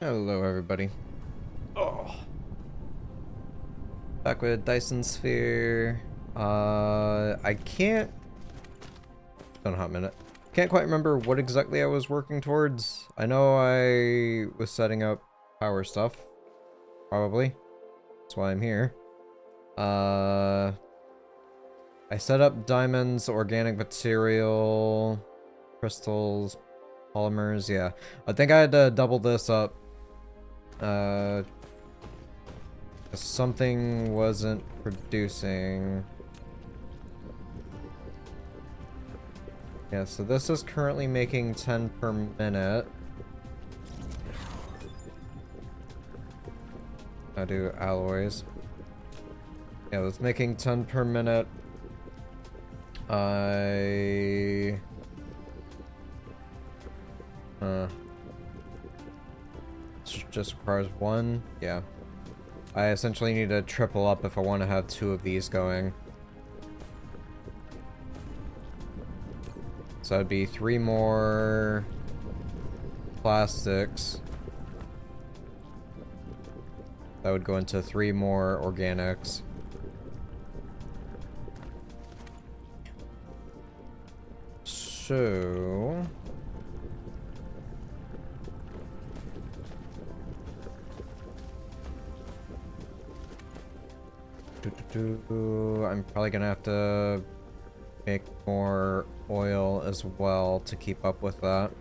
Hello, everybody. Oh, back with Dyson Sphere. I can't. Don't know how a minute. Can't quite remember what exactly I was working towards. I know I was setting up power stuff. Probably. That's why I'm here. I set up diamonds, organic material, crystals, polymers. Yeah, I think I had to double this up. Something wasn't producing. Yeah, so this is currently making 10 per minute. I do alloys. Yeah, that's making 10 per minute. I... just requires one. Yeah. I essentially need to triple up if I want to have 2 of these going. So it'd be 3 more plastics. That would go into 3 more organics. So... I'm probably gonna have to make more oil as well to keep up with that.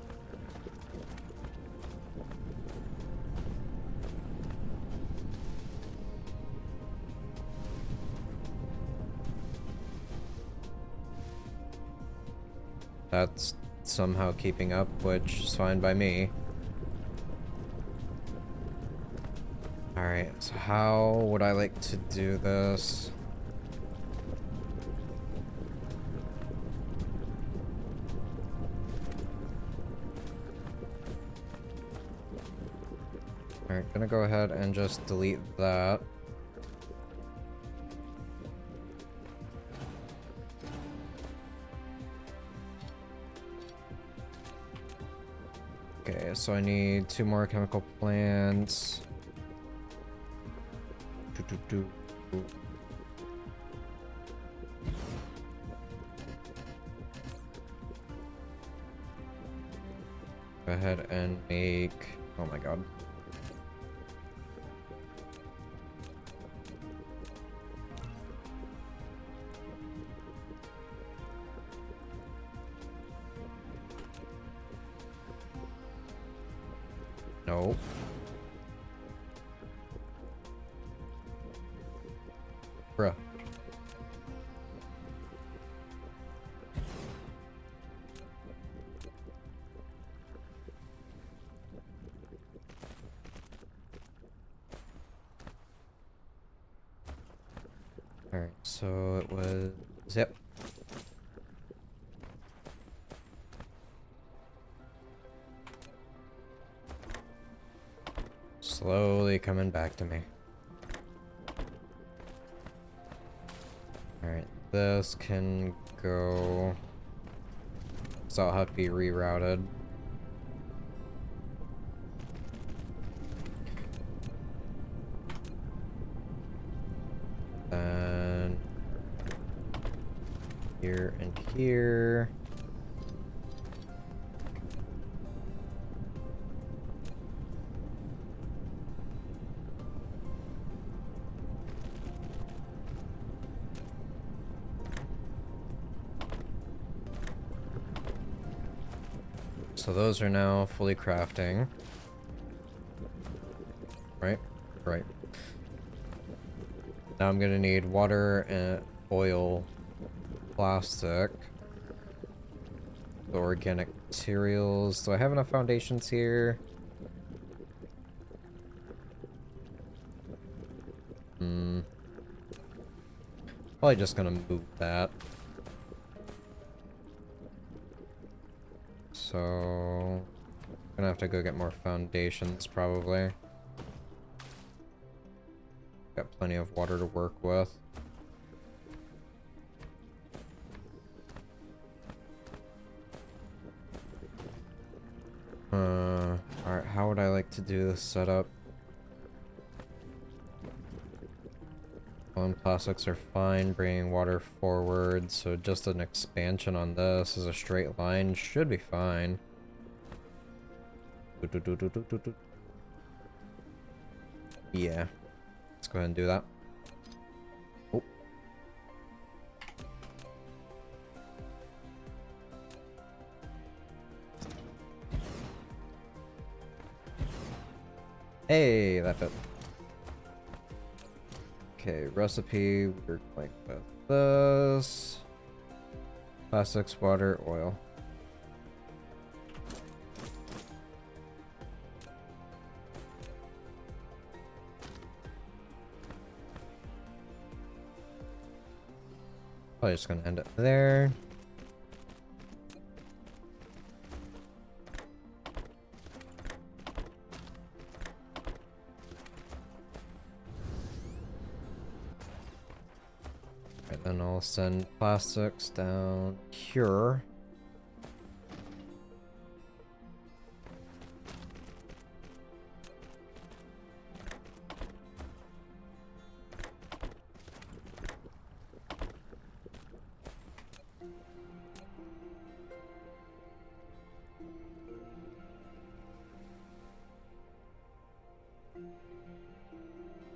That's somehow keeping up, which is fine by me. Alright, so how would I like to do this? Alright, gonna go ahead and just delete that. Okay, so I need 2 more chemical plants. Go ahead and make... oh my god. No. Bruh. Alright, so it was... yep. Slowly coming back to me. Alright, this can go... so I'll have to be rerouted. Then... here and here. So those are now fully crafting. Right? Right. Now I'm gonna need water and oil, plastic, the organic materials. Do I have enough foundations here? Probably just gonna move that. So... gonna have to go get more foundations, probably. Got plenty of water to work with. Alright, how would I like to do this setup. Plastics are fine, bringing water forward, so just an expansion on this as a straight line should be fine. Yeah, let's go ahead and do that. Oh. Hey, that fit. Okay, recipe, we're going with this. Plastics, water, oil. Probably just gonna end it there. Then I'll send plastics down here.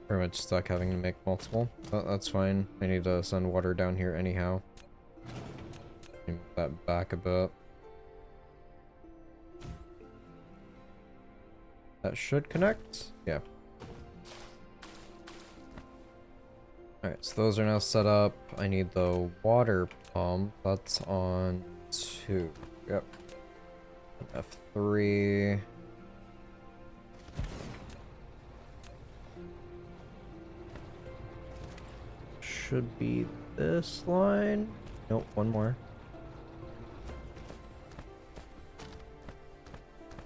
Pretty much stuck having to make multiple, but that's fine. I need to send water down here anyhow. Move that back a bit. That should connect? Yeah. Alright, so those are now set up. I need the water pump. That's on 2. Yep. F3. Should be this line. Nope, one more.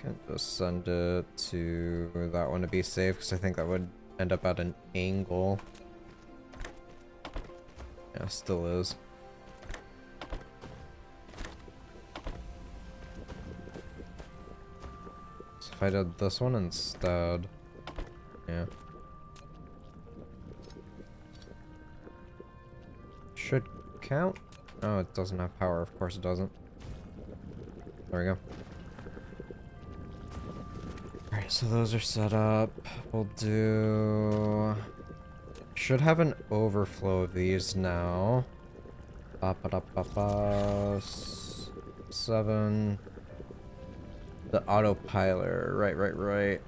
Can just send it to that one to be safe, because I think that would end up at an angle. Yeah, still is. So if I did this one instead, yeah. Should count. Oh, it doesn't have power. Of course it doesn't. There we go. Alright, so those are set up. We'll do... Should have an overflow of these now. Ba-ba-da-ba-ba. 7. The autopilot. Right.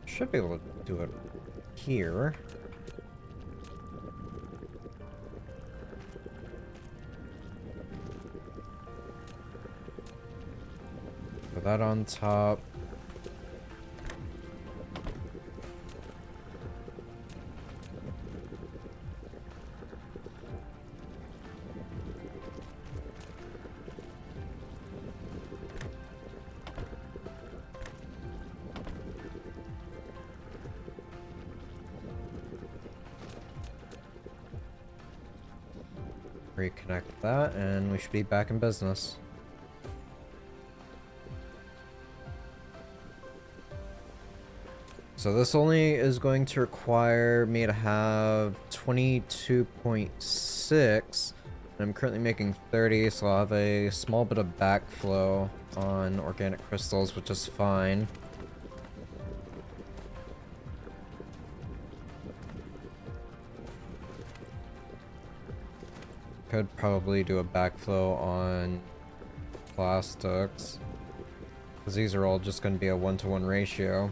Should be able to do it here. Put that on top. Reconnect that, and we should be back in business. So this only is going to require me to have 22.6. I'm currently making 30, so I'll have a small bit of backflow on organic crystals, which is fine. Could probably do a backflow on plastics, because these are all just going to be a 1-to-1 ratio,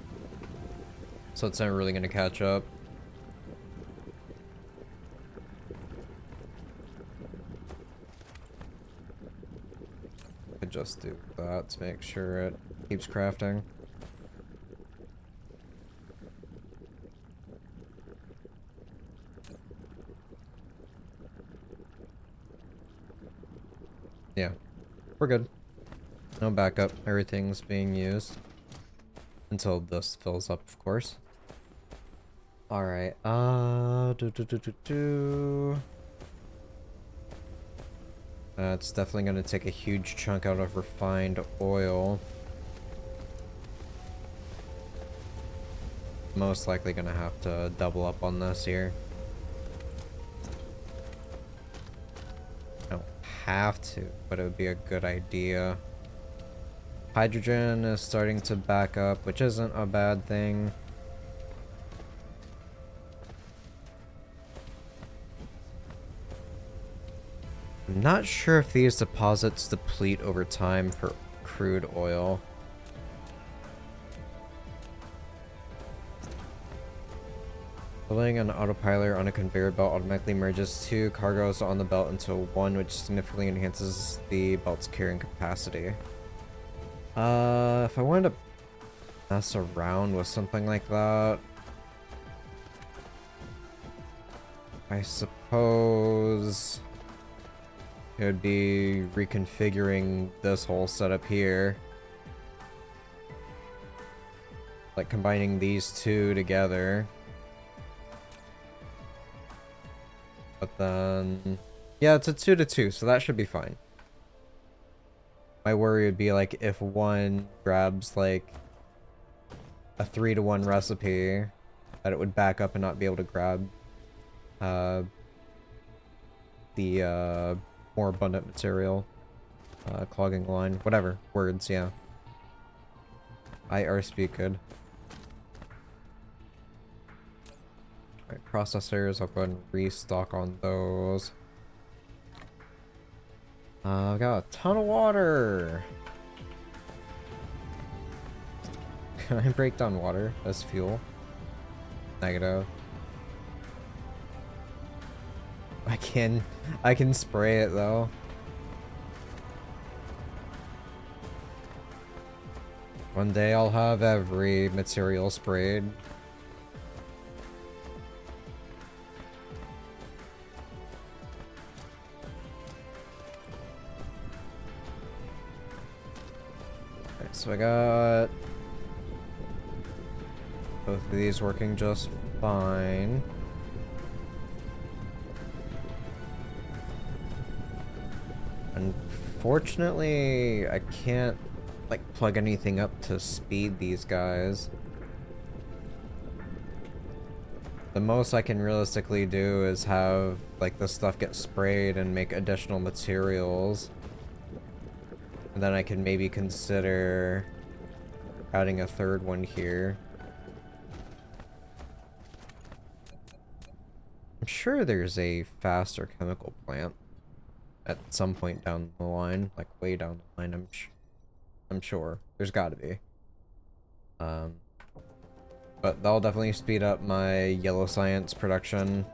so it's not really going to catch up. Could just do that to make sure it keeps crafting. Yeah, we're good. No backup. Everything's being used. Until this fills up, of course. Alright, It's definitely gonna take a huge chunk out of refined oil. Most likely gonna have to double up on this here. I don't have to, but it would be a good idea. Hydrogen is starting to back up, which isn't a bad thing. I'm not sure if these deposits deplete over time for crude oil. Building an autopilot on a conveyor belt automatically merges two cargoes on the belt into one, which significantly enhances the belt's carrying capacity. If I wanted to mess around with something like that, I suppose it would be reconfiguring this whole setup here. Like combining these two together. But then, yeah, it's a 2-to-2, so that should be fine. My worry would be like if one grabs like a 3-to-1 recipe, that it would back up and not be able to grab the more abundant material. Clogging line, whatever, words, yeah. IR speak good. Alright, processors, I'll go ahead and restock on those. I've got a ton of water! Can I break down water as fuel? Negative. I can spray it though. One day I'll have every material sprayed. Alright, so I got both of these working just fine. Unfortunately, I can't like plug anything up to speed these guys. The most I can realistically do is have like this stuff get sprayed and make additional materials. And then I can maybe consider adding a third one here. I'm sure there's a faster chemical plant at some point down the line, like way down the line. I'm sure there's got to be. But that'll definitely speed up my yellow science production.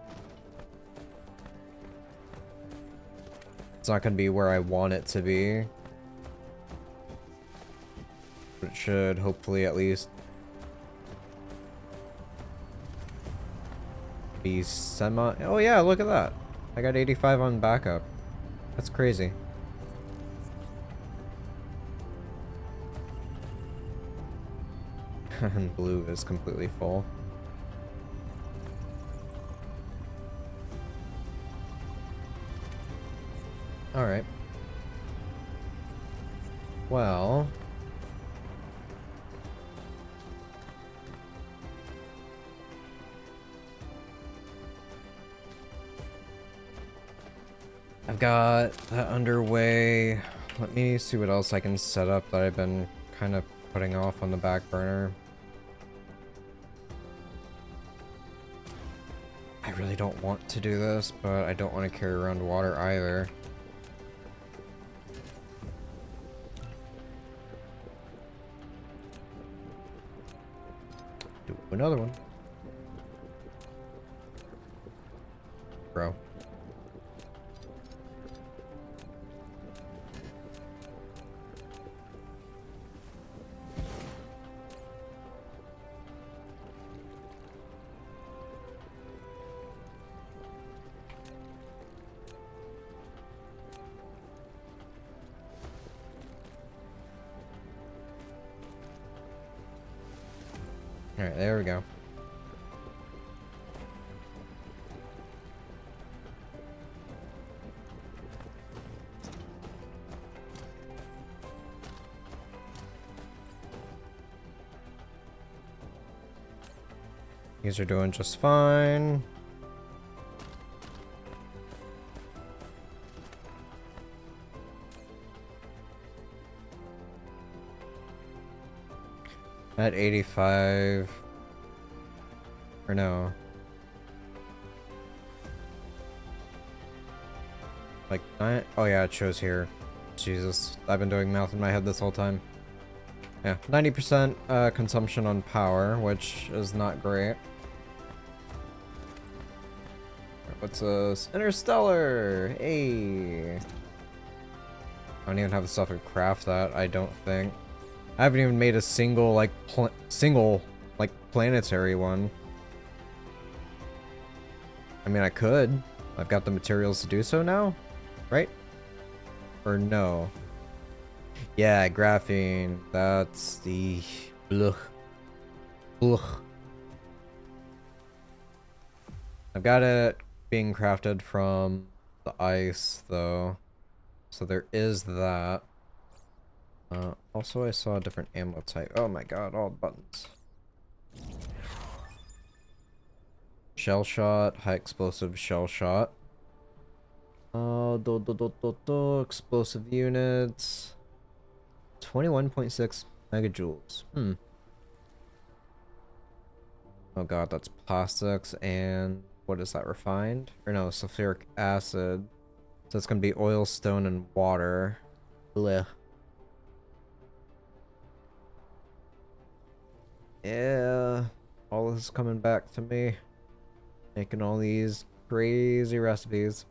It's not gonna be where I want it to be, but it should hopefully at least be semi. Oh yeah, look at that! I got 85 on backup. That's crazy. And blue is completely full. Alright. Well... I've got that underway. Let me see what else I can set up that I've been kind of putting off on the back burner. I really don't want to do this, but I don't want to carry around water either. Do another one. Bro. Alright, there we go. These are doing just fine. At 85. Or no. Like 9? Oh yeah, it shows here. Jesus, I've been doing math in my head this whole time. Yeah, 90% consumption on power, which is not great. What's this? Interstellar! Hey! I don't even have the stuff to craft that, I don't think. I haven't even made a single, like, planetary one. I mean, I could. I've got the materials to do so now, right? Or no? Yeah, graphene. That's the... Ugh. Ugh. I've got it being crafted from the ice, though. So there is that. Also, I saw a different ammo type. Oh my god, all the buttons. Shell shot, high explosive shell shot. Explosive units. 21.6 megajoules. Oh god, that's plastics and what is that, refined? Or no, sulfuric acid. So it's gonna be oil, stone, and water. Blech. Yeah, all this is coming back to me. Making all these crazy recipes.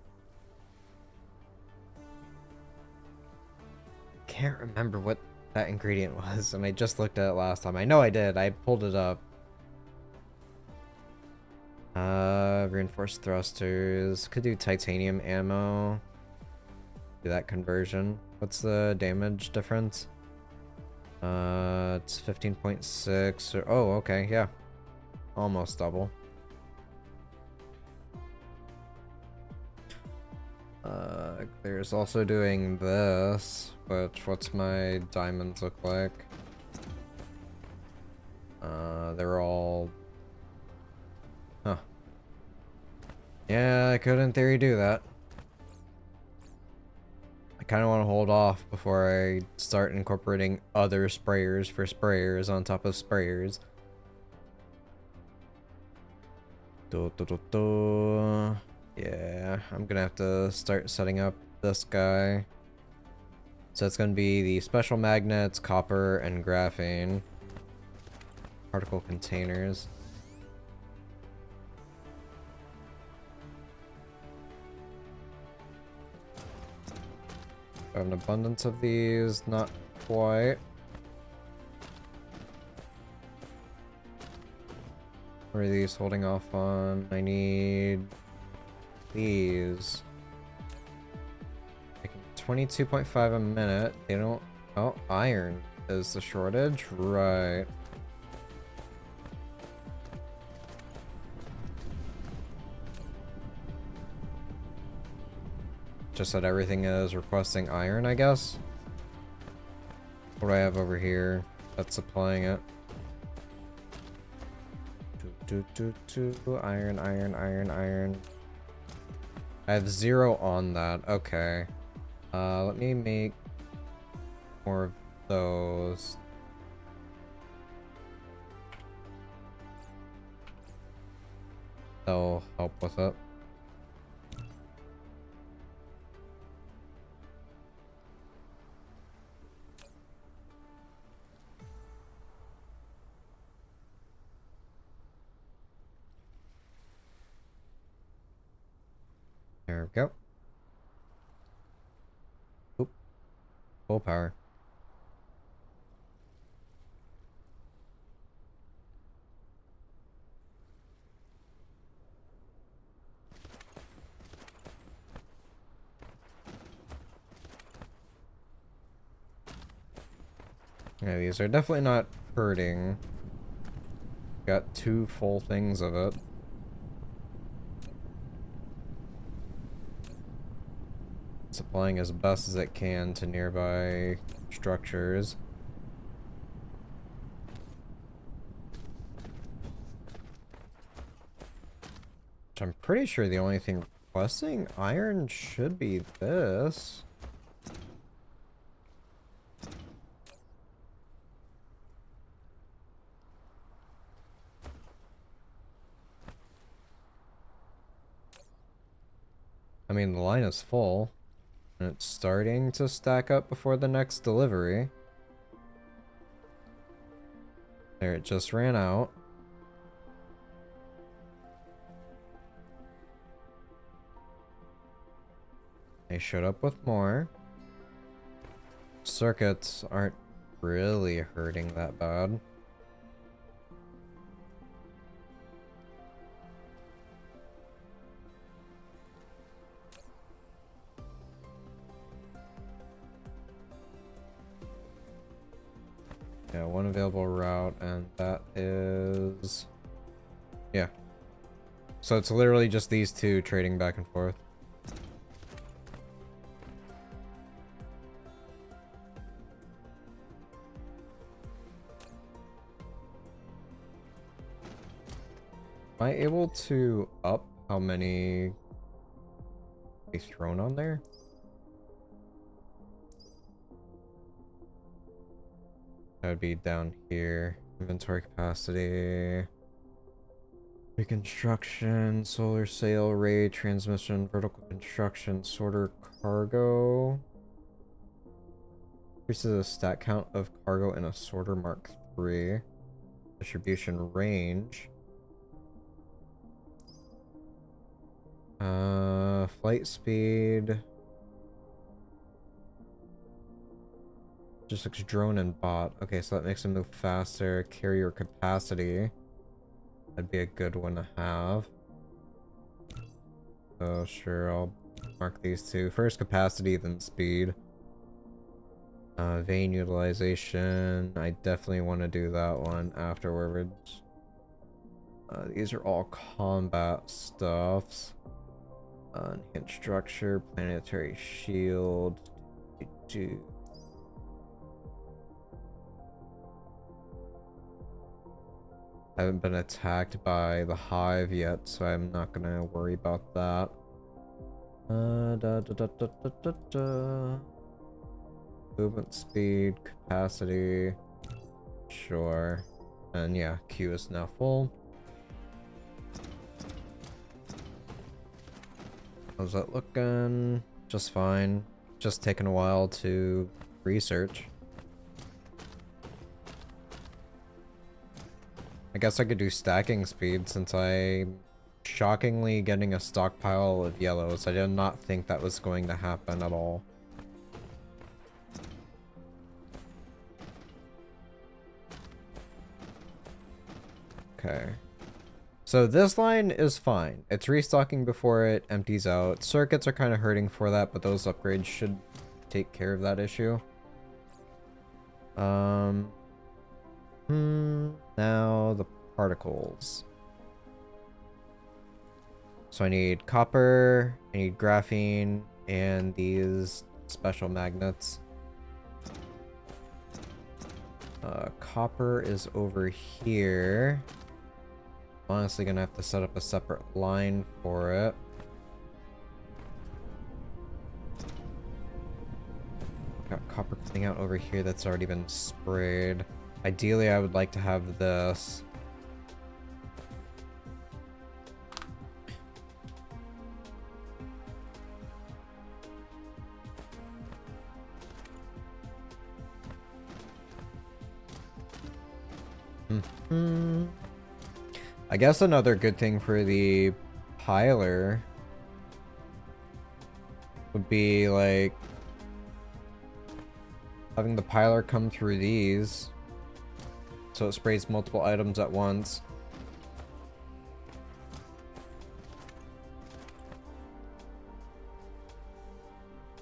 Can't remember what that ingredient was, and I just looked at it last time. I know I did. I pulled it up. Reinforced thrusters. Could do titanium ammo. Do that conversion. What's the damage difference? It's 15.6 or oh, okay, yeah. Almost double. There's also doing this, which what's my diamonds look like? They're all... Huh. Yeah, I could in theory do that. I kind of want to hold off before I start incorporating other sprayers for sprayers on top of sprayers. Yeah, I'm gonna have to start setting up this guy. So it's gonna be the special magnets, copper, and graphene. Particle containers. I have an abundance of these, not quite. What are these holding off on? I need these. 22.5 a minute. They don't... Oh, iron is the shortage? Right. Just that everything is requesting iron, I guess? What do I have over here that's supplying it? Iron, iron, iron, iron. I have 0 on that. Okay. Let me make more of those. That'll help with it. There we go. Oop. Full power. Yeah, these are definitely not hurting. Got 2 full things of it. Supplying as best as it can to nearby structures. Which I'm pretty sure the only thing requesting iron should be this. I mean, the line is full, and it's starting to stack up before the next delivery. There, it just ran out. They showed up with more. Circuits aren't really hurting that bad. Yeah, one available route, and that is... yeah. So it's literally just these two trading back and forth. Am I able to up how many be thrown on there? That would be down here. Inventory capacity. Reconstruction, solar sail, ray, transmission, vertical construction, sorter, cargo. Increases the stat count of cargo in a sorter Mark III. Distribution range. Flight speed. Just looks drone and bot. Okay, so that makes him move faster. Carrier capacity. That'd be a good one to have. So sure, I'll mark these two. First capacity, then speed. Vein utilization. I definitely want to do that one afterwards. These are all combat stuffs. Enhanced structure, planetary shield. I haven't been attacked by the hive yet, so I'm not gonna worry about that. Movement speed, capacity, sure. And yeah, queue is now full. How's that looking? Just fine. Just taking a while to research. I guess I could do stacking speed since I'm shockingly getting a stockpile of yellows. I did not think that was going to happen at all. Okay. So this line is fine. It's restocking before it empties out. Circuits are kind of hurting for that, but those upgrades should take care of that issue. Now the particles. So I need copper, I need graphene, and these special magnets. Copper is over here. Honestly gonna have to set up a separate line for it. Got copper coming out over here that's already been sprayed. Ideally, I would like to have this. I guess another good thing for the piler would be like having the piler come through these so it sprays multiple items at once.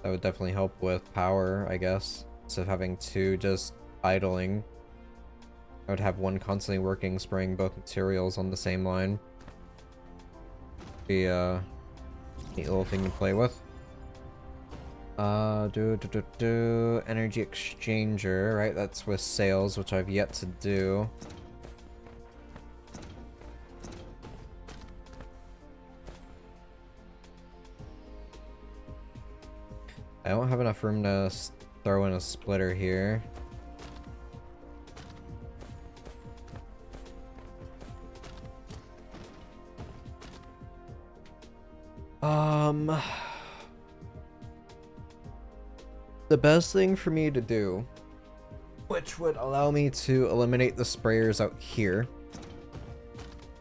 That would definitely help with power, I guess, instead of having two just idling. I would have one constantly working, spraying both materials on the same line. Be a neat little thing to play with. Energy exchanger, right? That's with sales, which I've yet to do. I don't have enough room to throw in a splitter here. The best thing for me to do, which would allow me to eliminate the sprayers out here,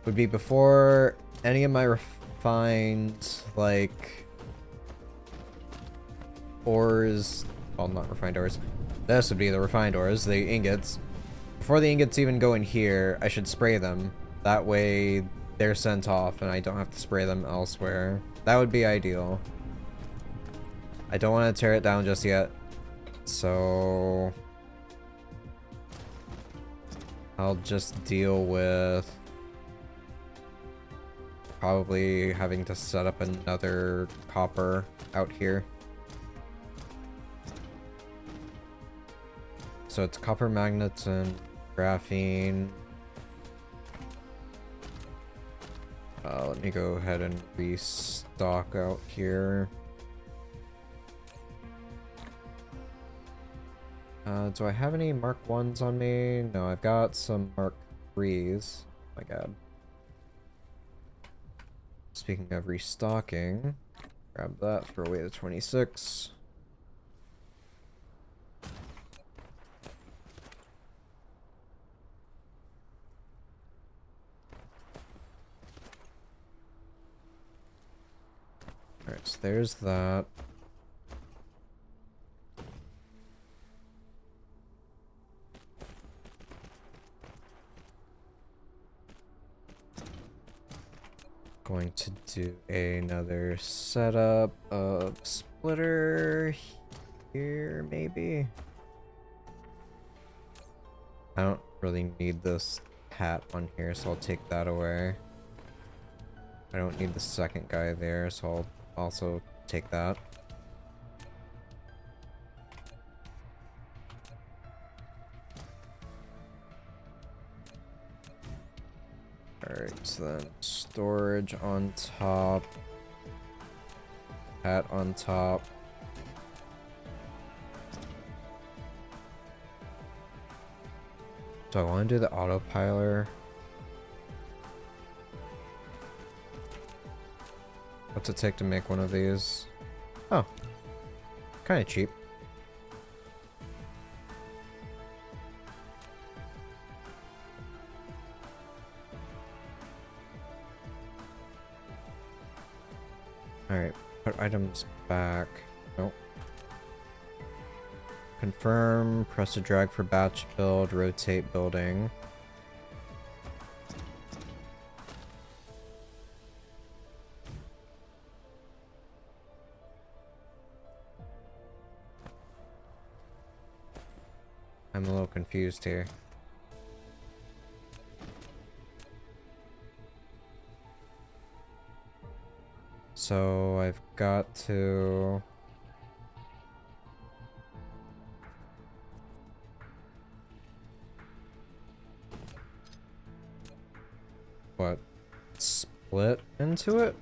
would be before any of my refined, like, ores, well, not refined ores, this would be the refined ores, the ingots. Before the ingots even go in here, I should spray them. That way they're sent off and I don't have to spray them elsewhere. That would be ideal. I don't want to tear it down just yet, so I'll just deal with probably having to set up another copper out here. So it's copper magnets and graphene. Let me go ahead and restock out here. Do I have any Mark 1s on me? No, I've got some Mark 3s. Oh my god. Speaking of restocking, grab that, throw away the 26. Alright, so there's that. Going to do another setup of splitter here, maybe? I don't really need this hat on here, so I'll take that away. I don't need the second guy there, so I'll also take that. Alright, so then storage on top. Hat on top. Do I want to do the autopiler? What's it take to make one of these? Oh. Kind of cheap. Alright, put items back. Nope. Confirm, press to drag for batch build, rotate building. I'm a little confused here. So I've got to... what? Split into it?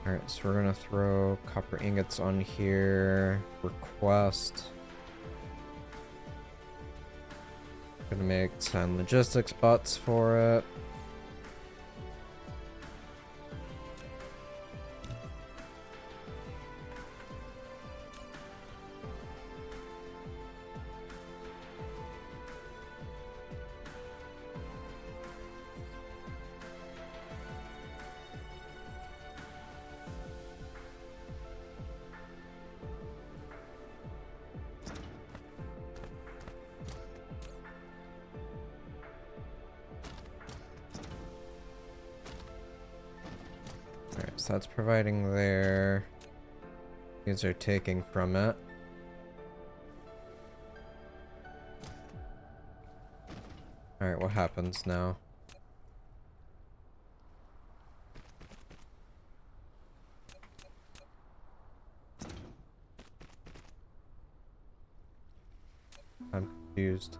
Alright, so we're gonna throw copper ingots on here. Request. Gonna make 10 logistics bots for it. so that's providing there. These are taking from it. Alright, what happens now? I'm confused.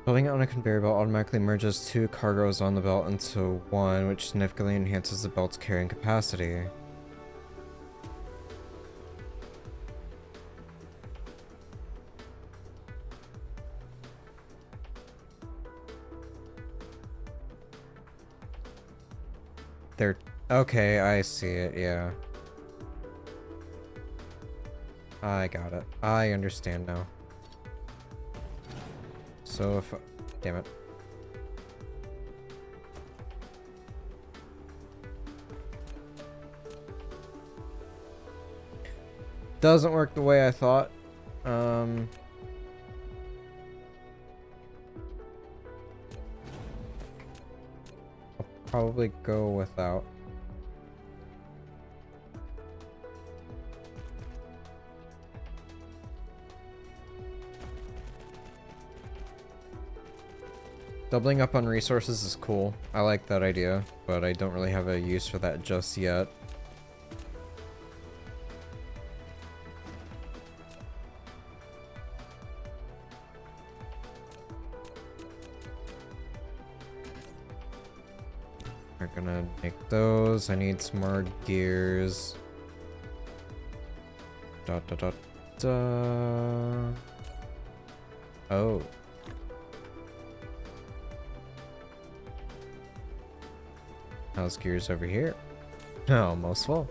Building it on a conveyor belt automatically merges two cargoes on the belt into one, which significantly enhances the belt's carrying capacity. They're... Okay, I see it, yeah. I got it. I understand now. So if... Damn it. Doesn't work the way I thought. I'll probably go without. Doubling up on resources is cool. I like that idea, but I don't really have a use for that just yet. We're gonna make those. I need some more gears. Dot dot dot dot. Oh. How's gears over here? Oh, almost full.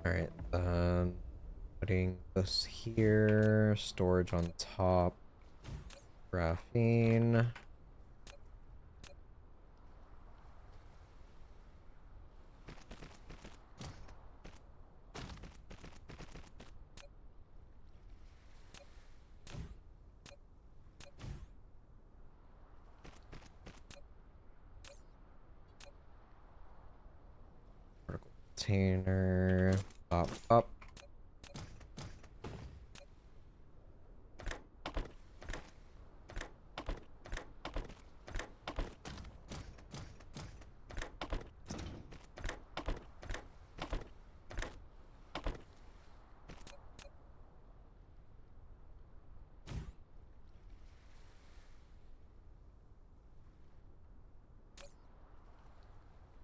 Alright, putting this here, storage on top, graphene. Container, up.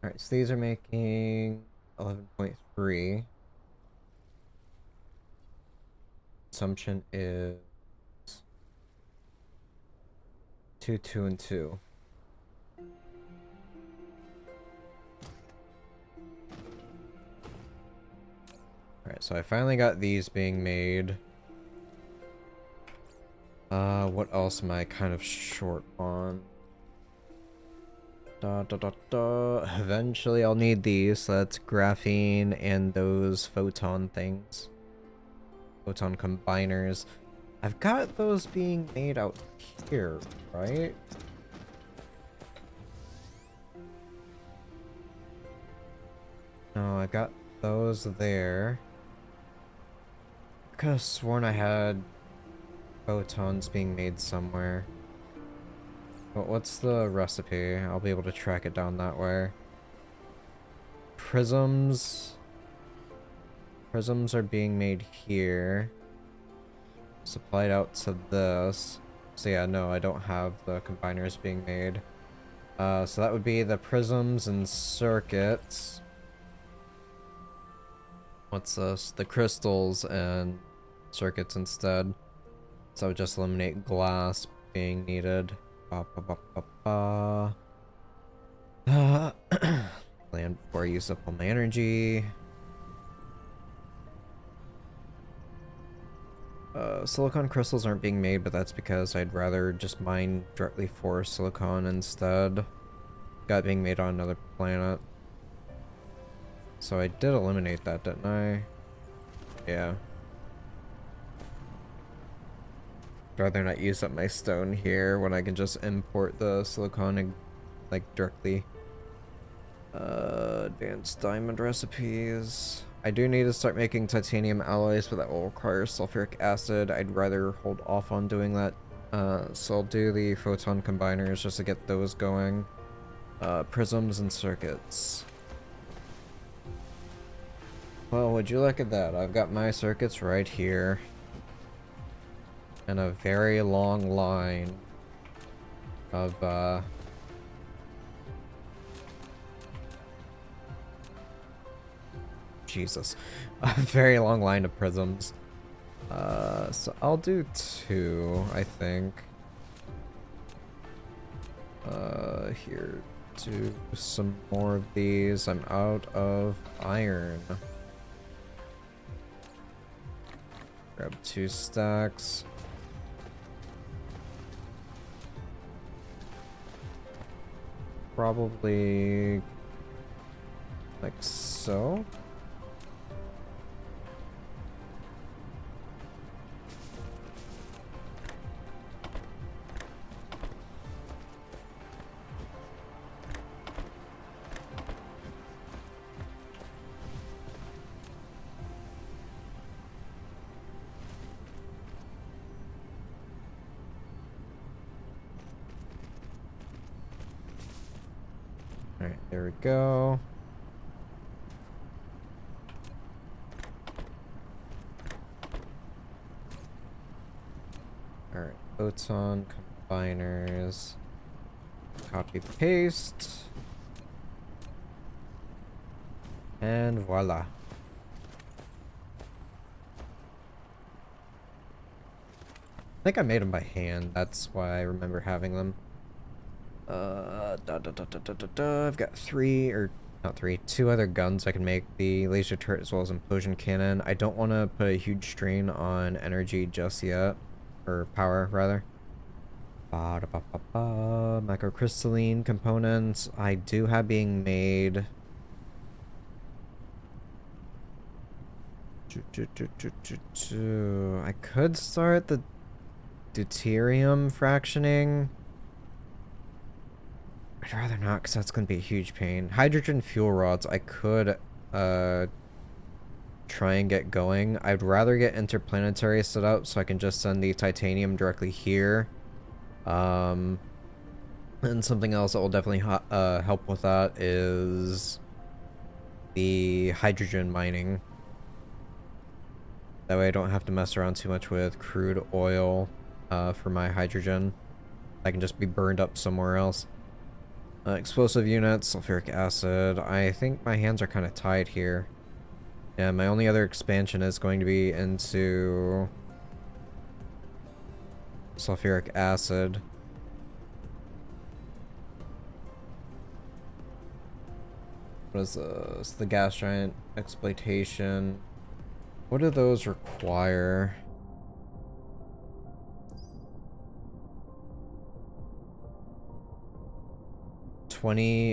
Alright, so these are making 11.3. Consumption is 2, 2, and 2. Alright, so I finally got these being made. What else am I kind of short on? Eventually I'll need these, so that's graphene and those photon things. Photon combiners. I've got those being made out here, right? No, I got those there. Could have sworn I had photons being made somewhere. But what's the recipe? I'll be able to track it down that way. Prisms. Prisms are being made here. Supplied out to this. So yeah, no, I don't have the combiners being made. So that would be the prisms and circuits. What's this? The crystals and circuits instead. So I would just eliminate glass being needed. Ba, ba, ba, ba, ba. Land before I use up all my energy. Silicon crystals aren't being made, but that's because I'd rather just mine directly for silicon instead. Got being made on another planet. So I did eliminate that, didn't I? Yeah. I'd rather not use up my stone here when I can just import the silicon like directly. Advanced diamond recipes. I do need to start making titanium alloys, but that will require sulfuric acid. I'd rather hold off on doing that. So I'll do the photon combiners just to get those going. Prisms and circuits. Well, would you look at that? I've got my circuits right here. And a very long line of, Jesus. A very long line of prisms. So I'll do 2, I think. Here, do some more of these. I'm out of iron. Grab 2 stacks. Probably like so. Alright, there we go. Alright, photon combiners. Copy paste. And voila. I think I made them by hand. That's why I remember having them. I've got 3, or not 3, 2 other guns I can make. The laser turret as well as implosion cannon. I don't want to put a huge strain on energy just yet. Or power, rather. Microcrystalline components. I do have being made. I could start the deuterium fractioning. I'd rather not, because that's going to be a huge pain. Hydrogen fuel rods, I could try and get going. I'd rather get interplanetary set up so I can just send the titanium directly here. And something else that will definitely help with that is the hydrogen mining. That way I don't have to mess around too much with crude oil for my hydrogen. I can just be burned up somewhere else. Explosive units, sulfuric acid. I think my hands are kind of tied here. Yeah, my only other expansion is going to be into sulfuric acid. What is this? The gas giant exploitation. What do those require?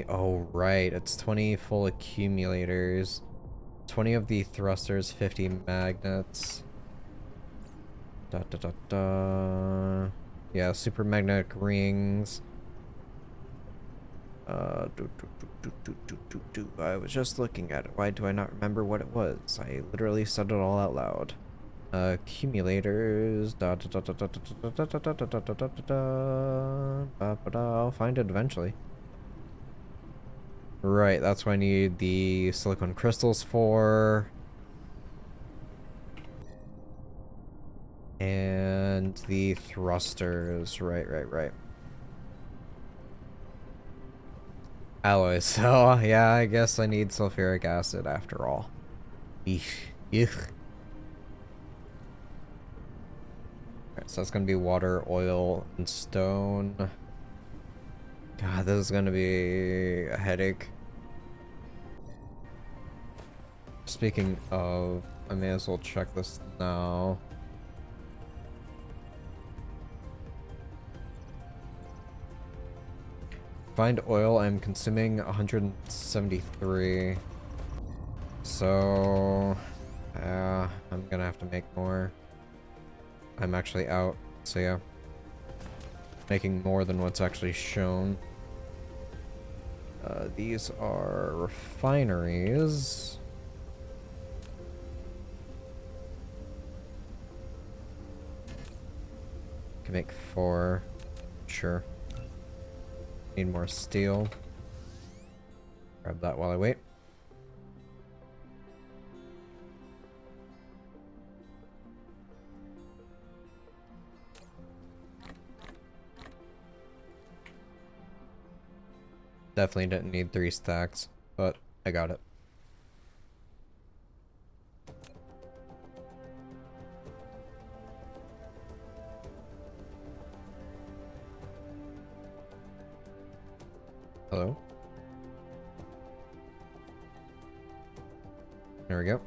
Oh, right. It's 20 full accumulators. 20 of the thrusters, 50 magnets. Yeah, super magnetic rings. I was just looking at it. Why do I not remember what it was? I literally said it all out loud. Accumulators. I'll find it eventually. Right, that's what I need the silicone crystals for. And the thrusters. Right. Alloys. So, yeah, I guess I need sulfuric acid after all. Eesh. Yuck. Alright, so that's gonna be water, oil, and stone. God, this is gonna be a headache. Speaking of, I may as well check this now. Find oil, I'm consuming 173. So, I'm gonna have to make more. I'm actually out, so yeah. Making more than what's actually shown. These are refineries. Can make 4. Sure. Need more steel. Grab that while I wait. Definitely didn't need 3 stacks, but I got it. Hello? There we go.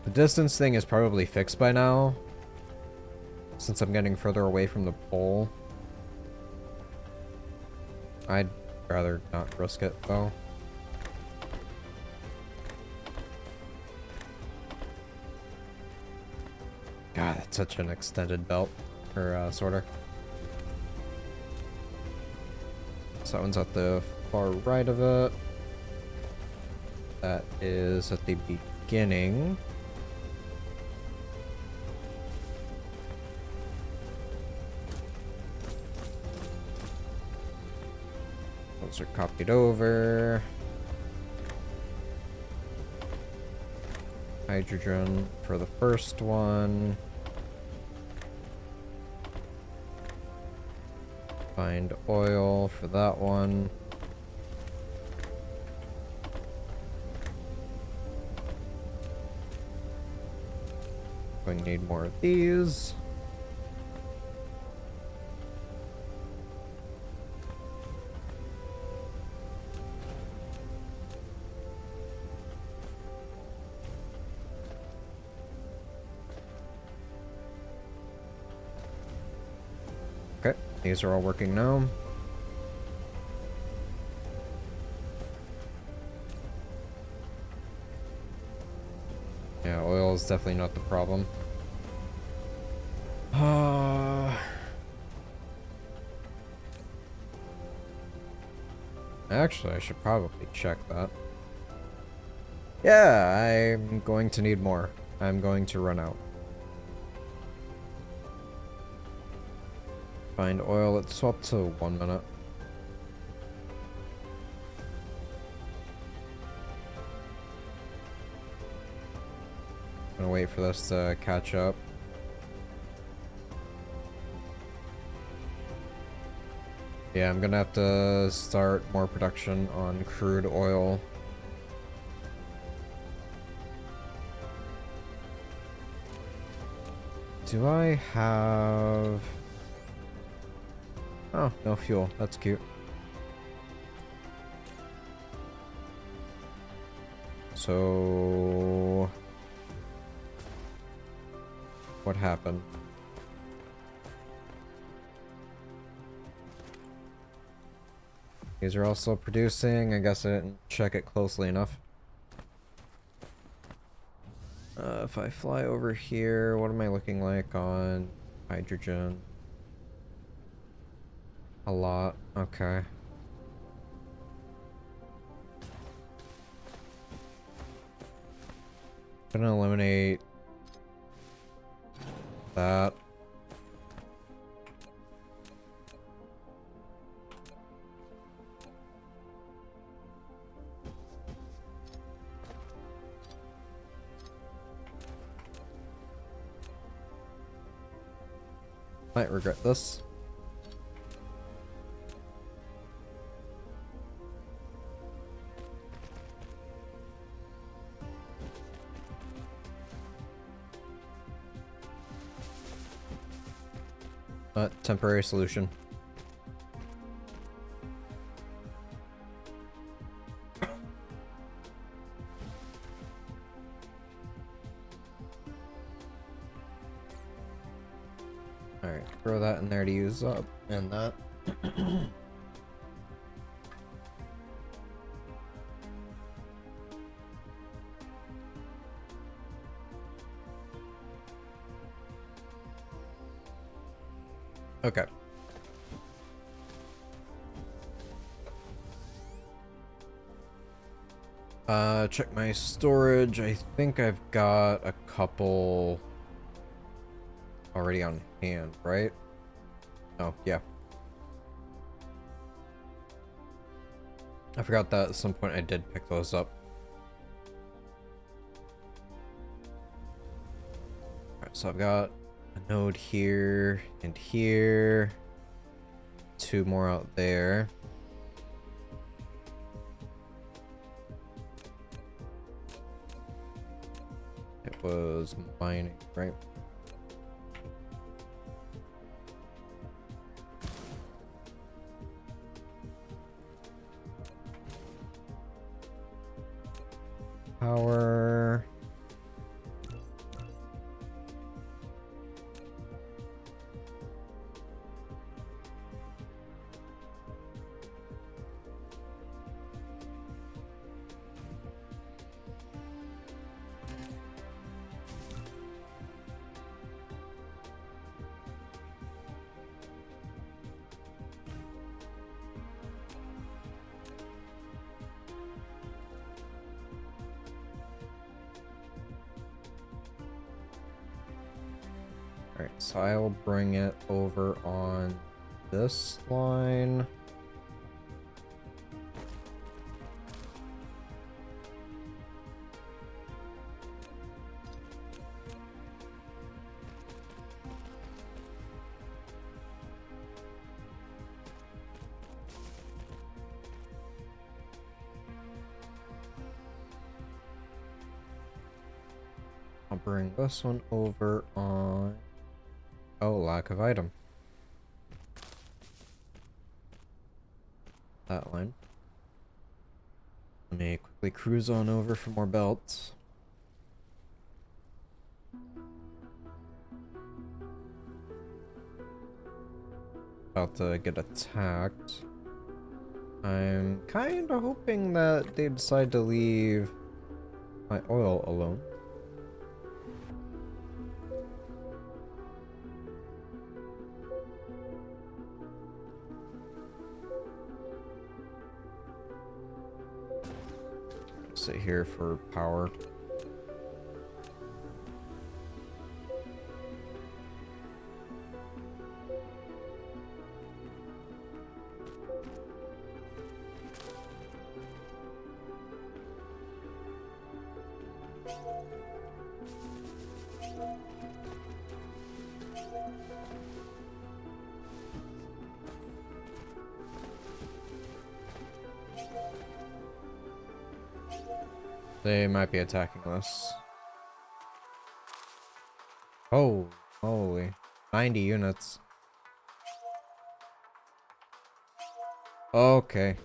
The distance thing is probably fixed by now, since I'm getting further away from the pole. I'd rather not risk it, though. God, that's such an extended belt, or sorter. So that one's at the far right of it. That is at the beginning. Those are copied over. Hydrogen for the first one. Find oil for that one. Going to need more of these. Okay, these are all working now. Yeah, oil is definitely not the problem. Actually, I should probably check that. Yeah, I'm going to need more. I'm going to run out. Find oil. Let's swap to 1 minute. Gonna wait for this to catch up. Yeah, I'm gonna have to start more production on crude oil. Do I have... Oh, no fuel. That's cute. So... what happened? These are also producing. I guess I didn't check it closely enough. If I fly over here, what am I looking like on hydrogen? A lot. Okay. Gonna eliminate that. Might regret this. Temporary solution. Alright, throw that in there to use up, and that. Okay. Check my storage. I think I've got a couple already on hand, right? Oh, yeah. I forgot that at some point I did pick those up. Alright, so I've got a node here and here. 2 more out there. It was mining, right? Power. Alright, so I'll bring it over on this line. I'll bring this one over on... Oh, lack of item. That line. Let me quickly cruise on over for more belts. About to get attacked. I'm kind of hoping that they decide to leave my oil alone. Sit here for power. They might be attacking us. Oh, holy. 90 units. Okay.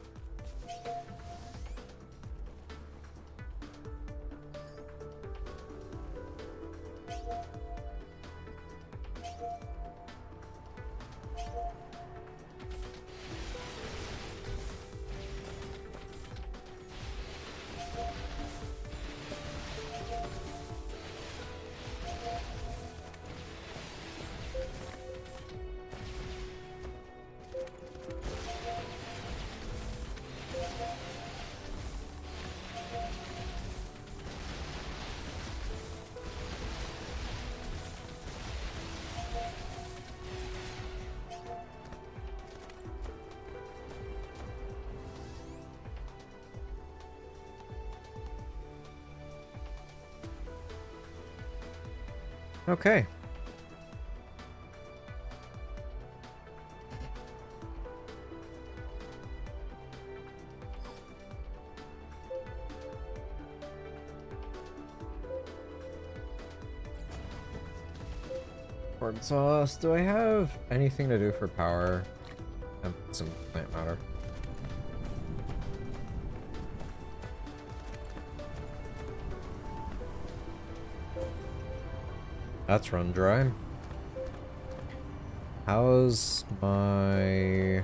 Okay. Corn sauce. Do I have anything to do for power? I have some plant matter. That's run dry. How's my...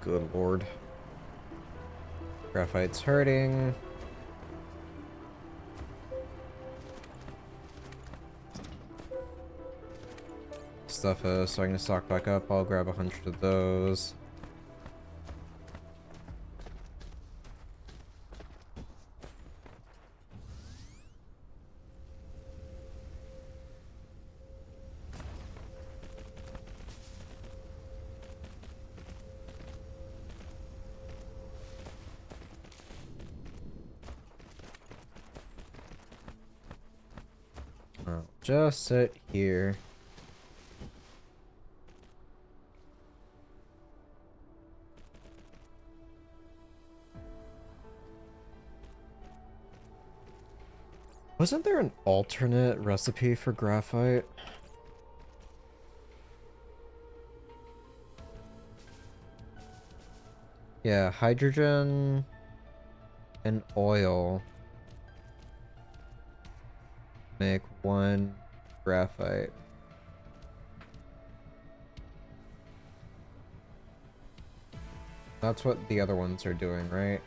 Good lord. Graphite's hurting. Stuff is starting to stock back up. I'll grab 100 of those. I'll just sit here. Wasn't there an alternate recipe for graphite? Yeah, hydrogen and oil make one graphite. That's what the other ones are doing, right?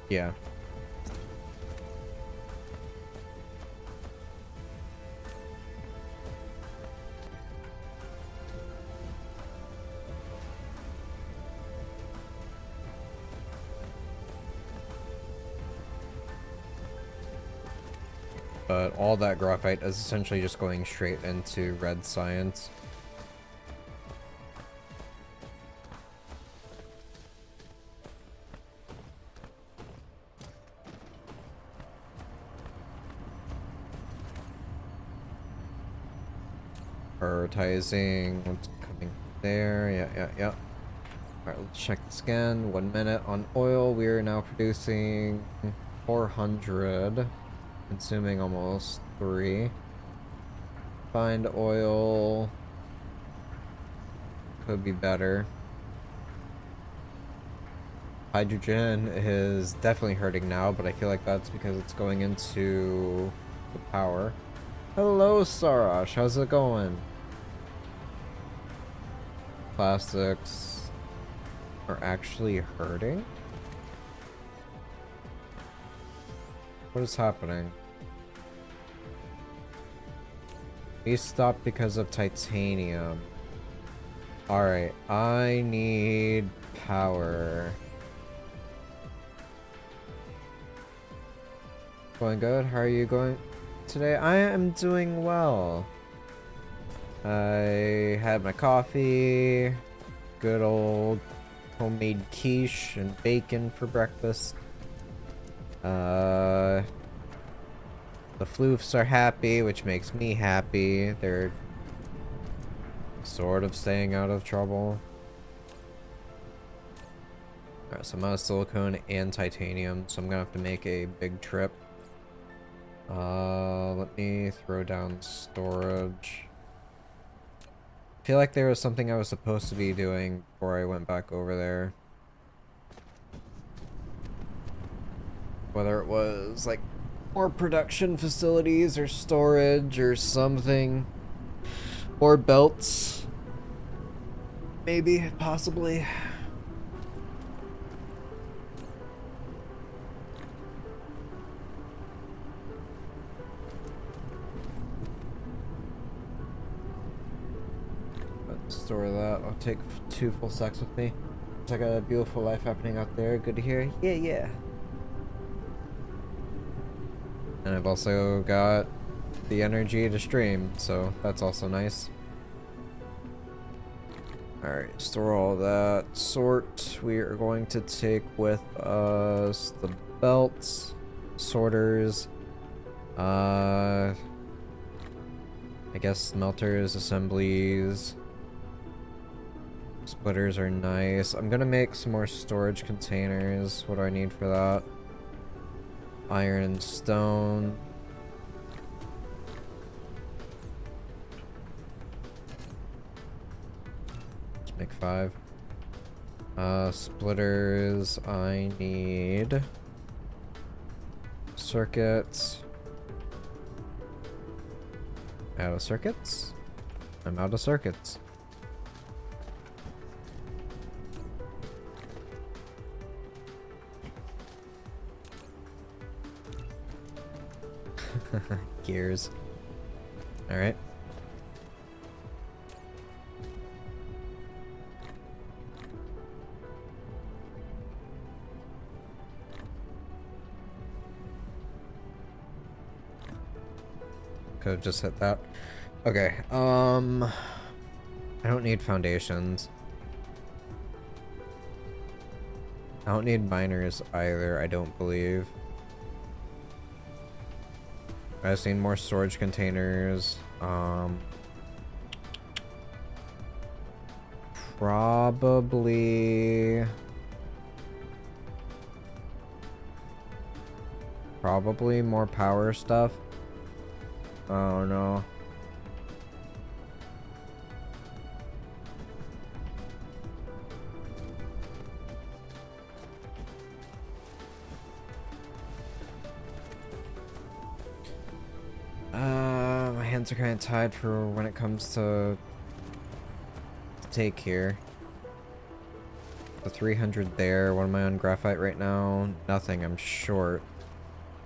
Yeah. But all that graphite is essentially just going straight into red science. Prioritizing what's coming there. Yeah. Alright, let's check this again. 1 minute on oil. We are now producing 400. Consuming almost 3. Find oil. Could be better. Hydrogen is definitely hurting now, but I feel like that's because it's going into the power. Hello, Sarash. How's it going? Plastics are actually hurting? What is happening? We stopped because of titanium. Alright, I need power. Going good? How are you going today? I am doing well. I had my coffee, good old homemade quiche and bacon for breakfast. The floofs are happy, which makes me happy. They're sort of staying out of trouble. Alright, so I'm out of silicone and titanium, so I'm gonna have to make a big trip. Let me throw down storage. I feel like there was something I was supposed to be doing before I went back over there. Whether it was like more production facilities or storage or something. Or belts. Maybe, possibly. Let's store that. I'll take 2 full stacks with me. It's like a beautiful life happening out there. Good to hear. Yeah. And I've also got the energy to stream, so that's also nice. Alright, store all that. Sort. We are going to take with us the belts, sorters, I guess smelters, assemblies, splitters are nice. I'm gonna make some more storage containers. What do I need for that? Iron and stone. Let's make 5. Splitters, I need circuits. Out of circuits? I'm out of circuits. Gears. Alright. Could have just hit that. Okay, I don't need foundations. I don't need miners either, I don't believe. I just need more storage containers. Probably more power stuff. Oh no. My hands are kind of tied for when it comes to take here. The 300 there. What am I on graphite right now? Nothing. I'm short.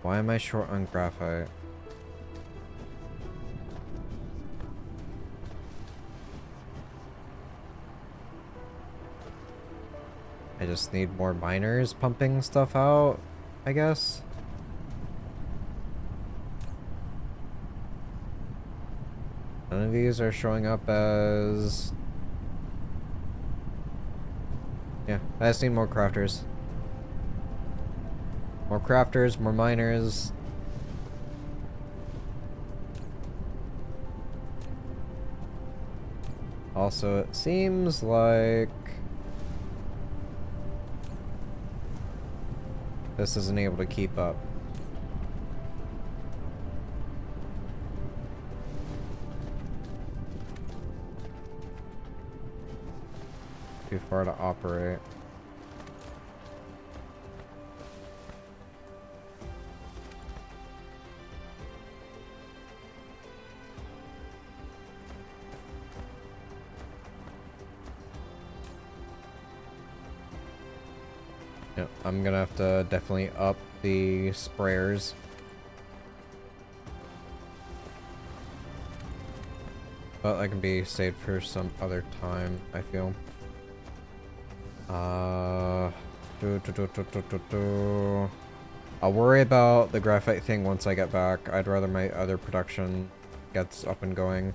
Why am I short on graphite? I just need more miners pumping stuff out, I guess. None of these are showing up as... Yeah, I just need more crafters. More crafters, more miners. Also, it seems like this isn't able to keep up. Too far to operate. Yep, I'm gonna have to definitely up the sprayers. But that can be saved for some other time, I feel. I'll worry about the graphite thing once I get back. I'd rather my other production gets up and going.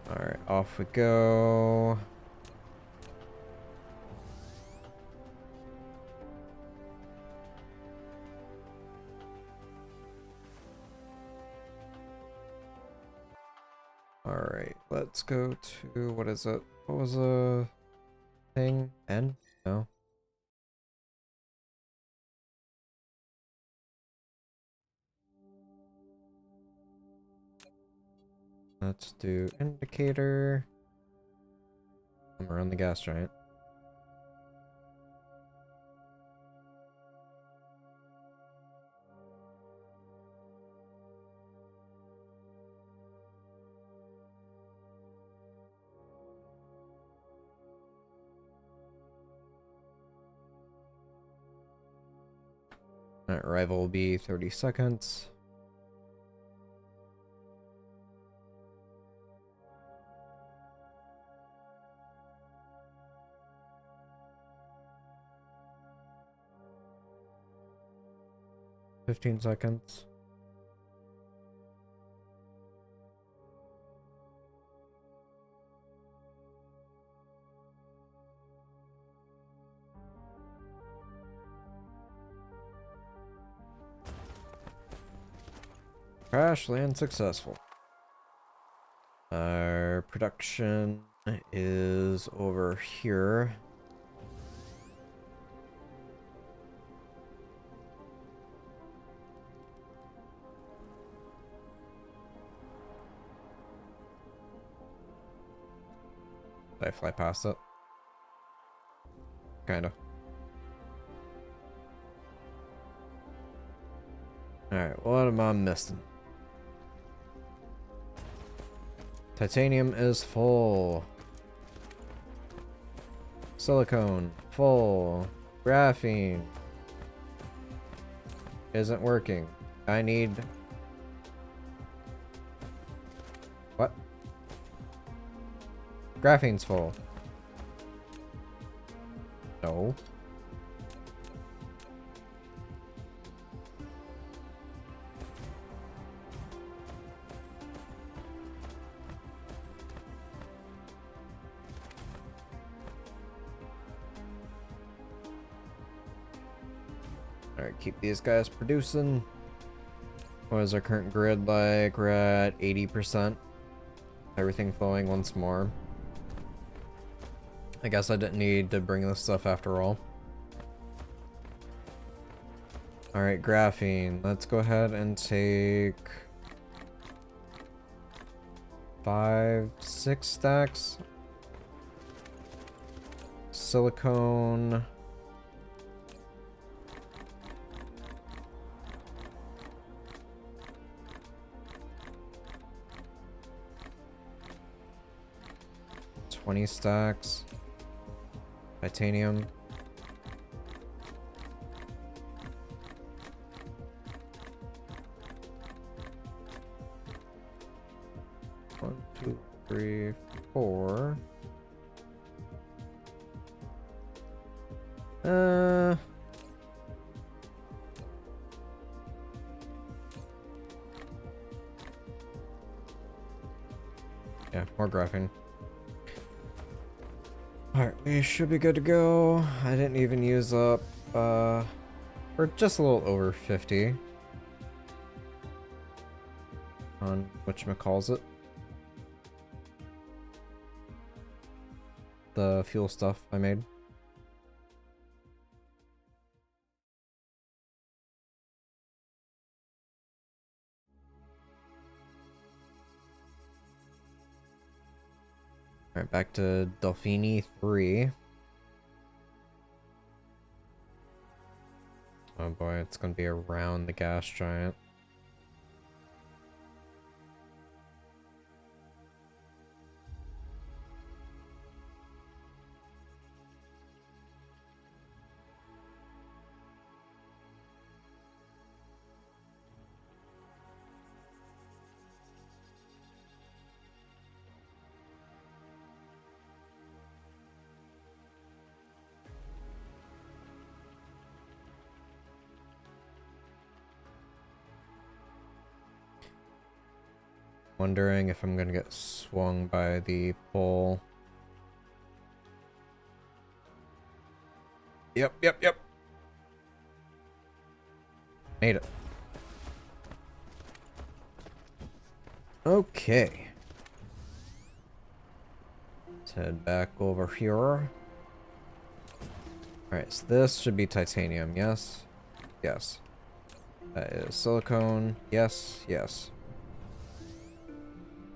Alright, off we go. Alright, let's go to, what is it? What was the thing? N? No. Let's do indicator. I'm around the gas giant. That arrival will be 30 seconds. 15 seconds. Crash land successful. Our production is over here. Did I fly past it? Kinda. Alright, what am I missing? Titanium is full. Silicone, full. Graphene. Isn't working. I need... What? Graphene's full. No. Alright, keep these guys producing. What is our current grid like? We're at 80%. Everything flowing once more. I guess I didn't need to bring this stuff after all. Alright, graphene. Let's go ahead and take 5, 6 stacks. Silicone. $20 stacks. Titanium. One, two, three, four. Yeah, more graphene. Alright, we should be good to go. I didn't even use up, we're just a little over 50 on whatchamacallit. The fuel stuff I made. Alright, back to Delphini 3. Oh boy, it's gonna be around the gas giant. Wondering if I'm gonna get swung by the pole. Yep. Made it. Okay. Let's head back over here. Alright, so this should be titanium, yes? Yes. That is silicone. Yes.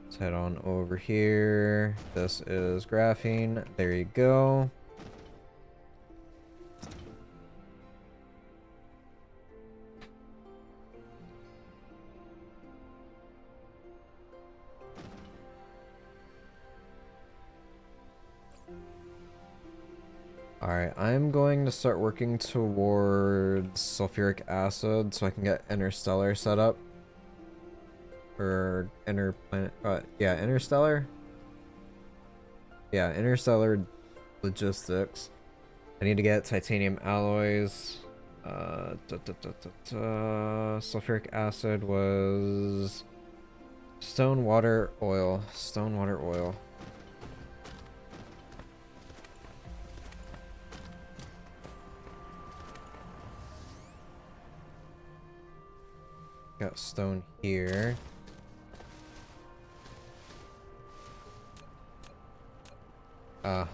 Let's head on over here. This is graphene. There you go. Alright, I'm going to start working towards sulfuric acid so I can get interstellar set up. Or interplanet, interstellar? Yeah, interstellar logistics. I need to get titanium alloys. Sulfuric acid was stone, water, oil. Stone, water, oil. Got stone here.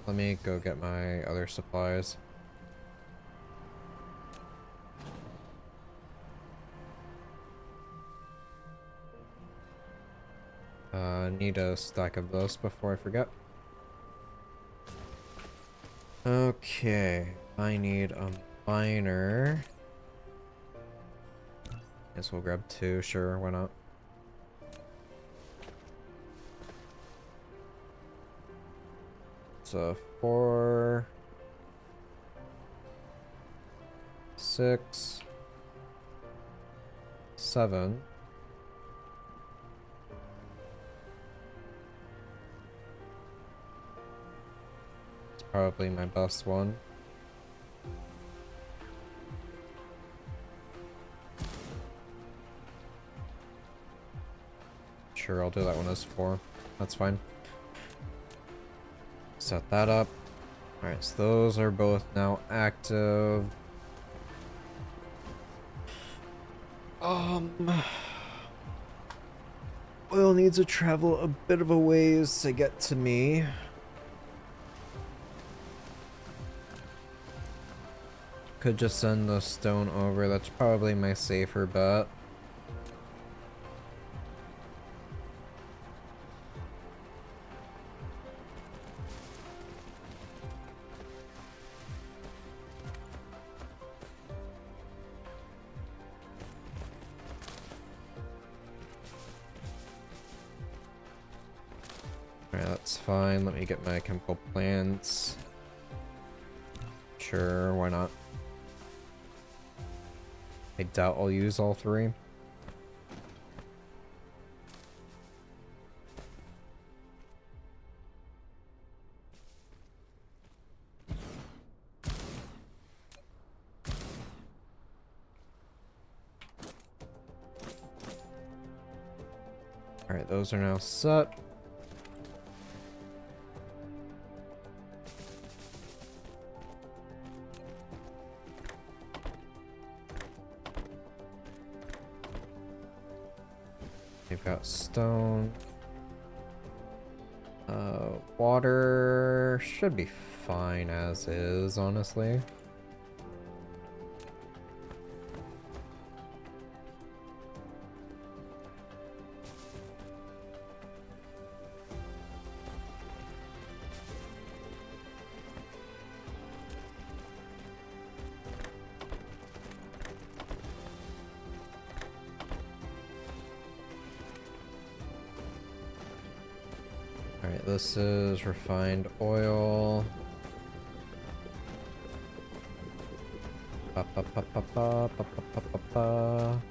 Let me go get my other supplies. Need a stack of those before I forget. Okay, I need a miner. Guess we'll grab 2, sure, why not? So 4, 6, 7. It's probably my best one. Sure, I'll do that one as 4. That's fine. Set that up. Alright, so those are both now active. Oil needs to travel a bit of a ways to get to me. Could just send the stone over. That's probably my safer bet. Alright, that's fine. Let me get my chemical plants. Sure, why not? I doubt I'll use all 3. Alright, those are now set. We've got stone. Water should be fine as is, honestly. Alright, this is refined oil. Ba, ba, ba, ba, ba, ba, ba, ba, ba.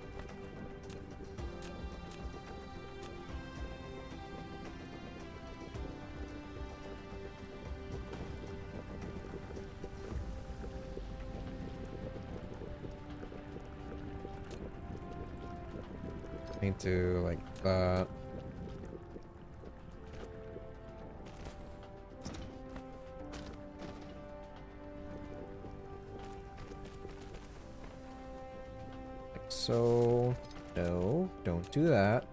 Need to like that. So, no, don't do that.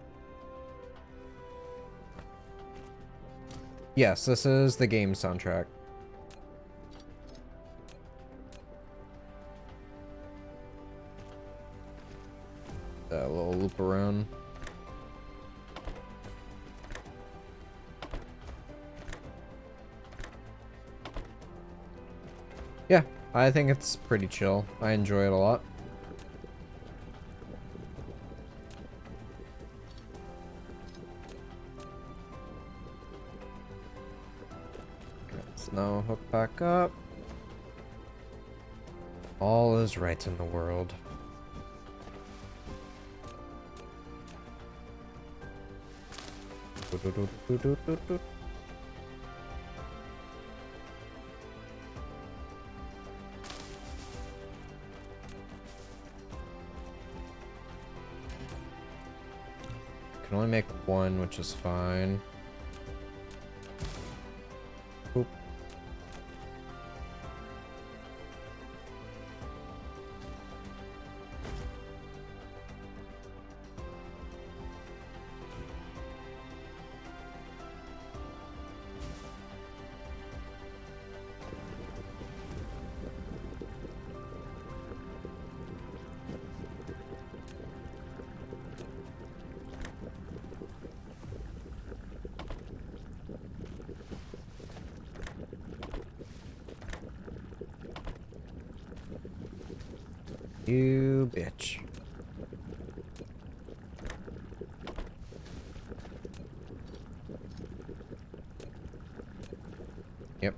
Yes, this is the game soundtrack. That little loop around. Yeah, I think it's pretty chill. I enjoy it a lot. Let's now hook back up. All is right in the world. can only make one, which is fine. Oop. You bitch. Yep.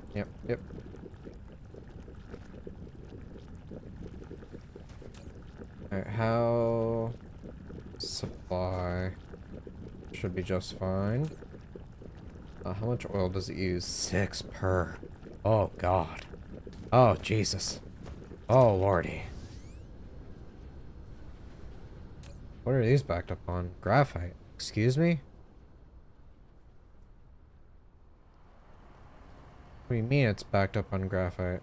Alright, how... Supply... Should be just fine. How much oil does it use? 6 per. Oh, God. Oh, Jesus. Oh, lordy. What are these backed up on? Graphite. Excuse me? What do you mean it's backed up on graphite?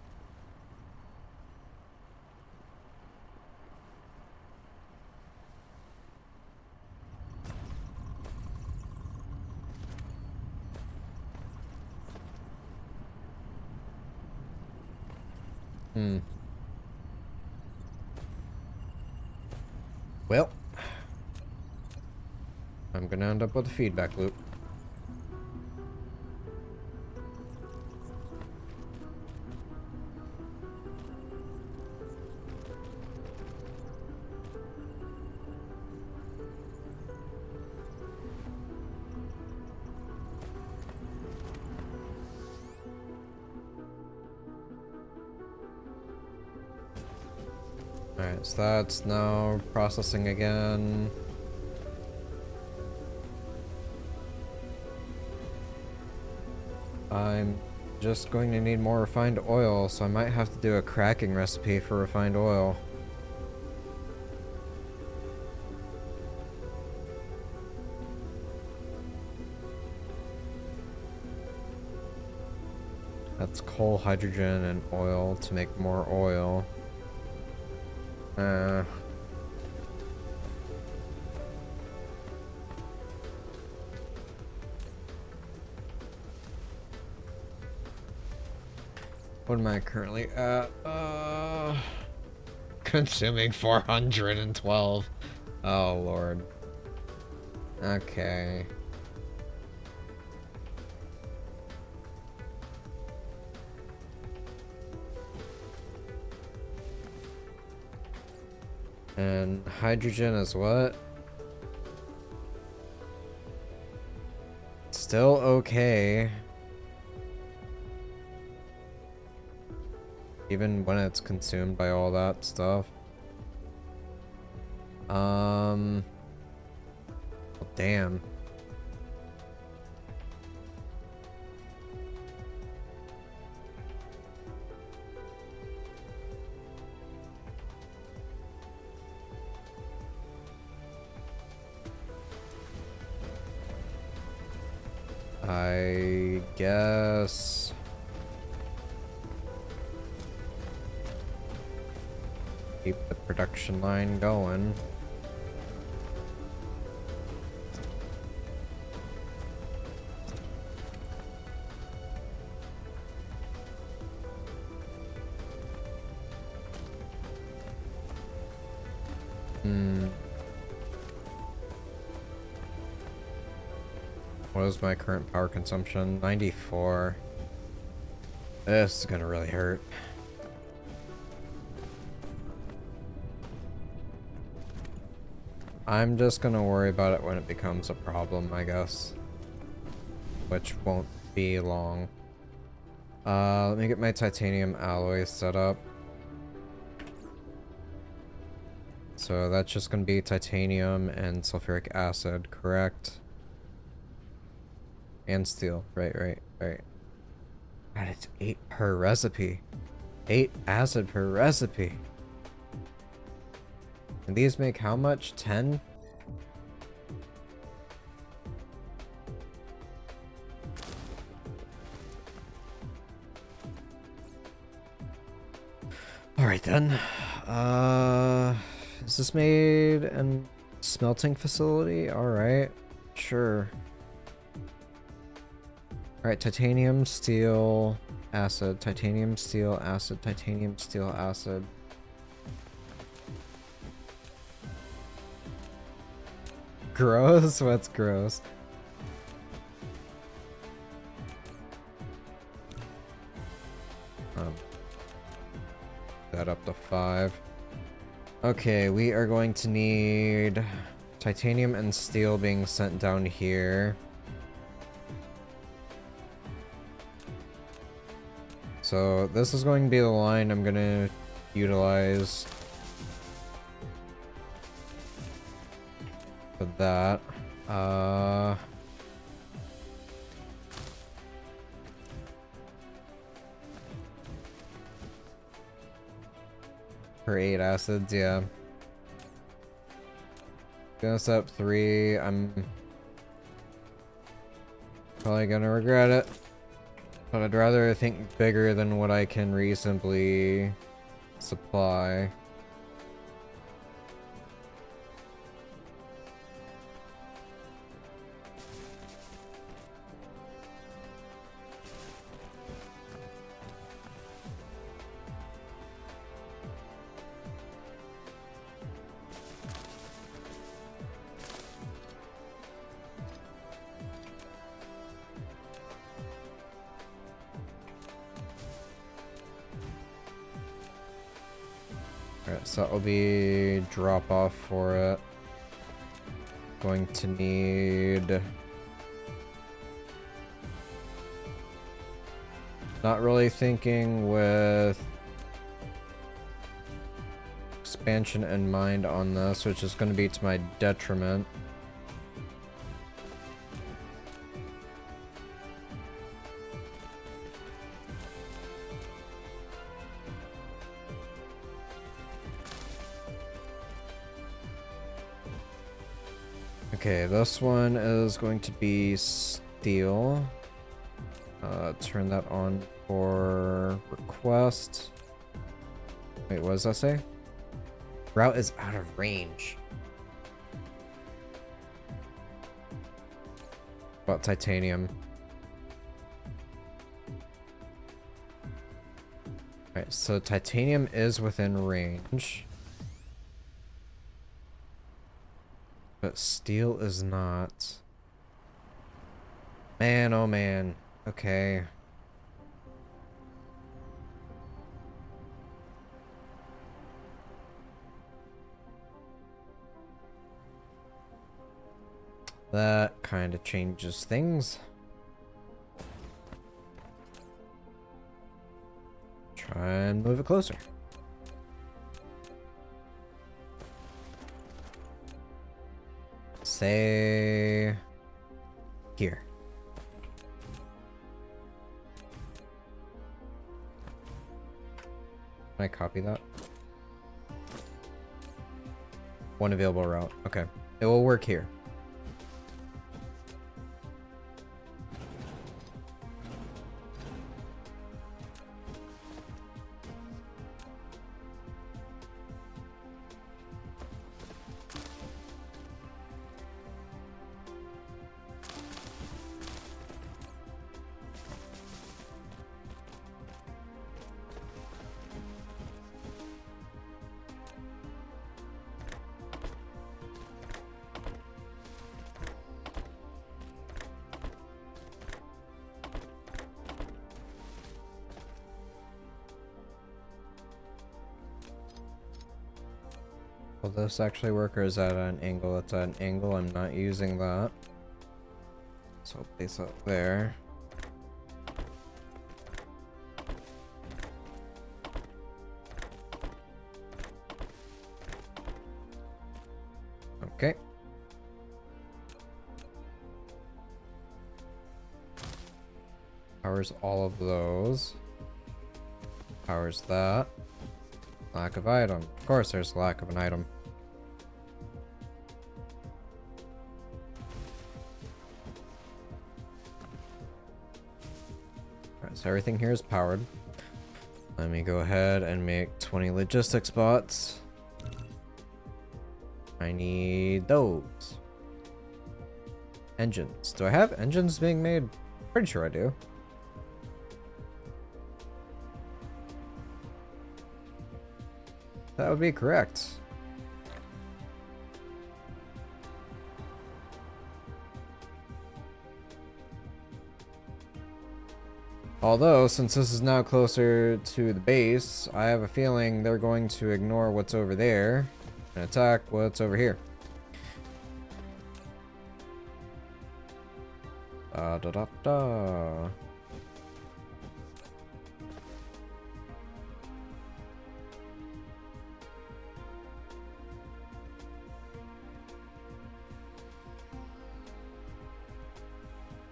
Well, I'm gonna end up with a feedback loop. Alright, so that's now processing again. I'm just going to need more refined oil, so I might have to do a cracking recipe for refined oil. That's coal, hydrogen, and oil to make more oil. What am I currently at? Consuming 412. Oh, Lord. Okay. And hydrogen is what? Still okay. Even when it's consumed by all that stuff. Well, damn. I guess... keep the production line going. What is my current power consumption? 94. This is gonna really hurt. I'm just gonna worry about it when it becomes a problem, I guess. Which won't be long. Let me get my titanium alloy set up. So that's just gonna be titanium and sulfuric acid, correct? And steel. Right. God, it's 8 per recipe. 8 acid per recipe. And these make how much? 10? Alright then. Is this made in smelting facility? Alright. Sure. Alright, titanium, steel, acid, titanium, steel, acid, titanium, steel, acid. Gross? What's gross? That up to 5. Okay, we are going to need titanium and steel being sent down here. So this is going to be the line I'm going to utilize for that. For 8 acids, yeah. Gonna set up 3. I'm probably gonna regret it. But I'd rather think bigger than what I can reasonably supply. Alright, so that will be drop off for it. Going to need... Not really thinking with expansion in mind on this, which is going to be to my detriment. Okay, this one is going to be steel. Turn that on for request. Wait, what does that say? Route is out of range. About titanium. Alright, so titanium is within range. But steel is not. Man, oh man. Okay. That kind of changes things. Try and move it closer. Say here. Can I copy that? One available route. Okay. It will work here. Will this actually work, or is that at an angle? It's at an angle. I'm not using that. So I'll place it there. Okay. Powers all of those. Powers that. Lack of item. Of course there's lack of an item. Alright, so everything here is powered. Let me go ahead and make 20 logistics spots. I need those. Engines. Do I have engines being made? Pretty sure I do. That would be correct. Although, since this is now closer to the base, I have a feeling they're going to ignore what's over there and attack what's over here. Da da da da.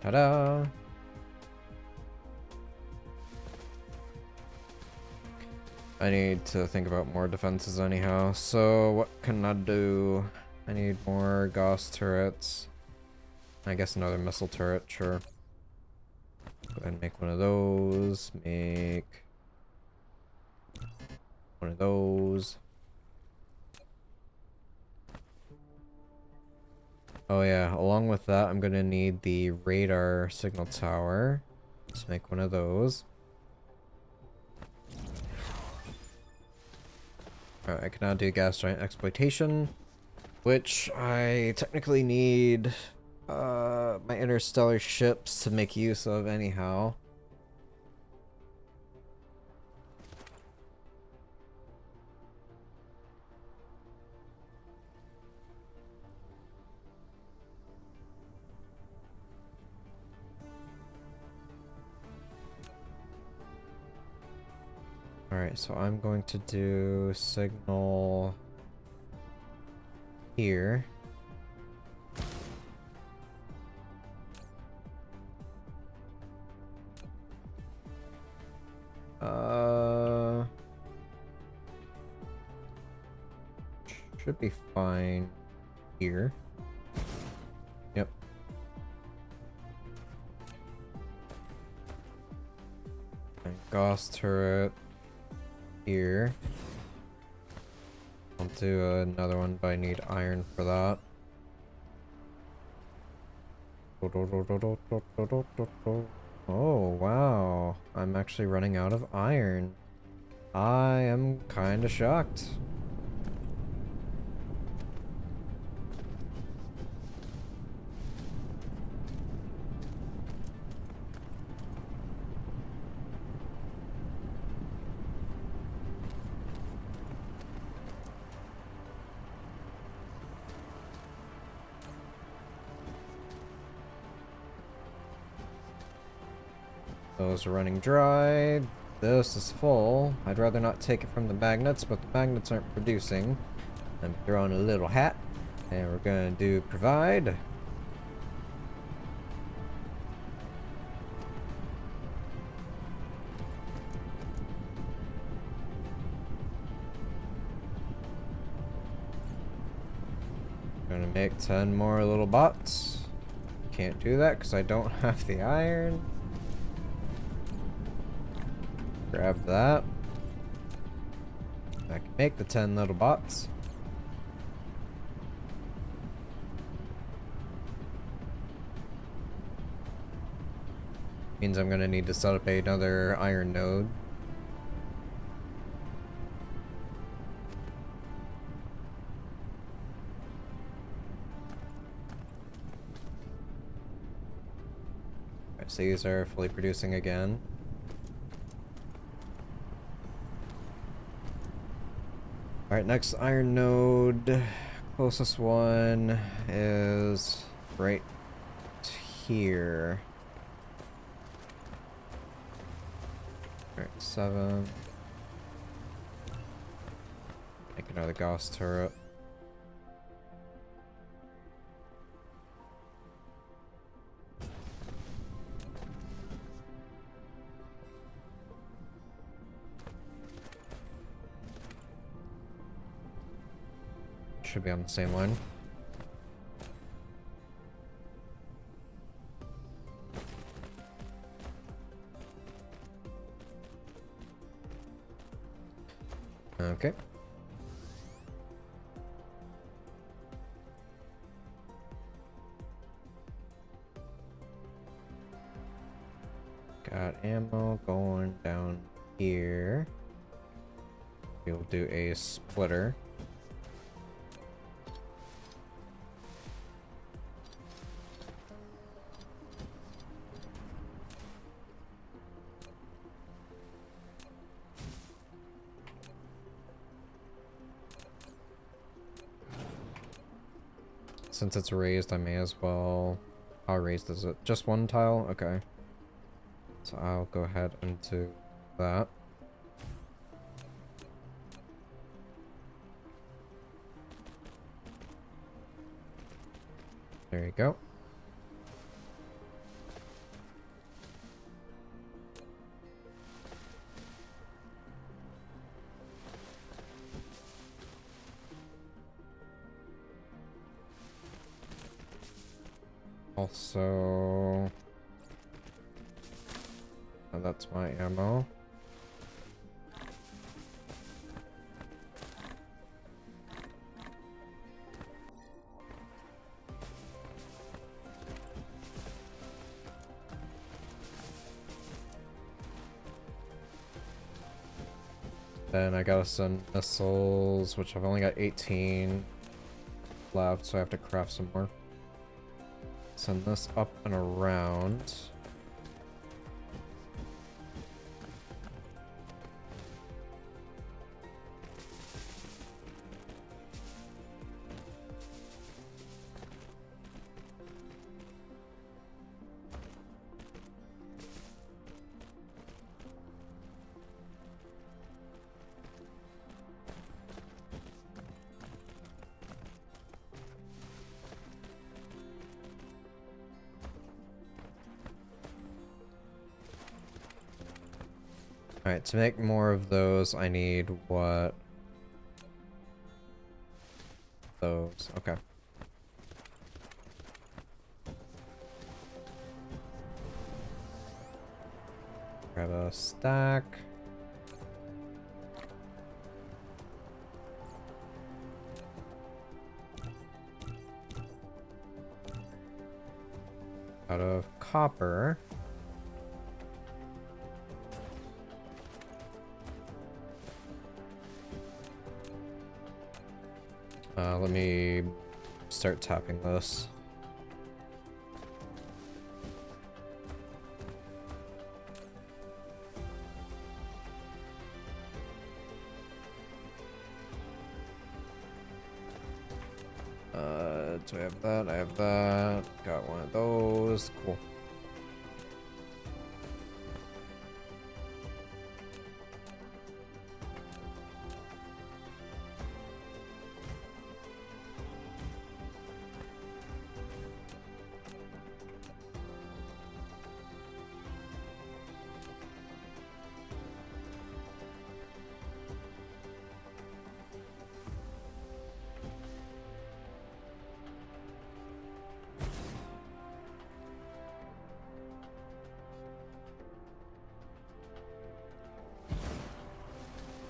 Ta-da! I need to think about more defenses anyhow, so what can I do? I need more Gauss turrets. I guess another missile turret, sure. Go ahead and make one of those. Make one of those. Oh yeah, along with that, I'm gonna need the radar signal tower. Let's make one of those. Alright, I can now do gas giant exploitation, which I technically need my interstellar ships to make use of anyhow. Alright, so I'm going to do signal here. Should be fine here. Yep. And Gauss turret here. I'll do another one, but I need iron for that. Oh, wow. I'm actually running out of iron. I am kind of shocked. Those are running dry. This is full. I'd rather not take it from the magnets, but the magnets aren't producing. I'm throwing a little hat, and we're gonna do provide. Gonna make 10 more little bots. Can't do that because I don't have the iron. Grab that. I can make the 10 little bots. Means I'm gonna need to set up another iron node. Alright, so these are fully producing again. Alright, next iron node. Closest one is right here. Alright, 7. Make another Gauss turret. Should be on the same line. Okay. Got ammo going down here. We'll do a splitter. Since it's raised, I may as well... How raised is it? Just one tile? Okay. So I'll go ahead and do that. There you go. Also... Oh, that's my ammo. Then I gotta send missiles, which I've only got 18 left, so I have to craft some more. Send this up and around. Alright, to make more of those, I need what? Those. Okay. Grab a stack. Out of copper. Let me start tapping this. Do I have that? I have that. Got one of those. Cool.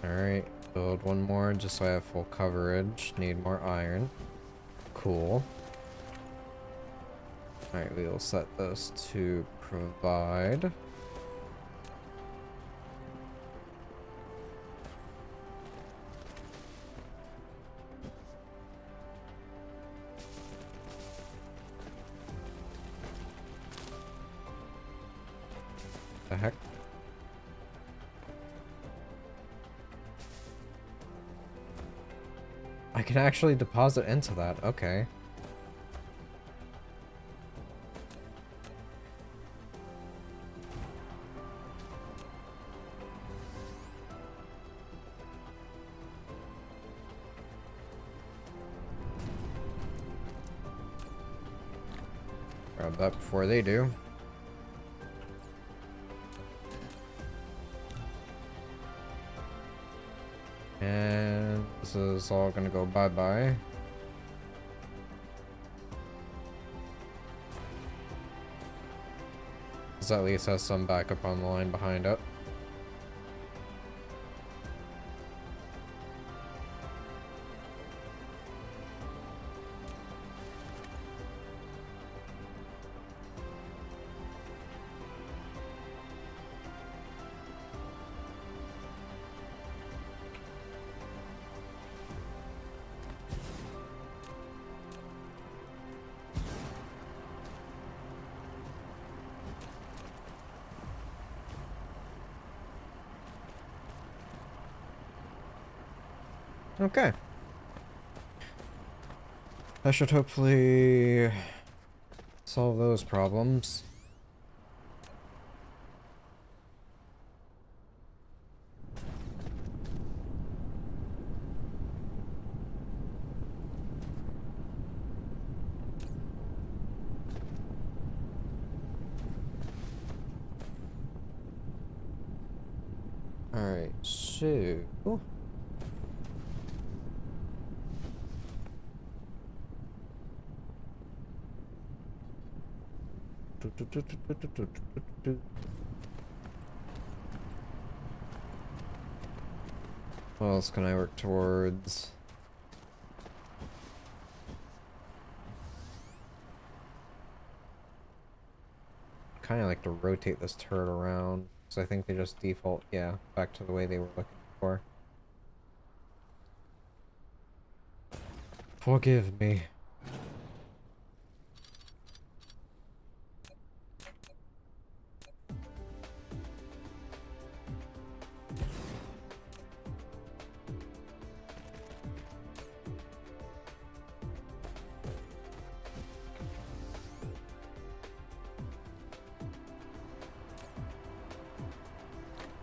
Alright, build one more just so I have full coverage. Need more iron. Cool. Alright, we will set this to provide. The heck? I can actually deposit into that. Okay. Grab that before they do. And this is all gonna go bye-bye. This at least has some backup on the line behind it. Okay. I should hopefully solve those problems. Alright, so... What else can I work towards? Kind of like to rotate this turret around, because I think they just default, yeah, back to the way they were looking for. Forgive me.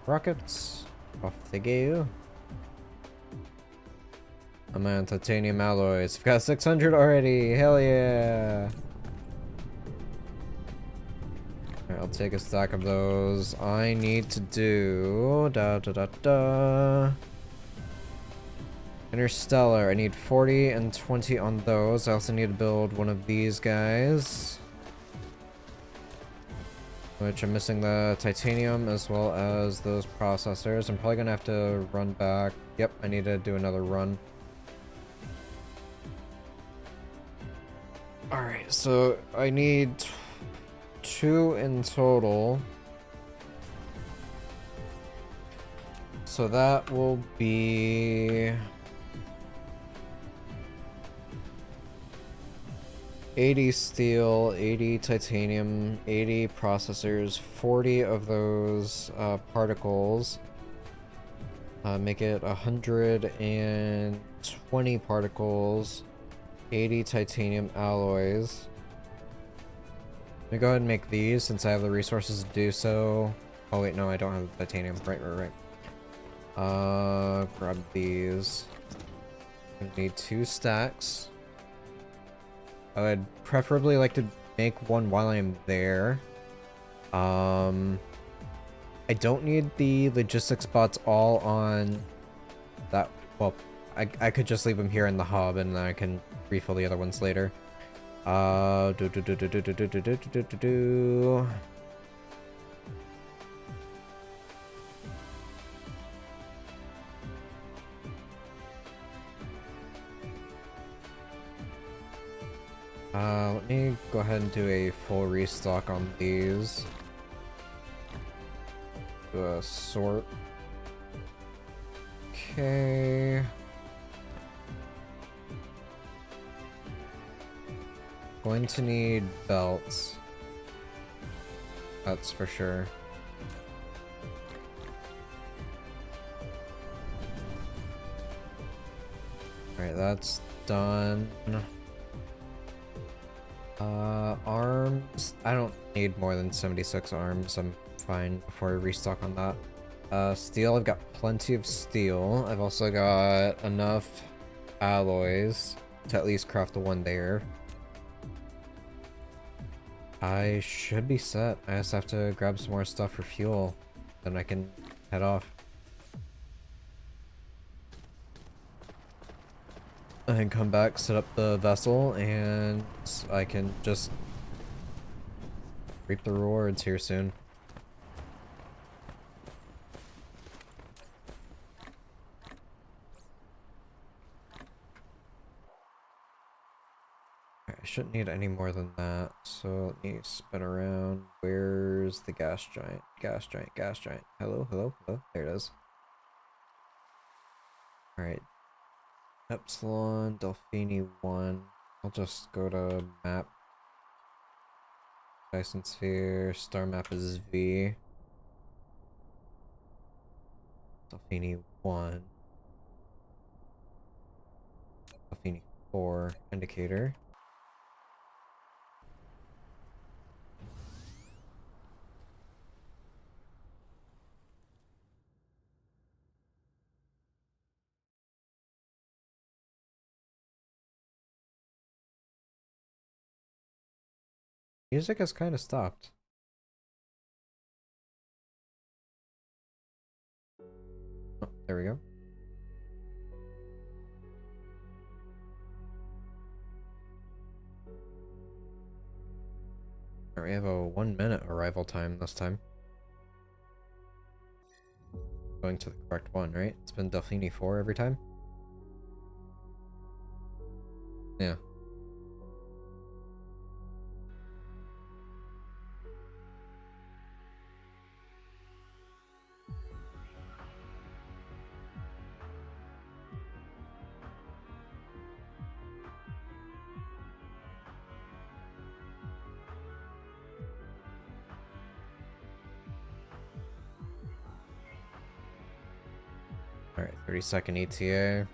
Rockets, off they go. I'm on titanium alloys. I've got 600 already. Hell yeah. Alright, I'll take a stack of those. I need to do Interstellar. I need 40 and 20 on those. I also need to build one of these guys. Which I'm missing the titanium as well as those processors. I'm probably gonna have to run back. Yep, I need to do another run. Alright, so I need 2 in total. So that will be 80 steel, 80 titanium, 80 processors, 40 of those particles. Make it 120 particles, 80 titanium alloys. Let me go ahead and make these since I have the resources to do so. Oh wait, no, I don't have the titanium. Right. Grab these. I need 2 stacks. I would preferably like to make one while I'm there. I don't need the logistics bots all on that. Well, I could just leave them here in the hub and then I can refill the other ones later. Let me go ahead and do a full restock on these. Do a sort. Okay. Going to need belts. That's for sure. Alright, that's done. Arms. I don't need more than 76 arms. I'm fine before I restock on that. Steel. I've got plenty of steel. I've also got enough alloys to at least craft the one there. I should be set. I just have to grab some more stuff for fuel. Then I can head off. I can come back, set up the vessel, and I can just reap the rewards here soon. I shouldn't need any more than that, so let me spin around. Where's the gas giant? Gas giant. Hello? There it is. Alright. Epsilon, Delphini 1. I'll just go to map. Dyson Sphere, star map is V. Delphini 1. Delphini 4 indicator. Music has kind of stopped. Oh, there we go. Alright, we have a 1-minute arrival time this time. Going to the correct one, right? It's been Delphini 4 every time? Yeah. Alright, 30-second ETA.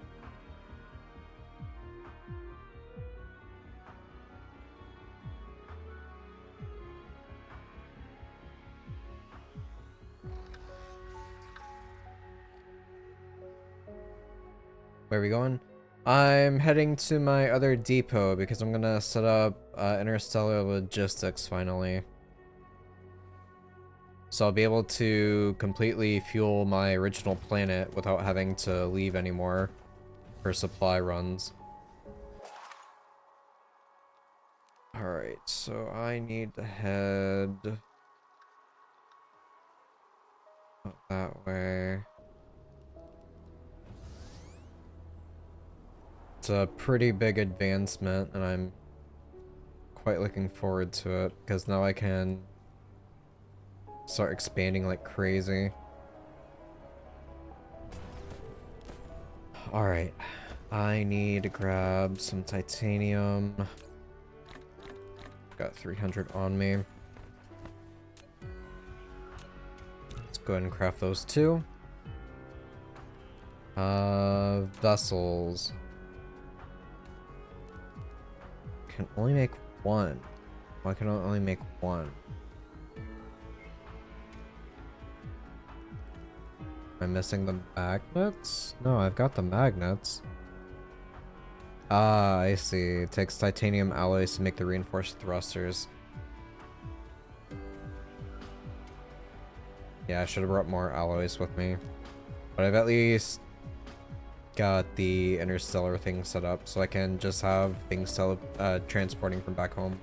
Where are we going? I'm heading to my other depot because I'm gonna set up interstellar logistics finally. So I'll be able to completely fuel my original planet without having to leave anymore for supply runs. Alright, so I need to head out that way. It's a pretty big advancement, and I'm quite looking forward to it, because now I can start expanding like crazy. Alright, I need to grab some titanium. Got 300 on me. Let's go ahead and craft those two. Vessels. Can only make one. Why can I only make one? Am I missing the magnets? No, I've got the magnets. Ah, I see. It takes titanium alloys to make the reinforced thrusters. Yeah, I should have brought more alloys with me. But I've at least got the interstellar thing set up, so I can just have things transporting from back home.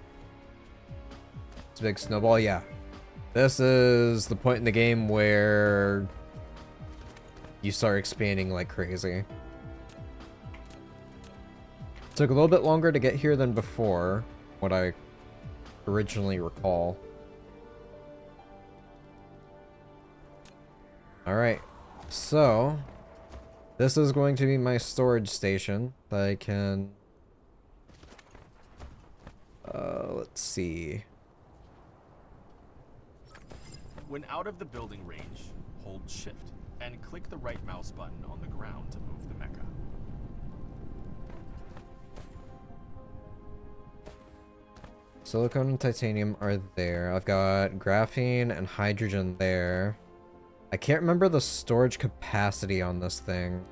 It's a big snowball, yeah. This is the point in the game where you start expanding like crazy. Took a little bit longer to get here than before, what I originally recall. Alright, so this is going to be my storage station that I can... let's see. When out of the building range, hold shift and click the right mouse button on the ground to move the mecha. Silicone and titanium are there. I've got graphene and hydrogen there. I can't remember the storage capacity on this thing.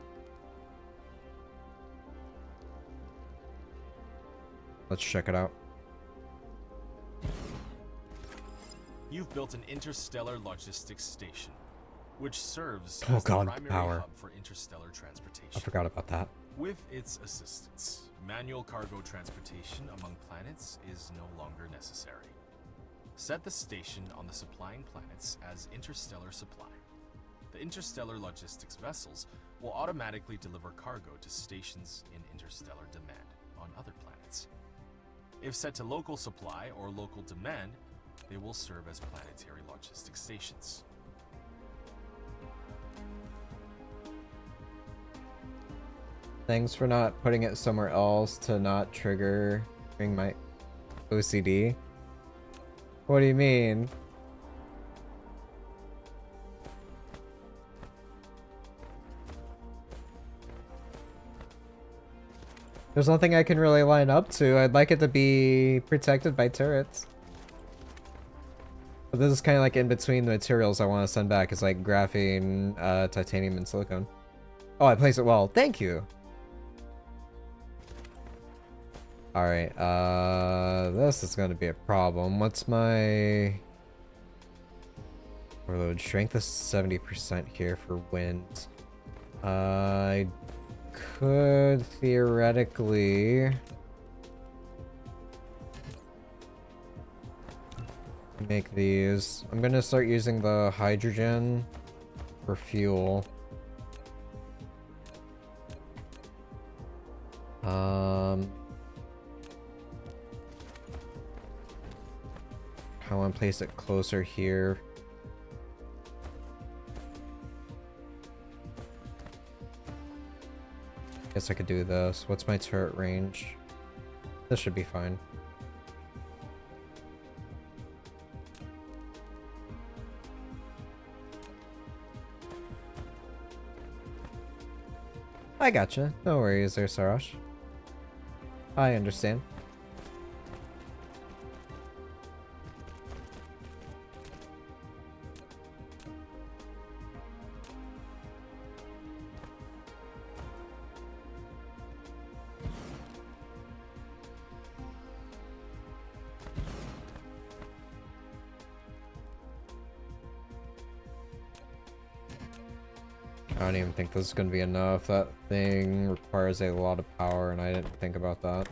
Let's check it out. You've built an interstellar logistics station, which serves Oh as the god, primary power. hub for interstellar transportation. I forgot about that. With its assistance, manual cargo transportation among planets is no longer necessary. Set the station on the supplying planets as interstellar supply. The interstellar logistics vessels will automatically deliver cargo to stations in interstellar demand on other planets. If set to local supply or local demand, they will serve as planetary logistics stations. Thanks for not putting it somewhere else to not triggering my OCD. What do you mean? There's nothing I can really line up to. I'd like it to be protected by turrets. But this is kind of like in between the materials I want to send back. It's like graphene, titanium, and silicone. Oh, I placed it well. Thank you. Alright, this is going to be a problem. What's my overload? Strength is 70% here for wind. I could theoretically make these. I'm gonna start using the hydrogen for fuel. I want to place it closer here. Guess I could do this. What's my turret range? This should be fine. I gotcha. No worries there, Sarash. I understand. I don't even think this is going to be enough. That thing requires a lot of power, and I didn't think about that.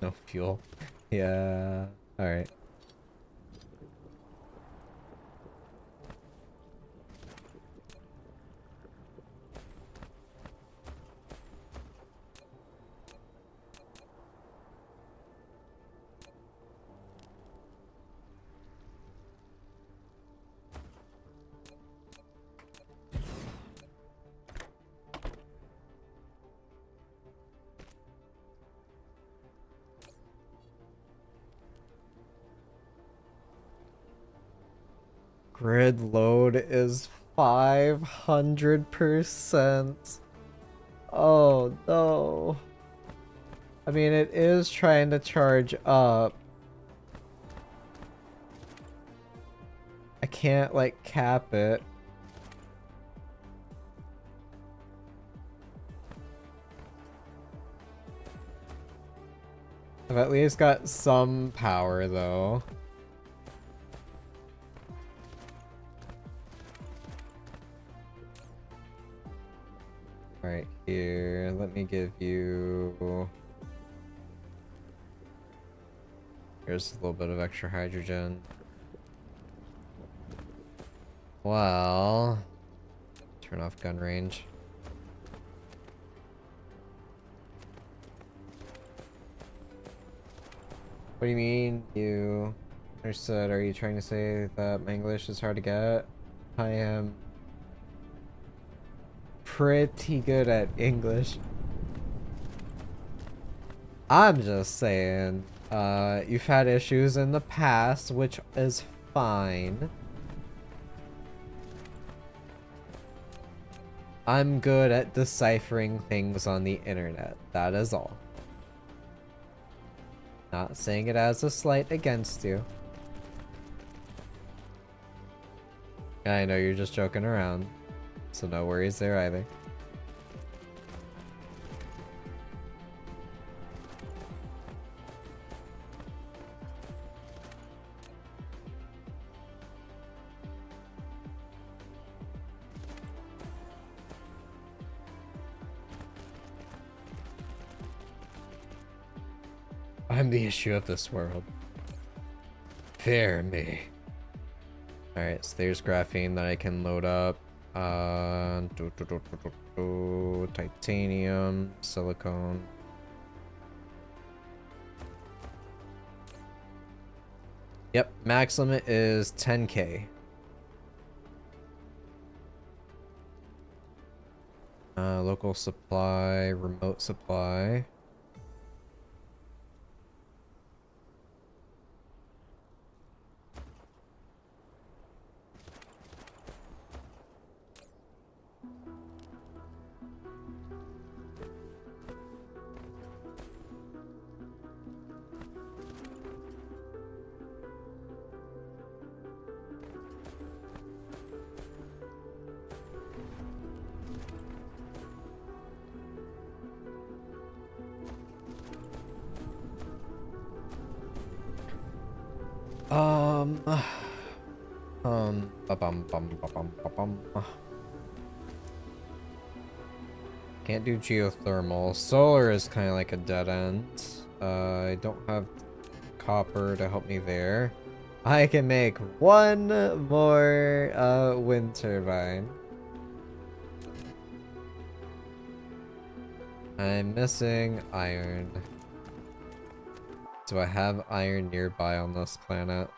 No fuel. Yeah. Alright. Grid load is 500%. Oh no. I mean, it is trying to charge up. I can't, like, cap it. I've at least got some power, though. Alright, here, let me give you... Here's a little bit of extra hydrogen. Well... Turn off gun range. What do you mean, you... Understood, are you trying to say that my English is hard to get? I am... pretty good at English. I'm just saying, you've had issues in the past, which is fine. I'm good at deciphering things on the internet, that is all. Not saying it as a slight against you. I know you're just joking around. So no worries there either. I'm the issue of this world. Fear me. Alright, so there's graphene that I can load up. Titanium, silicone. Yep, max limit is 10k. Local supply, remote supply. Um, ba-bum, bum, ba-bum, ba-bum. Can't do geothermal. Solar is kind of like a dead end. I don't have copper to help me there. I can make one more wind turbine. I'm missing iron. Do I have iron nearby on this planet?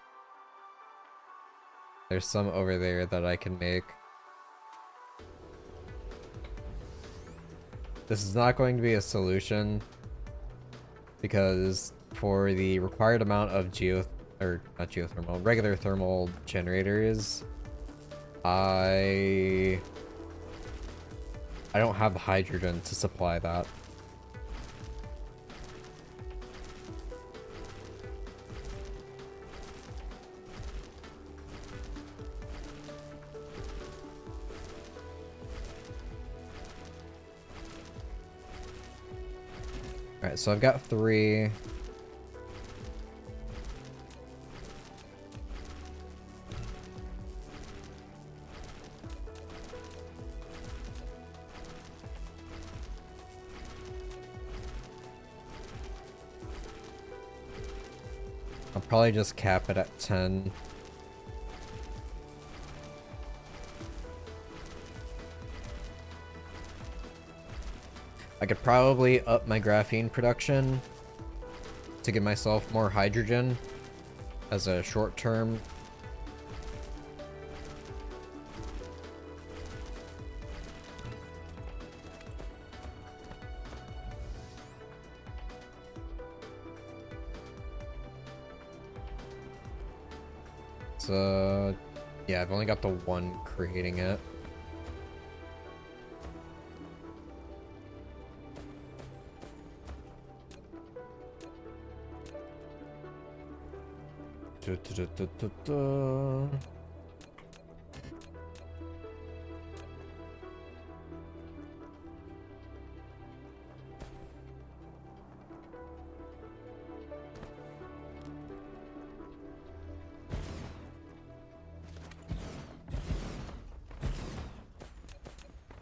There's some over there that I can make. This is not going to be a solution because for the required amount of not geothermal, regular thermal generators, I don't have the hydrogen to supply that. Alright, so I've got 3. I'll probably just cap it at 10. I could probably up my graphene production to give myself more hydrogen as a short term. So, yeah, I've only got the one creating it.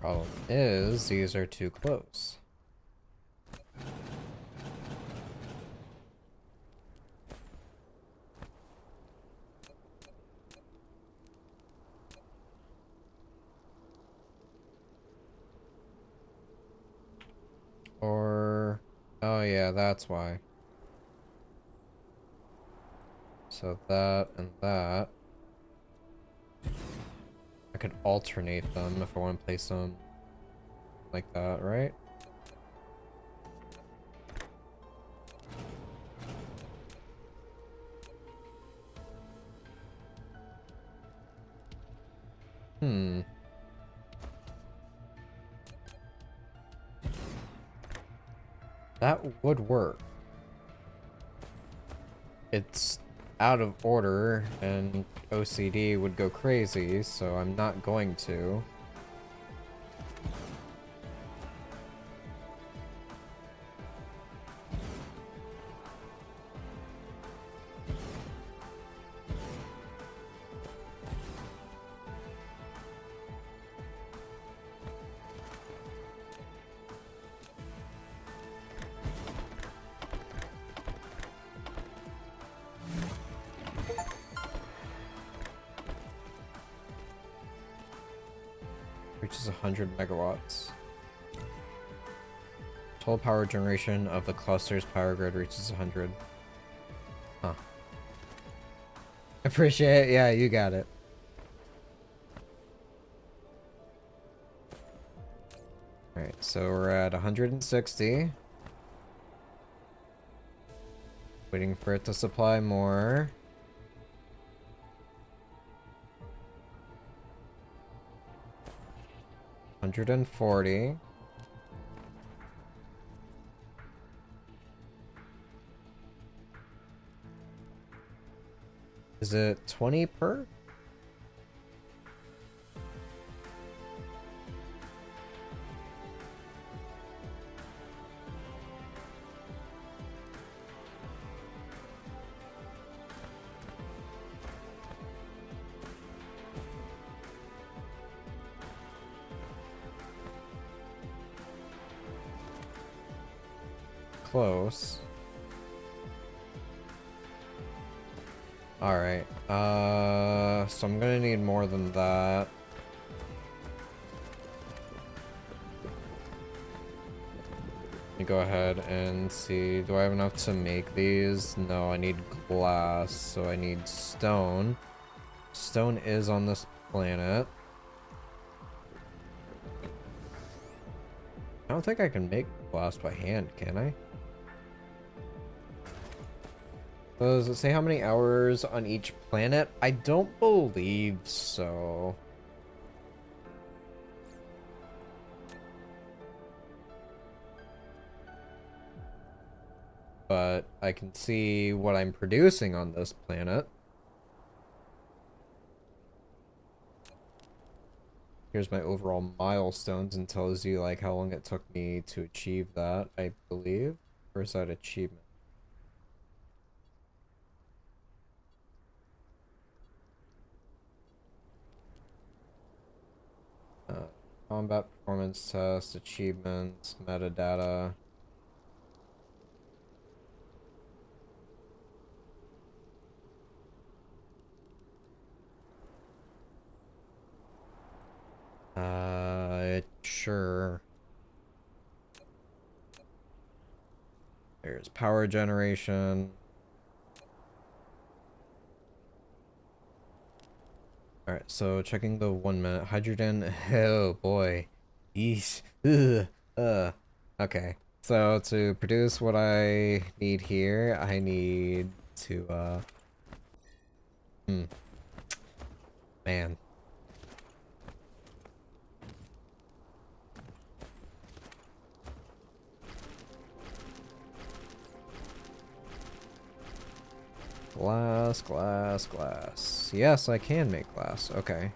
Problem is, these are too close. Or, oh yeah, that's why. So that and that. I could alternate them if I want to place them like that, right? Hmm. That would work. It's out of order and OCD would go crazy, so I'm not going to. Reaches 100 megawatts. Total power generation of the cluster's power grid reaches 100. Huh. Appreciate it. Yeah, you got it. Alright, so we're at 160. Waiting for it to supply more. $140. Is it 20 per? close. Alright, so I'm gonna need more than that. Let me go ahead and see, do I have enough to make these? No, I need glass, so I need stone. Stone is on this planet. I don't think I can make glass by hand, can I? Does it say how many hours on each planet? I don't believe so. But I can see what I'm producing on this planet. Here's my overall milestones and tells you like how long it took me to achieve that, I believe. Or is that achievement? Uh, Combat performance test, achievements, metadata. Sure. There's power generation. Alright, so checking the 1 minute. Hydrogen. Oh boy. Yeesh. Ugh. Okay. So to produce what I need here, I need to, man. Glass, glass, glass. Yes, I can make glass. Okay.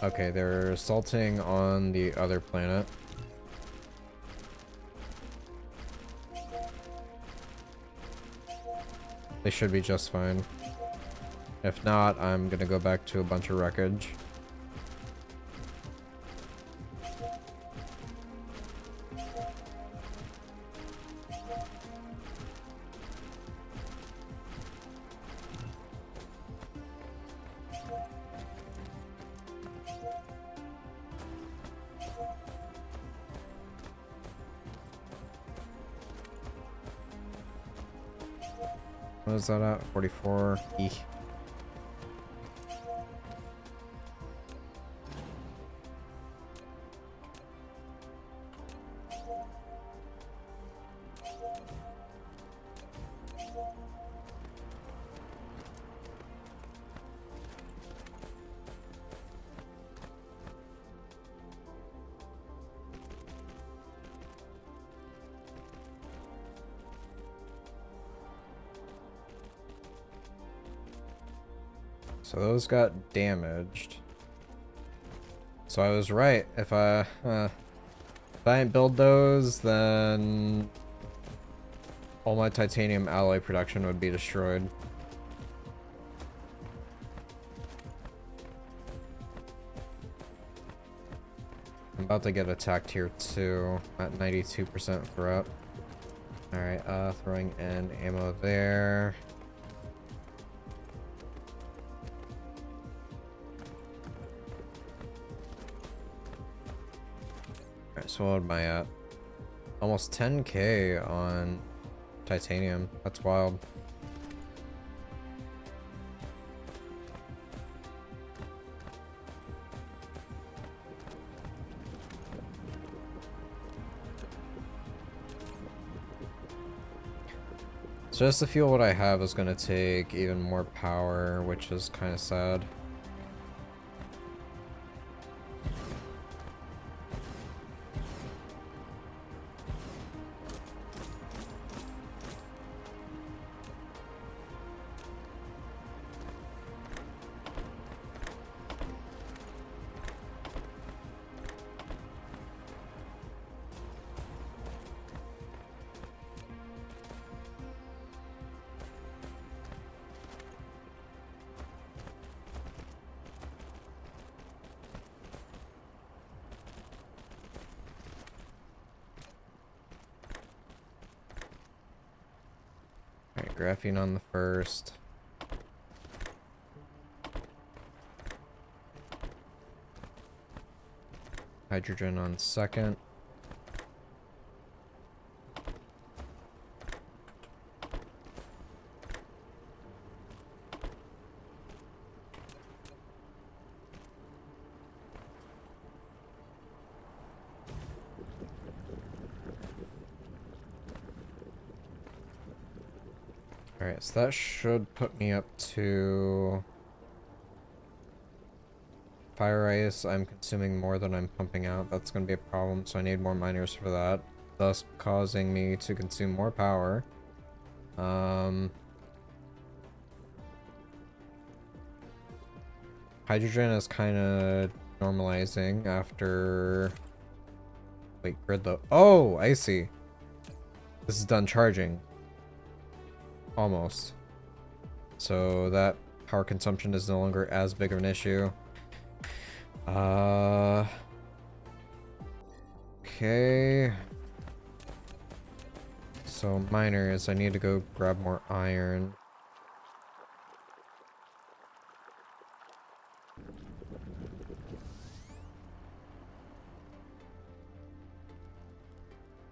Okay, they're assaulting on the other planet. They should be just fine. If not, I'm gonna go back to a bunch of wreckage. What is that at? 44. Eek. So those got damaged. So I was right. If I didn't build those, then all my titanium alloy production would be destroyed. I'm about to get attacked here too, at 92% threat. Alright, throwing in ammo there. Alright, so what am I at? Almost 10k on titanium. That's wild. So just to feel what I have is going to take even more power, which is kind of sad. Graphene on the first. Hydrogen on second. Alright, so that should put me up to fire ice. I'm consuming more than I'm pumping out. That's going to be a problem, so I need more miners for that, thus causing me to consume more power. Hydrogen is kind of normalizing after... Wait, grid load. Oh, I see. This is done charging. Almost. So that power consumption is no longer as big of an issue. Okay. So miners, I need to go grab more iron.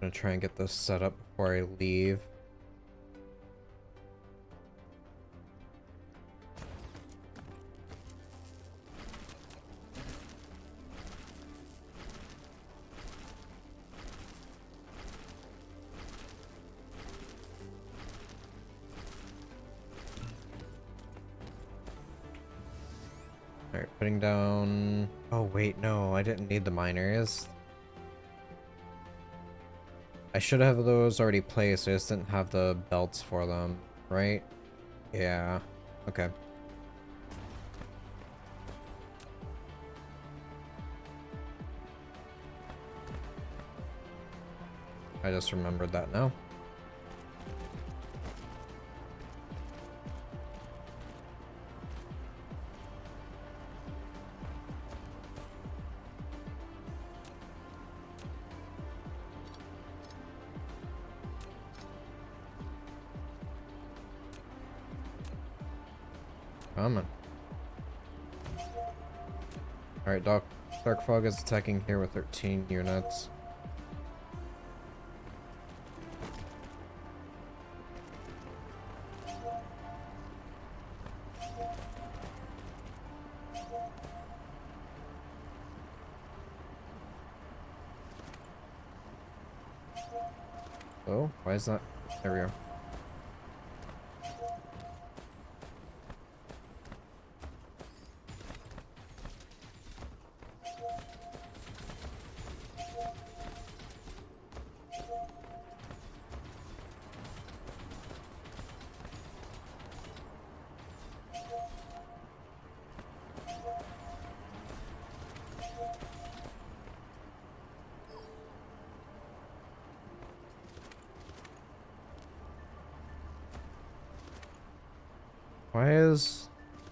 I'm gonna try and get this set up before I leave. Alright, putting down... Oh wait, no, I didn't need the miners. I should have those already placed, I just didn't have the belts for them, right? Yeah, okay. I just remembered that now. Come on. Alright, Dark Fog is attacking here with 13 units. Oh, why is that? There we go.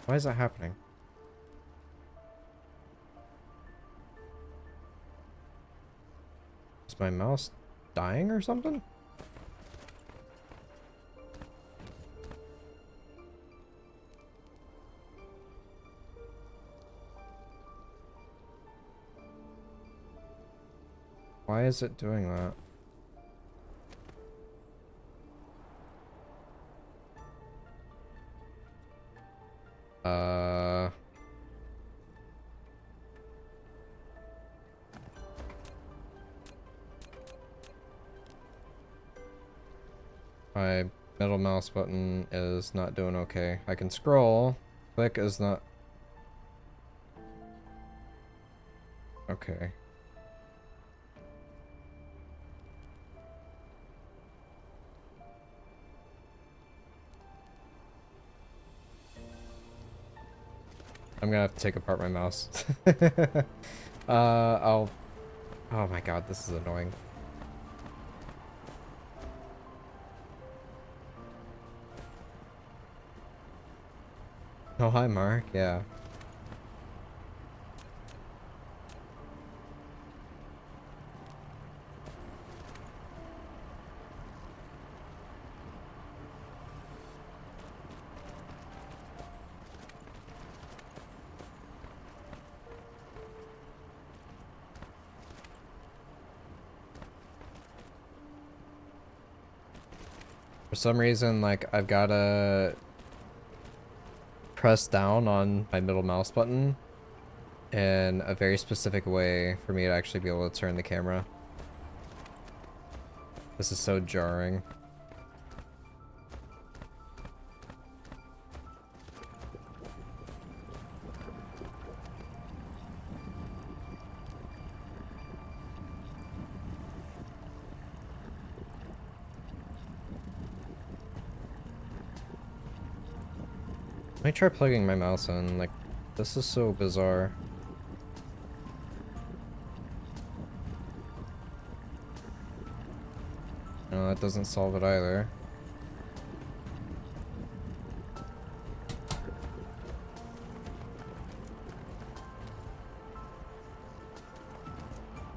Why is that happening? Is my mouse dying or something? Why is it doing that? My middle mouse button is not doing okay. I can scroll. Click is not... Okay. I'm gonna have to take apart my mouse. I'll... Oh my god, this is annoying. Oh, hi, Mark. Yeah. For some reason, like, I've gotta press down on my middle mouse button in a very specific way for me to actually be able to turn the camera. This is so jarring. Let me try plugging my mouse in. Like, this is so bizarre. No, that doesn't solve it either.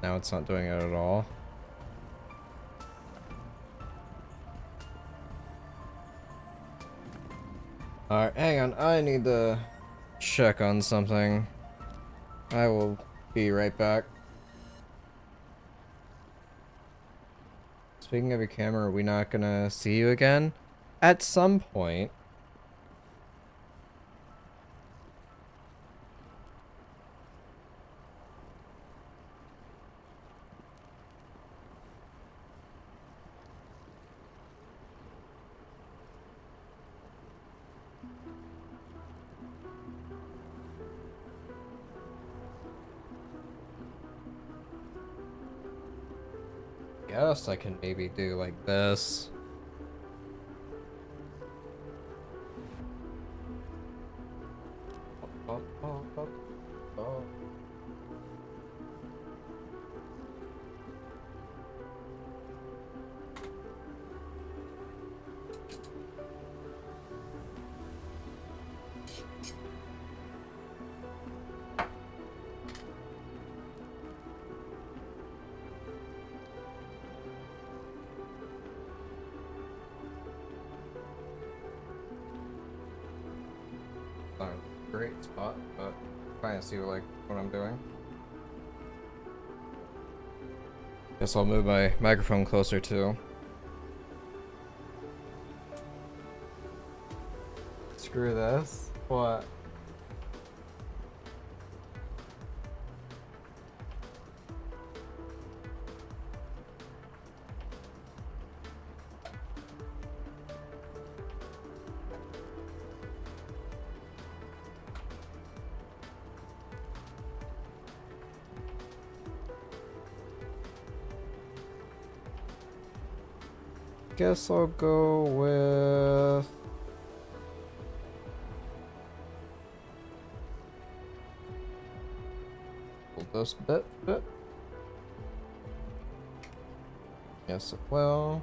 Now it's not doing it at all. Alright, hang on. I need to check on something. I will be right back. Speaking of your camera, are we not gonna see you again? At some point. Guess I can maybe do like this. Oh, oh, oh, oh. Not a great spot, but kind of see like what I'm doing. Guess I'll move my microphone closer too. Screw this. What? Guess I'll go with this bit. Yes, it will.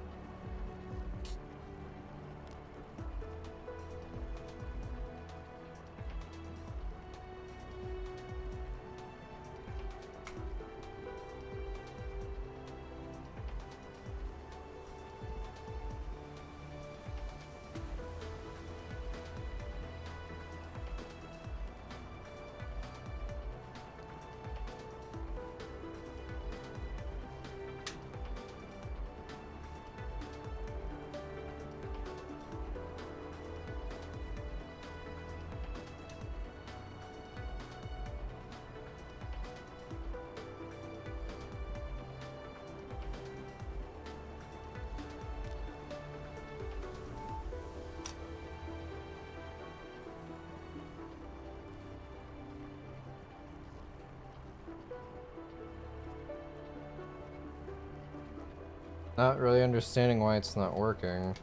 Not really understanding why it's not working.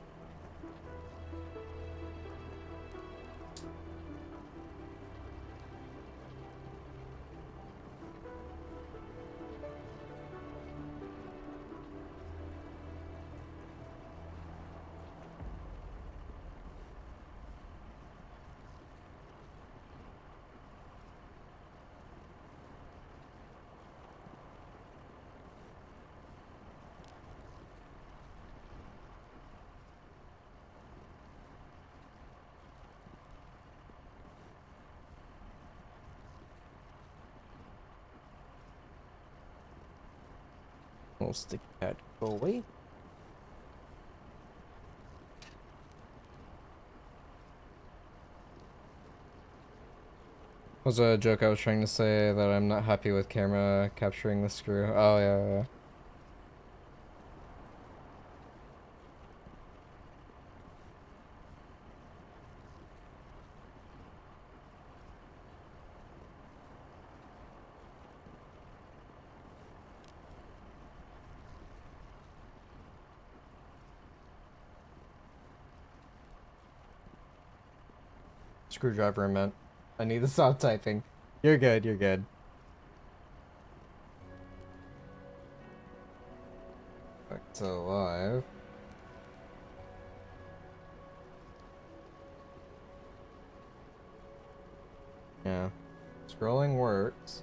We'll stick that go away. Was a joke I was trying to say that I'm not happy with camera capturing the screw. Oh, yeah, yeah. Screwdriver I meant. I need to stop typing. You're good, you're good. Back to live. Yeah. Scrolling works.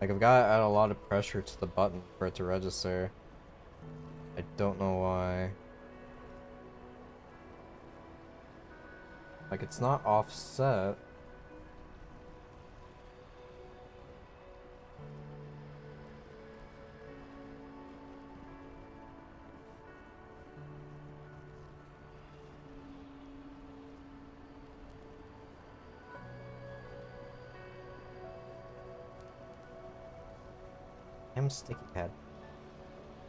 Like, I've got to add a lot of pressure to the button for it to register. I don't know why. Like, it's not offset. Damn sticky pad.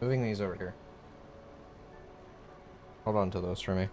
Moving these over here. Hold on to those for me.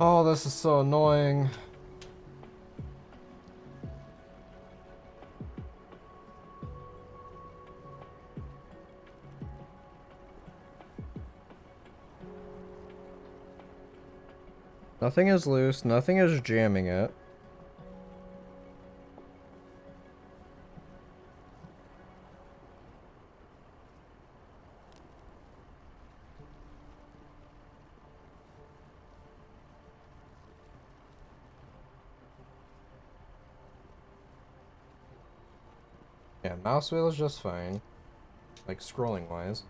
Oh, this is so annoying. Nothing is loose, nothing is jamming it. Yeah, mouse wheel is just fine. Like, scrolling wise.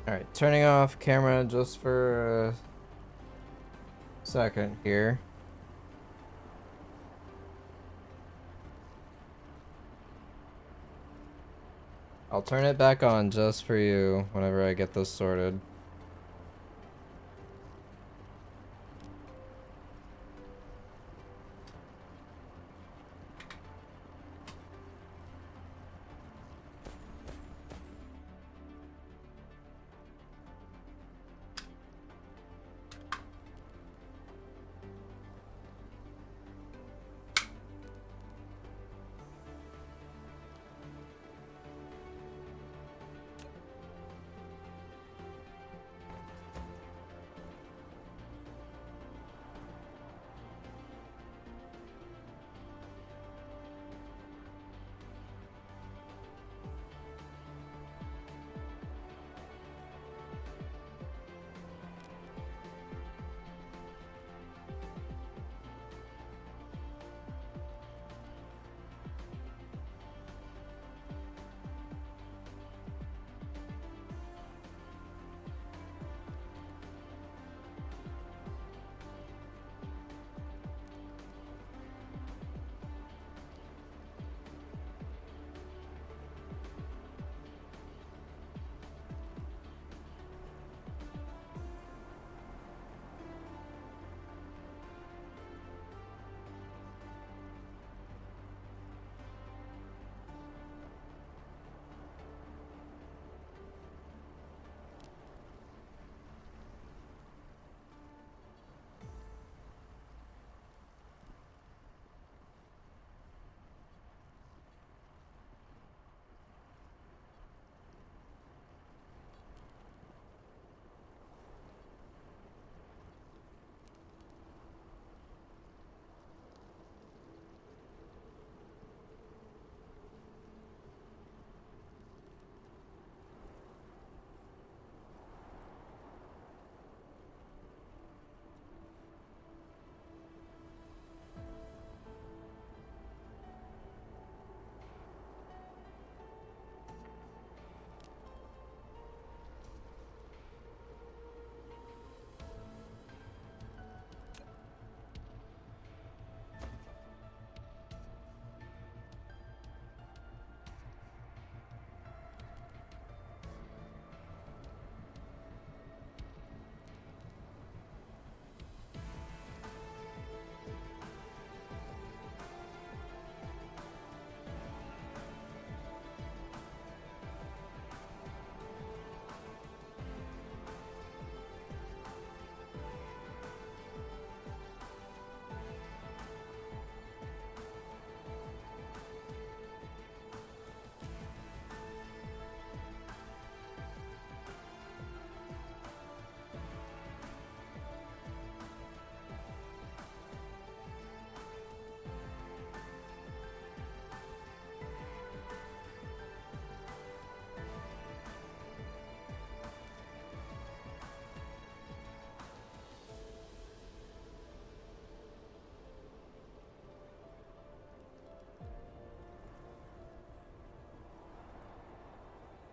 Alright, turning off camera just for a second here. I'll turn it back on just for you whenever I get this sorted.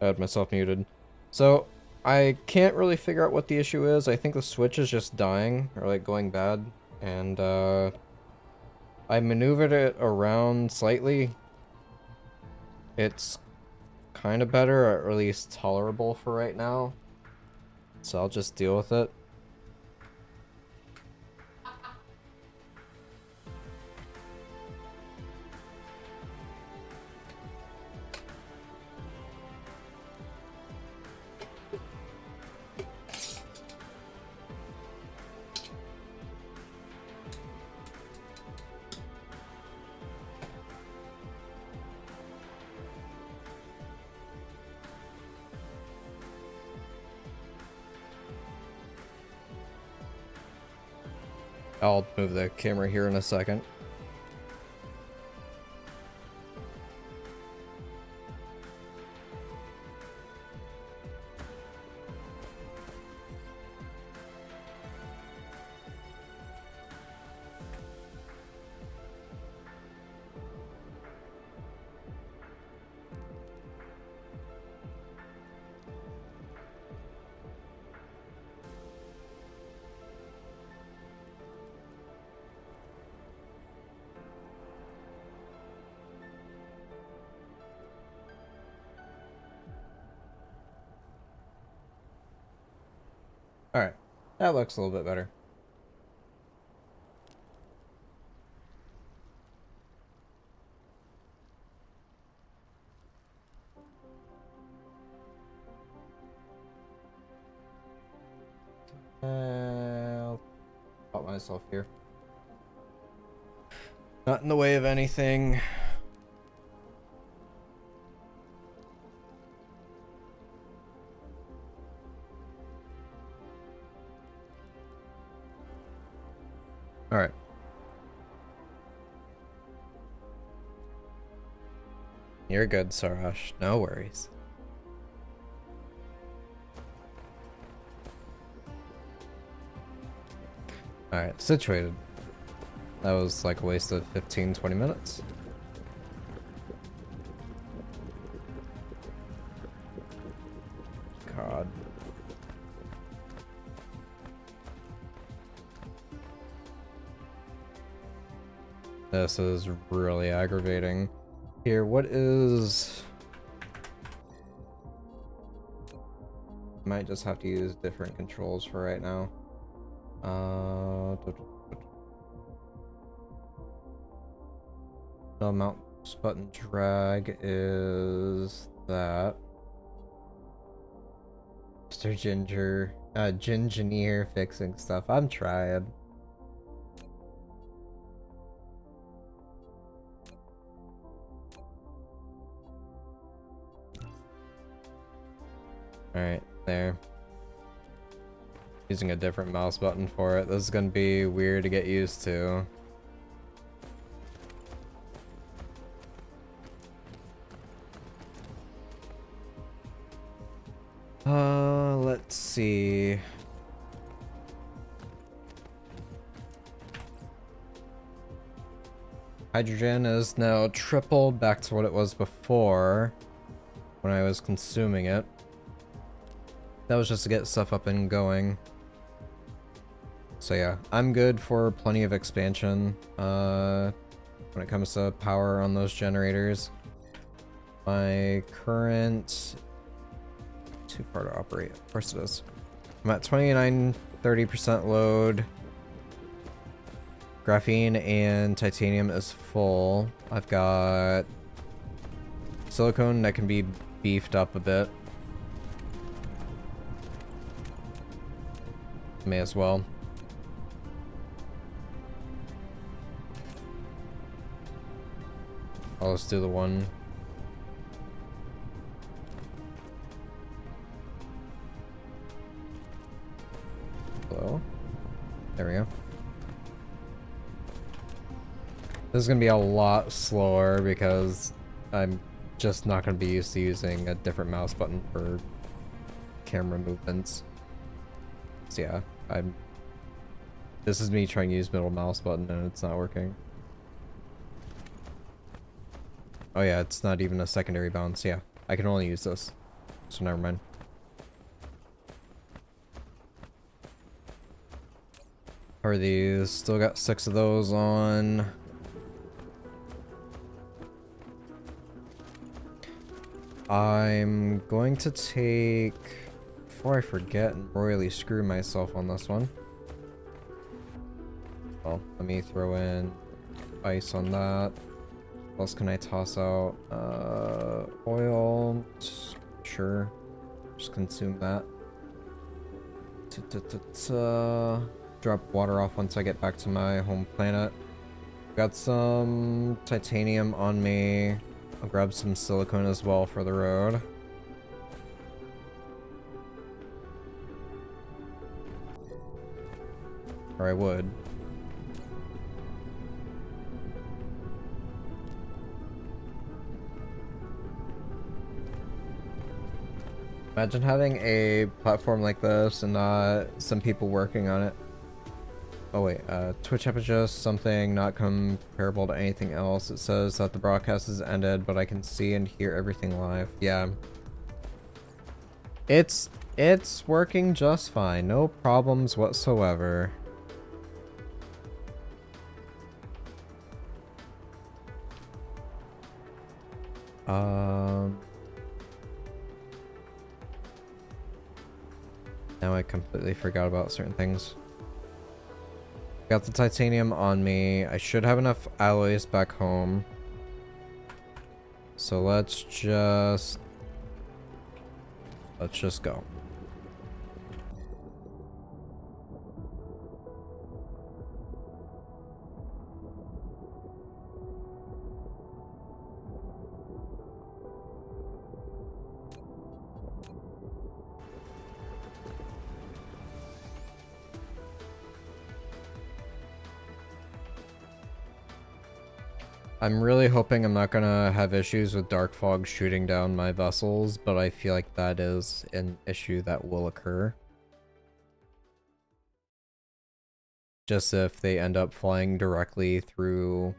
I had myself muted. So, I can't really figure out what the issue is. I think the Switch is just dying, or like going bad. And, I maneuvered it around slightly. It's kind of better, or at least tolerable for right now. So I'll just deal with it. I'll move the camera here in a second. Alright, that looks a little bit better. I'll put myself here. Not in the way of anything. Alright. You're good, Sarash. No worries. Alright, situated. That was like a waste of 15-20 minutes. God. This is really aggravating. Here, what is... Might just have to use different controls for right now. The mouse button drag is that. Mr. Gingineer fixing stuff. I'm trying. Alright, there. Using a different mouse button for it. This is gonna be weird to get used to. Let's see. Hydrogen is now tripled back to what it was before when I was consuming it. That was just to get stuff up and going. So yeah, I'm good for plenty of expansion when it comes to power on those generators. My current... Too far to operate. Of course it is. I'm at 29-30% load. Graphene and titanium is full. I've got silicone that can be beefed up a bit. May as well. I'll just do the one. Hello? There we go. This is gonna be a lot slower because I'm just not gonna be used to using a different mouse button for camera movements. So yeah, this is me trying to use middle mouse button and it's not working. Oh yeah, it's not even a secondary bounce. Yeah, I can only use this. so never mind. How are these? Still got 6 of those on. I'm going to take, before I forget and royally screw myself on this one. Well, let me throw in ice on that. What else can I toss out? Oil. Sure. Just consume that. Drop water off once I get back to my home planet. Got some titanium on me. I'll grab some silicone as well for the road. Or I would. Imagine having a platform like this and not some people working on it. Oh wait, Twitch app is just something not comparable to anything else. It says that the broadcast is ended, but I can see and hear everything live. Yeah. It's working just fine. No problems whatsoever. Now I completely forgot about certain things. Got the titanium on me. I should have enough alloys back home. So let's just go. I'm really hoping I'm not gonna have issues with dark fog shooting down my vessels, but I feel like that is an issue that will occur. Just if they end up flying directly through,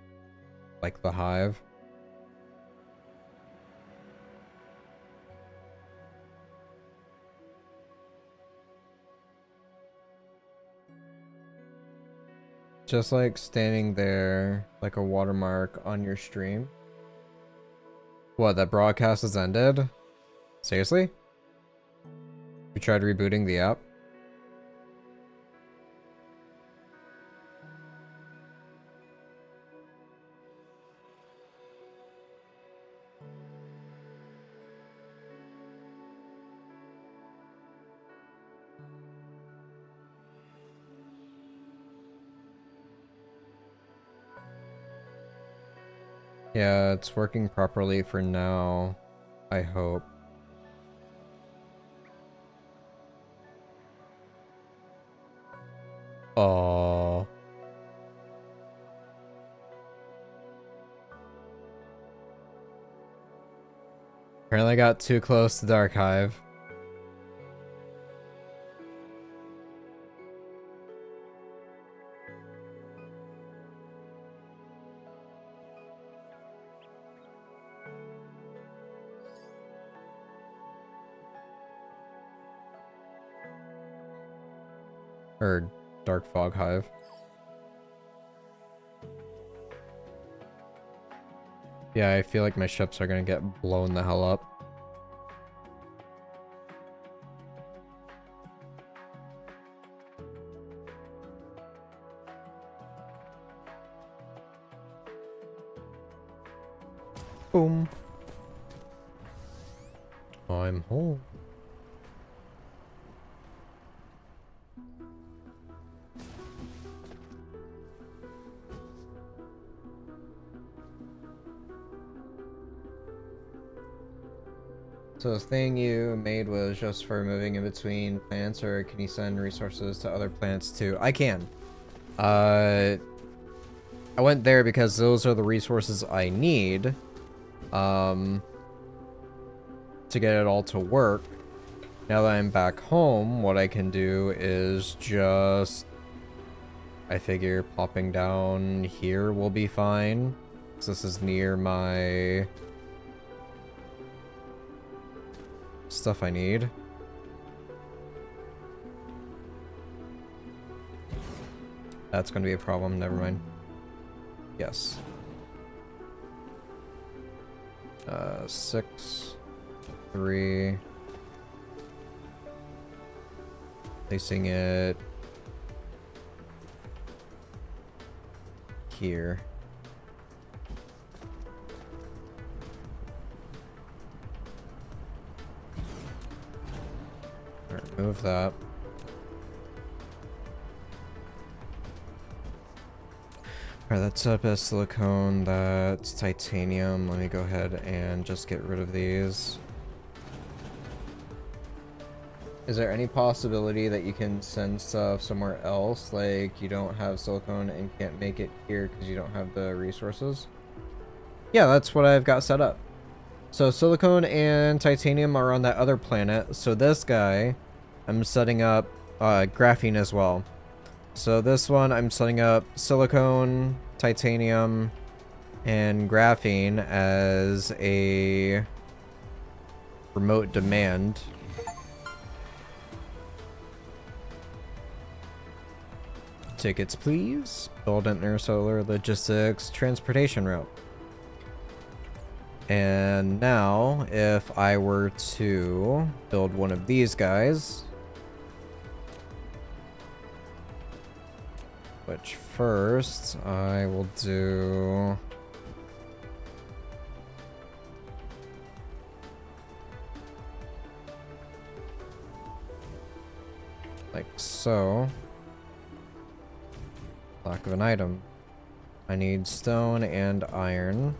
like, the hive. Just like standing there like a watermark on your stream. What, that broadcast has ended? Seriously? You tried rebooting the app? Yeah, it's working properly for now. I hope. Oh. Apparently I got too close to Dark Hive. Or Dark Fog Hive. Yeah, I feel like my ships are gonna get blown the hell up. Boom. I'm home. So the thing you made was just for moving in between planets, or can you send resources to other planets too? I can. I went there because those are the resources I need to get it all to work. Now that I'm back home, what I can do is just, I figure popping down here will be fine. So this is near my stuff I need. That's going to be a problem. Never mind. Yes. 6, 3. Placing it here. Remove that. Alright, that's set up as silicone, that's titanium. Let me go ahead and just get rid of these. Is there any possibility that you can send stuff somewhere else? Like, you don't have silicone and can't make it here because you don't have the resources? Yeah, that's what I've got set up. So silicone and titanium are on that other planet. So this guy, I'm setting up graphene as well. So this one, I'm setting up silicone, titanium, and graphene as a remote demand. Tickets, please. Build an interstellar logistics transportation route. And now, if I were to build one of these guys, which first I will do like so. Lack of an item. I need stone and iron.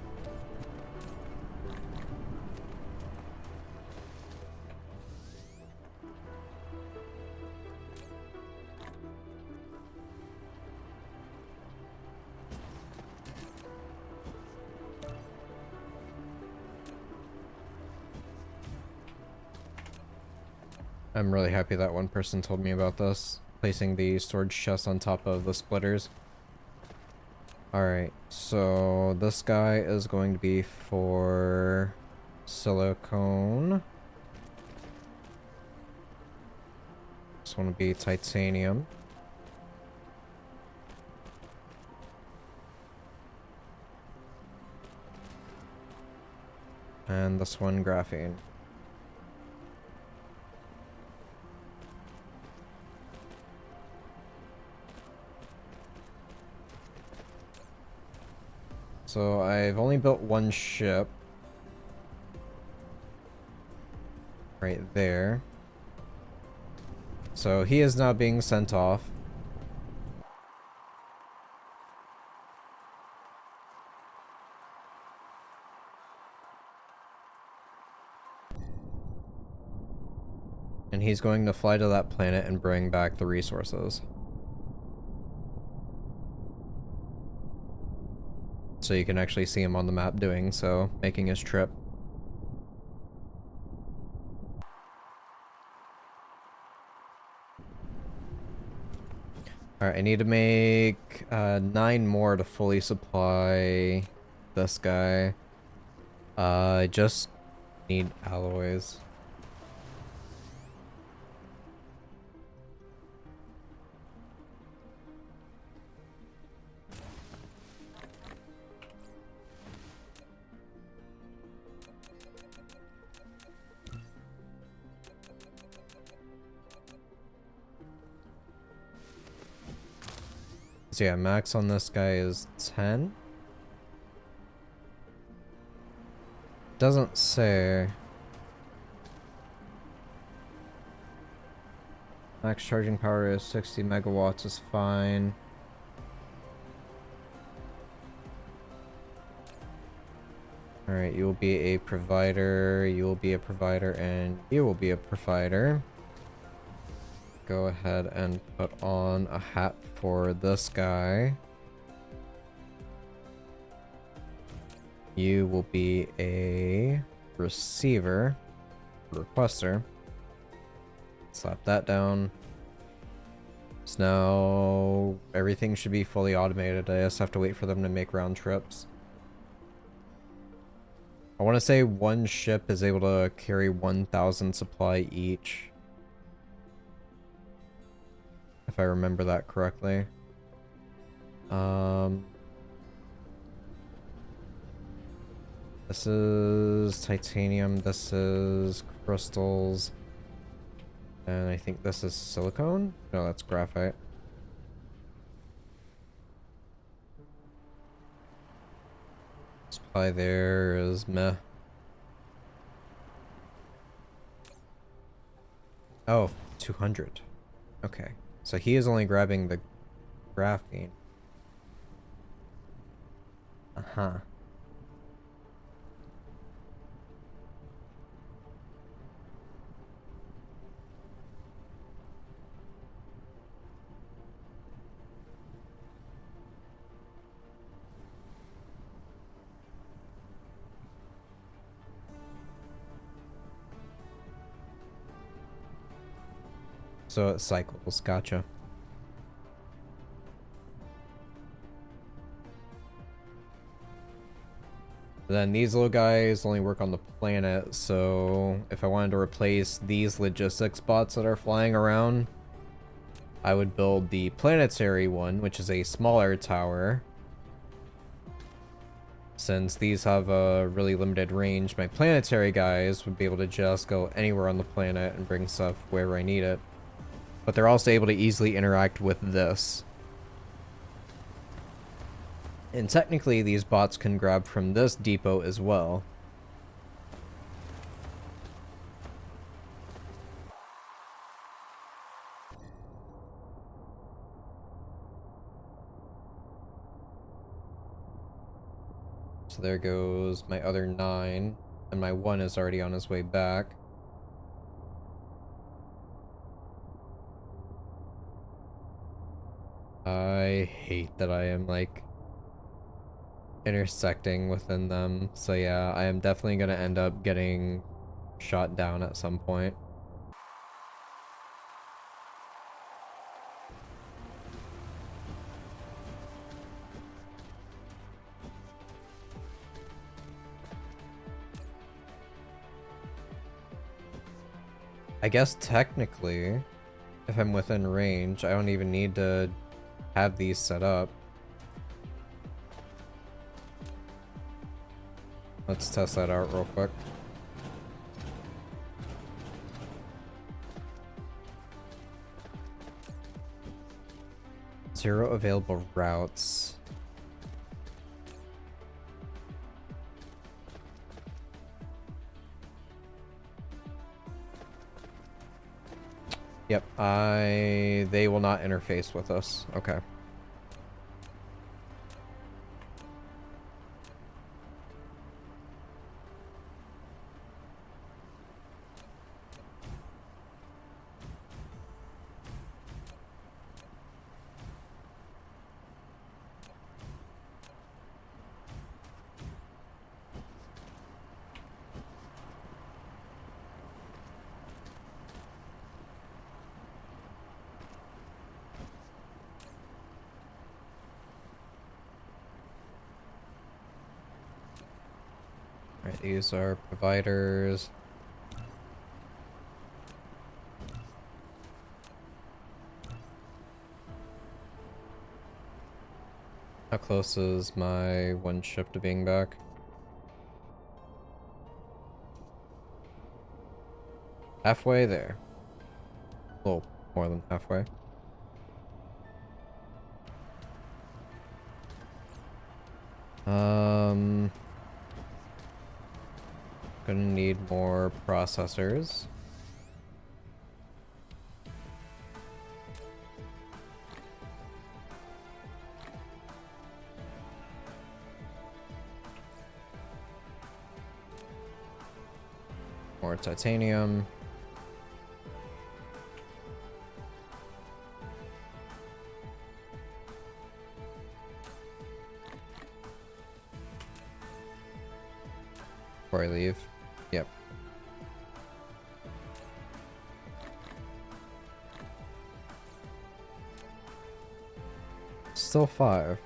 I'm really happy that one person told me about this. Placing the storage chest on top of the splitters. Alright, so this guy is going to be for silicone. This one will be titanium. And this one graphene. So I've only built one ship. Right there. So he is now being sent off. And he's going to fly to that planet and bring back the resources. So you can actually see him on the map doing so, making his trip. Alright, I need to make 9 more to fully supply this guy. I just need alloys. So yeah, max on this guy is 10. Doesn't say. Max charging power is 60 megawatts is fine. Alright, you will be a provider, you will be a provider, and you will be a provider. Go ahead and put on a hat for this guy. You will be a receiver, requester. Slap that down. So now everything should be fully automated. I just have to wait for them to make round trips. I want to say one ship is able to carry 1,000 supply each. If I remember that correctly. This is titanium, this is crystals, and I think this is silicone? No, that's graphite. Supply there is meh. Oh, 200. Okay. So he is only grabbing the graphene. Uh-huh. So it cycles, gotcha. Then these little guys only work on the planet, so if I wanted to replace these logistics bots that are flying around, I would build the planetary one, which is a smaller tower. Since these have a really limited range, my planetary guys would be able to just go anywhere on the planet and bring stuff wherever I need it. But they're also able to easily interact with this. And technically, these bots can grab from this depot as well. So there goes my other 9, and my 1 is already on his way back. I hate that I am, like, intersecting within them. So yeah, I am definitely going to end up getting shot down at some point. I guess technically, if I'm within range, I don't even need to have these set up. Let's test that out real quick. Zero available routes. Yep, they will not interface with us. Okay. Alright, these are providers. How close is my 1 ship to being back? Halfway there. A little more than halfway. Gonna need more processors. More titanium. Before I leave. Yep. Still 5.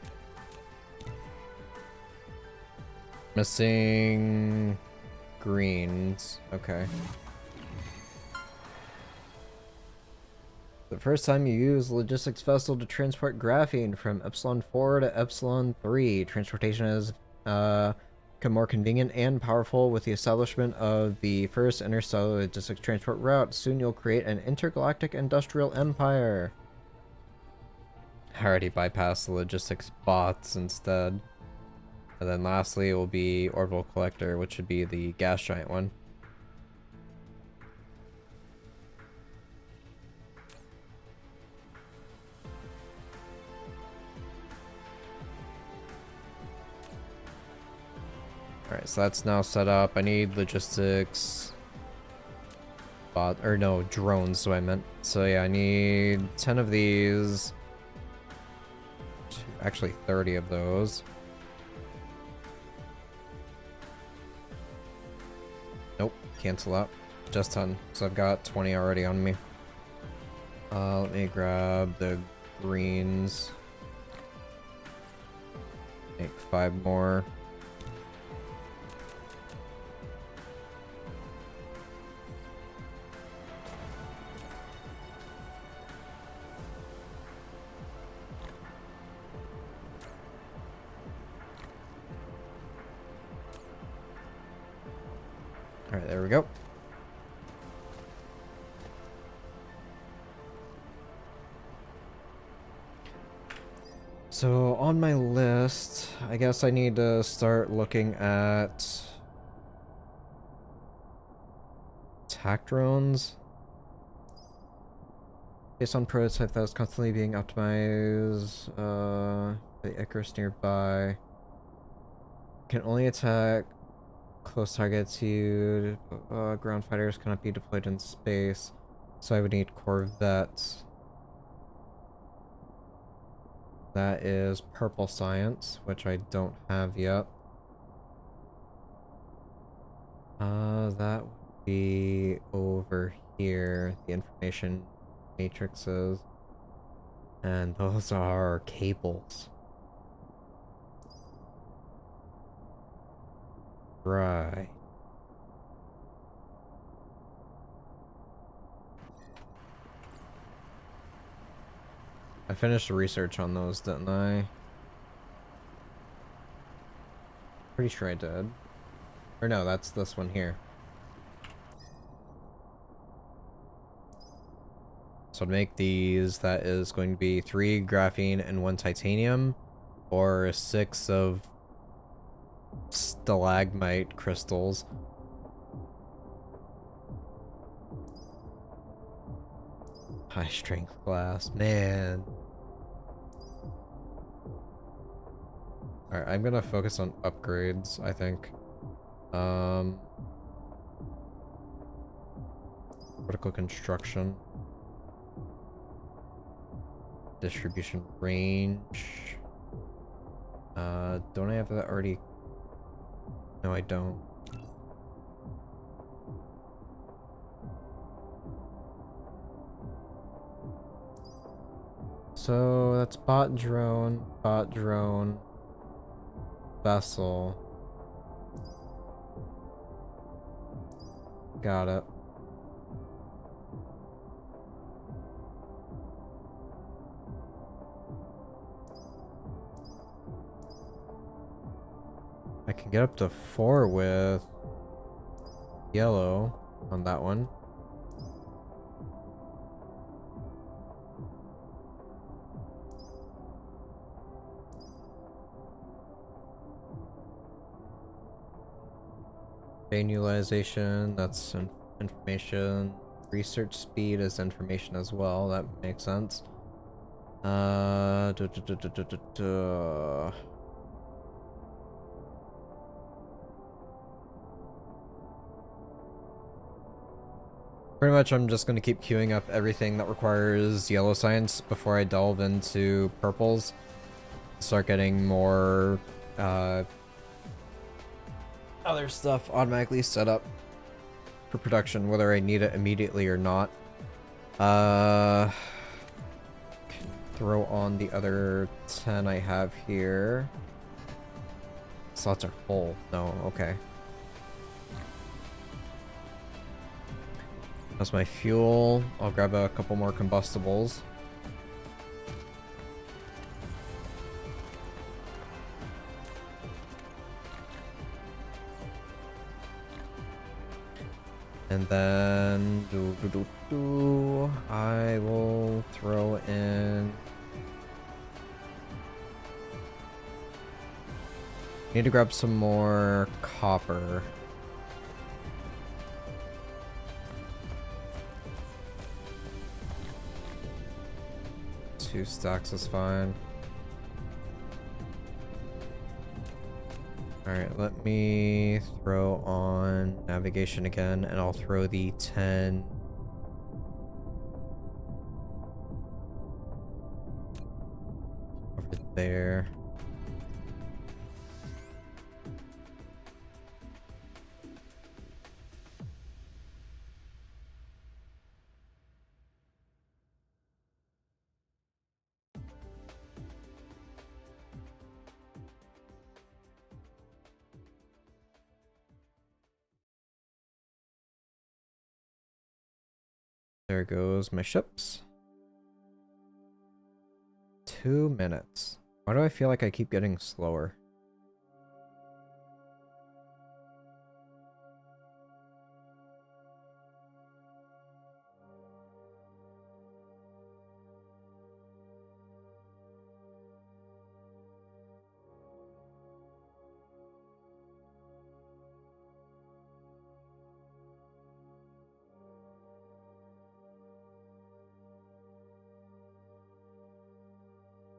Missing greens. Okay. The first time you use logistics vessel to transport graphene from Epsilon 4 to Epsilon 3. Transportation has become more convenient and powerful with the establishment of the first interstellar logistics transport route. Soon you'll create an intergalactic industrial empire. I already bypassed the logistics bots instead. And then lastly it will be Orbital Collector, which should be the gas giant one. Alright, so that's now set up. I need logistics bot, or no, drones, so I meant. So yeah, I need 10 of these. Actually 30 of those. Nope, cancel out. Just 10. So I've got 20 already on me. Let me grab the greens. Make 5 more. Alright, there we go. So on my list, I guess I need to start looking at attack drones. Based on prototype that is constantly being optimized, the Icarus nearby can only attack close targets to ground fighters cannot be deployed in space, so I would need corvettes. That is purple science, which I don't have yet. That would be over here, the information matrices. And those are cables. Right. I finished the research on those, didn't I? Pretty sure I did. Or no, that's this one here. So to make these, that is going to be 3 graphene and 1 titanium, or 6 of stalagmite crystals. High strength glass, man. Alright, I'm gonna focus on upgrades, I think. Vertical construction. Distribution range. Don't I have that already? No, I don't. So that's bot drone, vessel. Got it. I can get up to 4 with yellow on that one. Manualization, that's information. Research speed is information as well, that makes sense. Pretty much I'm just going to keep queuing up everything that requires yellow science before I delve into purples. Start getting more other stuff automatically set up for production, whether I need it immediately or not. Throw on the other 10 I have here. slots are full. No, okay. That's my fuel. I'll grab a couple more combustibles. And then I will throw in. Need to grab some more copper. Two stacks is fine. Alright, let me throw on navigation again, and I'll throw the 10 over there. There goes my ships. 2 minutes. Why do I feel like I keep getting slower?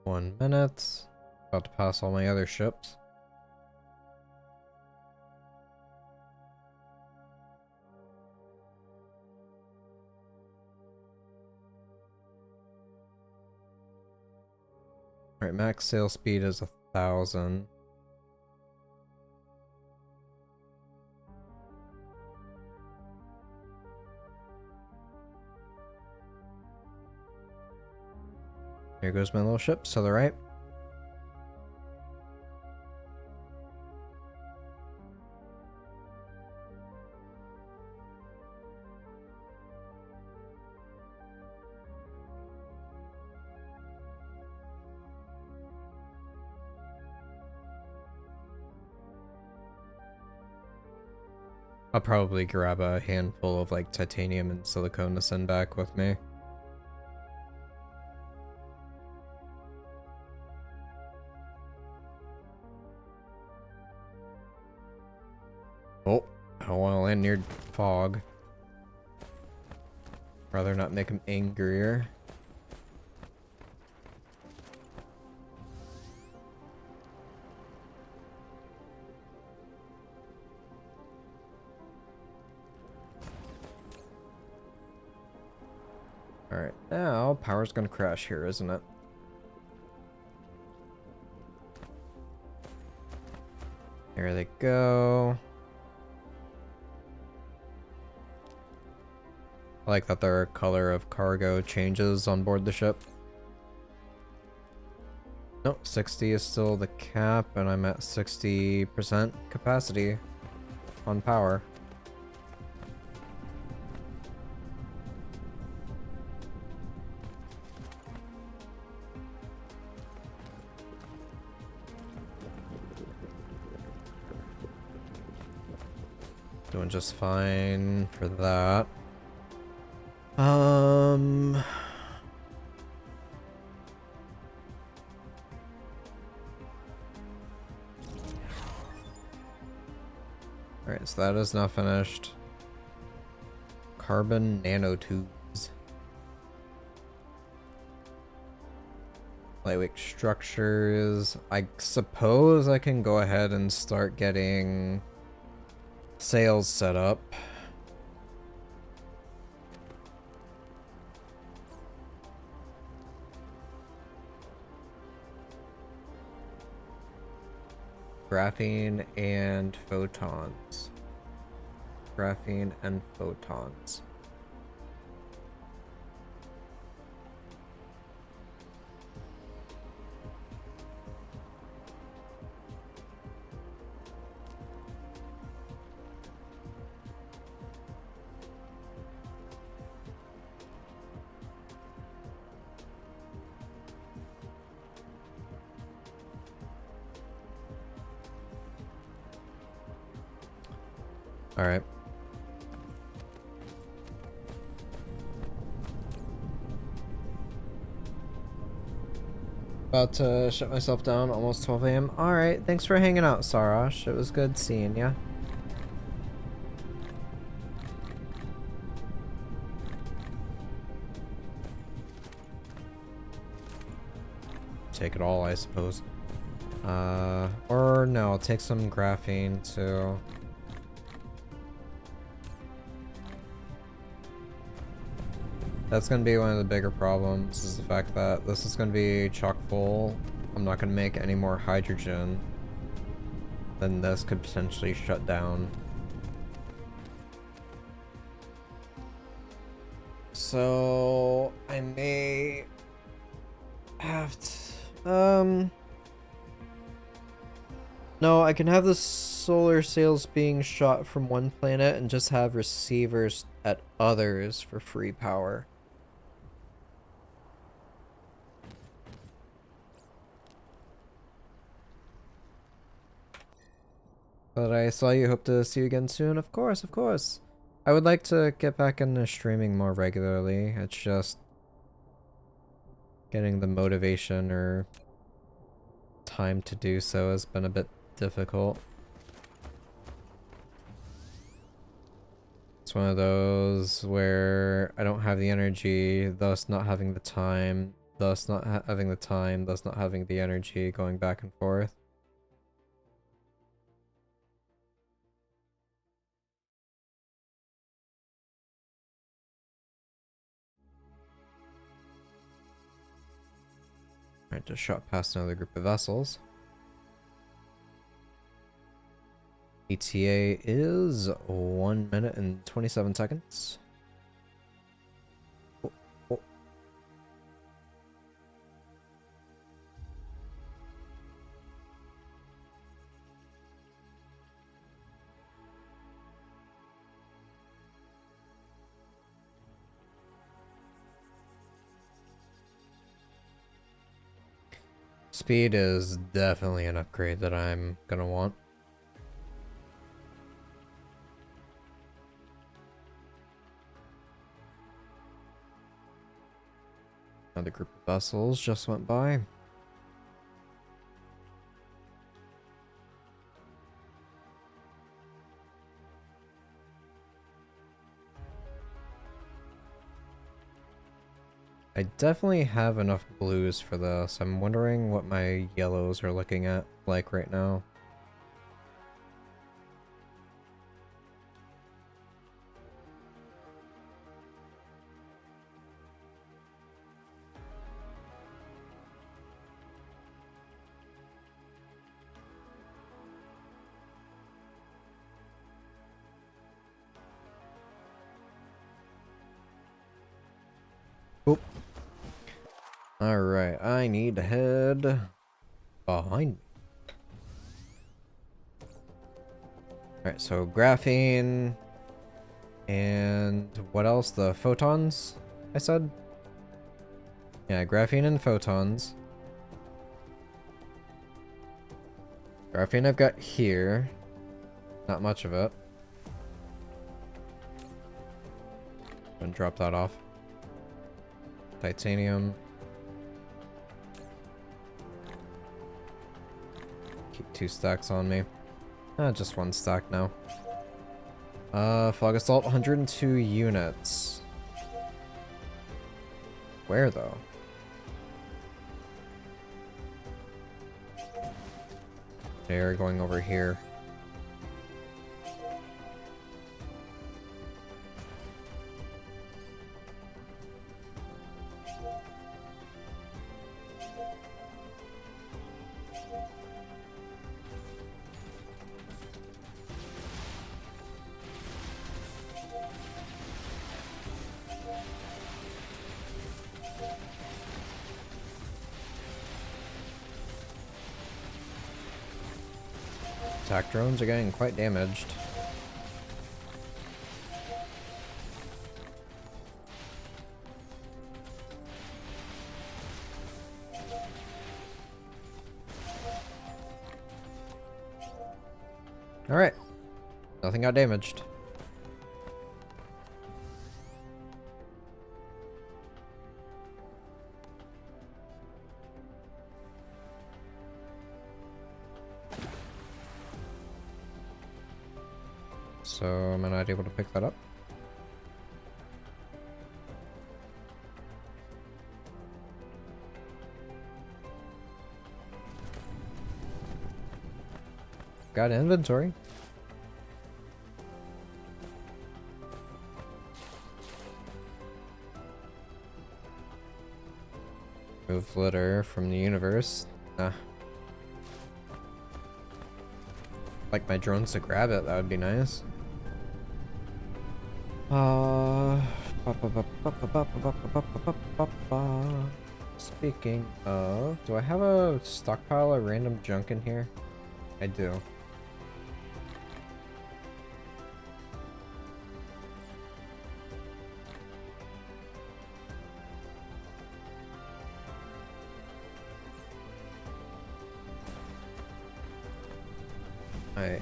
One minute. About to pass all my other ships. Alright, max sail speed is 1,000. Here goes my little ship to the right. I'll probably grab a handful of like titanium and silicone to send back with me. Oh, I don't want to land near fog. Rather not make him angrier. Alright, now power's gonna crash here, isn't it? There they go. I like that their color of cargo changes on board the ship. Nope, 60 is still the cap, and I'm at 60% capacity on power. Doing just fine for that. Alright, so that is now finished. Carbon nanotubes. Lightweight structures. I suppose I can go ahead and start getting sails set up. Graphene and photons. Graphene and photons. Alright. About to shut myself down, almost 12 a.m. Alright, thanks for hanging out, Sarash. It was good seeing ya. Take it all, I suppose. Or no, I'll take some graphene too. That's gonna be one of the bigger problems, is the fact that this is gonna be chock full. I'm not gonna make any more hydrogen. Then this could potentially shut down. So I may have to, no, I can have the solar sails being shot from one planet and just have receivers at others for free power. But I saw you. Hope to see you again soon. Of course, of course. I would like to get back into streaming more regularly. It's just getting the motivation or time to do so has been a bit difficult. It's one of those where I don't have the energy, thus not having the time, thus not having the time, thus not having the energy, going back and forth. Alright, just shot past another group of vessels. ETA is 1 minute and 27 seconds. Oh, oh. Speed is definitely an upgrade that I'm gonna want. Another group of vessels just went by. I definitely have enough blues for this. I'm wondering what my yellows are looking at like right now. Oop. Alright, I need to head behind me. Alright, so graphene and what else? The photons, I said? Yeah, graphene and photons. Graphene I've got here. Not much of it. Gonna drop that off. Titanium. Keep 2 stacks on me. Just 1 stack now. Fog assault, 102 units. Where though? They're going over here. Attack drones are getting quite damaged. Alright. Nothing got damaged. So am I not able to pick that up? Got inventory. Move litter from the universe. Nah. Like my drones to grab it, that would be nice. Speaking of, do I have a stockpile of random junk in here? I do. Alright,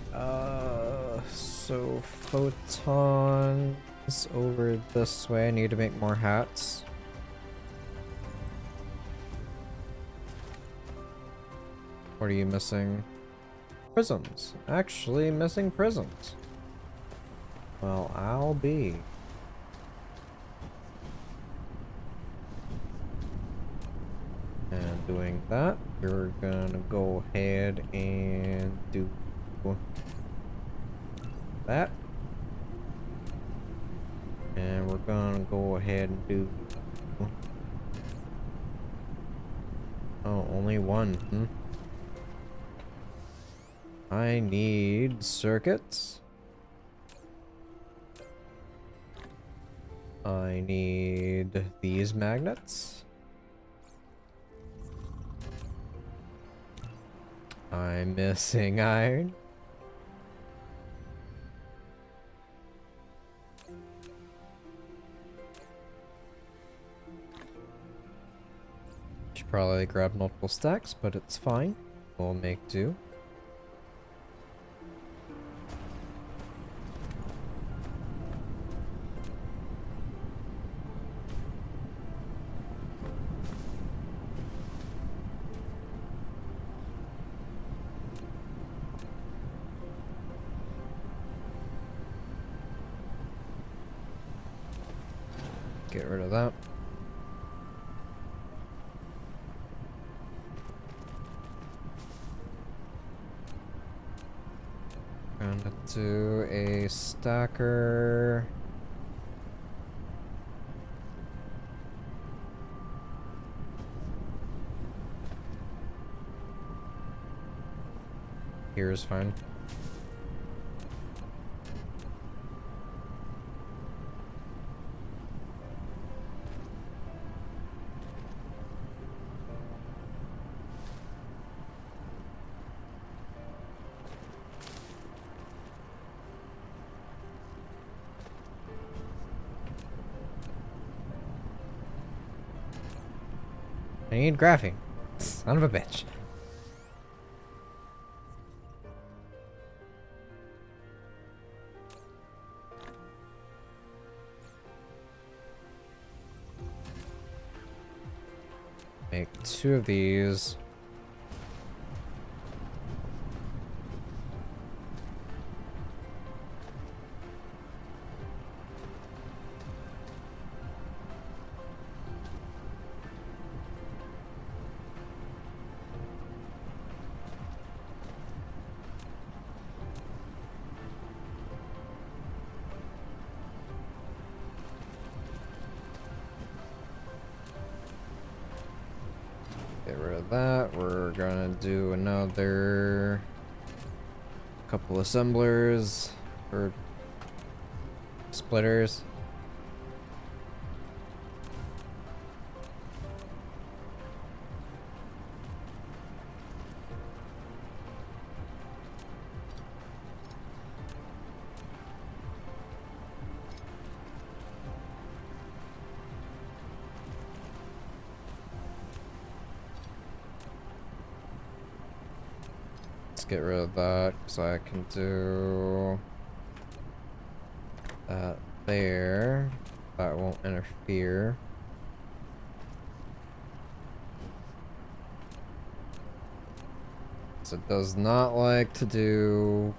so photons over this way. I need to make more hats. What are you missing? Prisms. Actually missing prisms. Well, I'll be. And doing that, we're gonna go ahead and do that. And we're gonna go ahead and do... Oh, only one. I need circuits. I need these magnets. I'm missing iron. Should probably grab multiple stacks, but it's fine. We'll make do. Get rid of that. Gonna do a stacker. Here's fine. I need graphing. Son of a bitch. Make 2 of these. Get rid of that. We're gonna do another couple assemblers or splitters. Let's get rid of that, so I can do that there. That won't interfere. So it does not like to do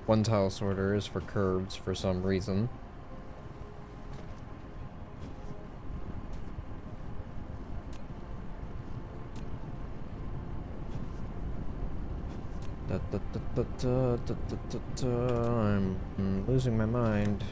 one tile sorters for curves for some reason. I'm losing my mind.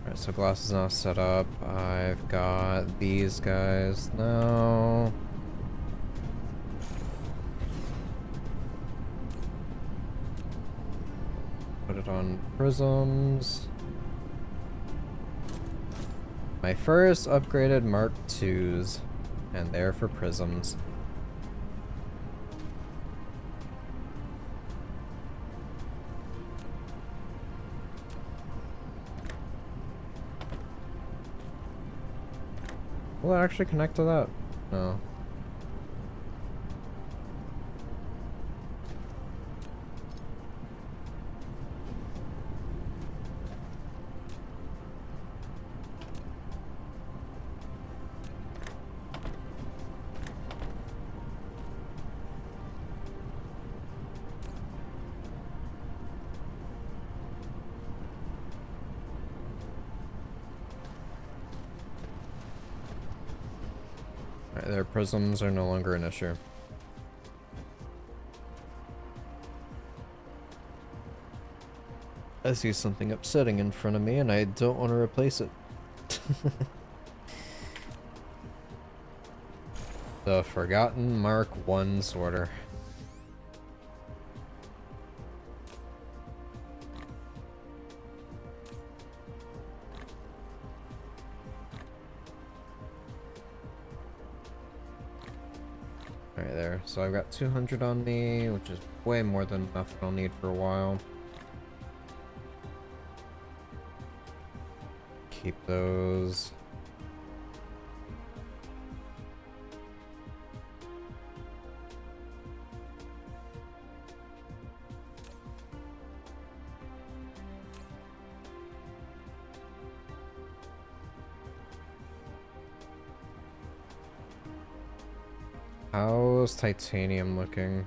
Alright, so glass is now set up. I've got these guys now. Put it on prisms. My first upgraded Mark IIs, and they're for prisms. Will it actually connect to that? No. Alright, their prisms are no longer an issue. I see something upsetting in front of me and I don't want to replace it. The forgotten Mark I sorter. Alright there, so I've got 200 on me, which is way more than enough that I'll need for a while. Keep those. How's titanium looking?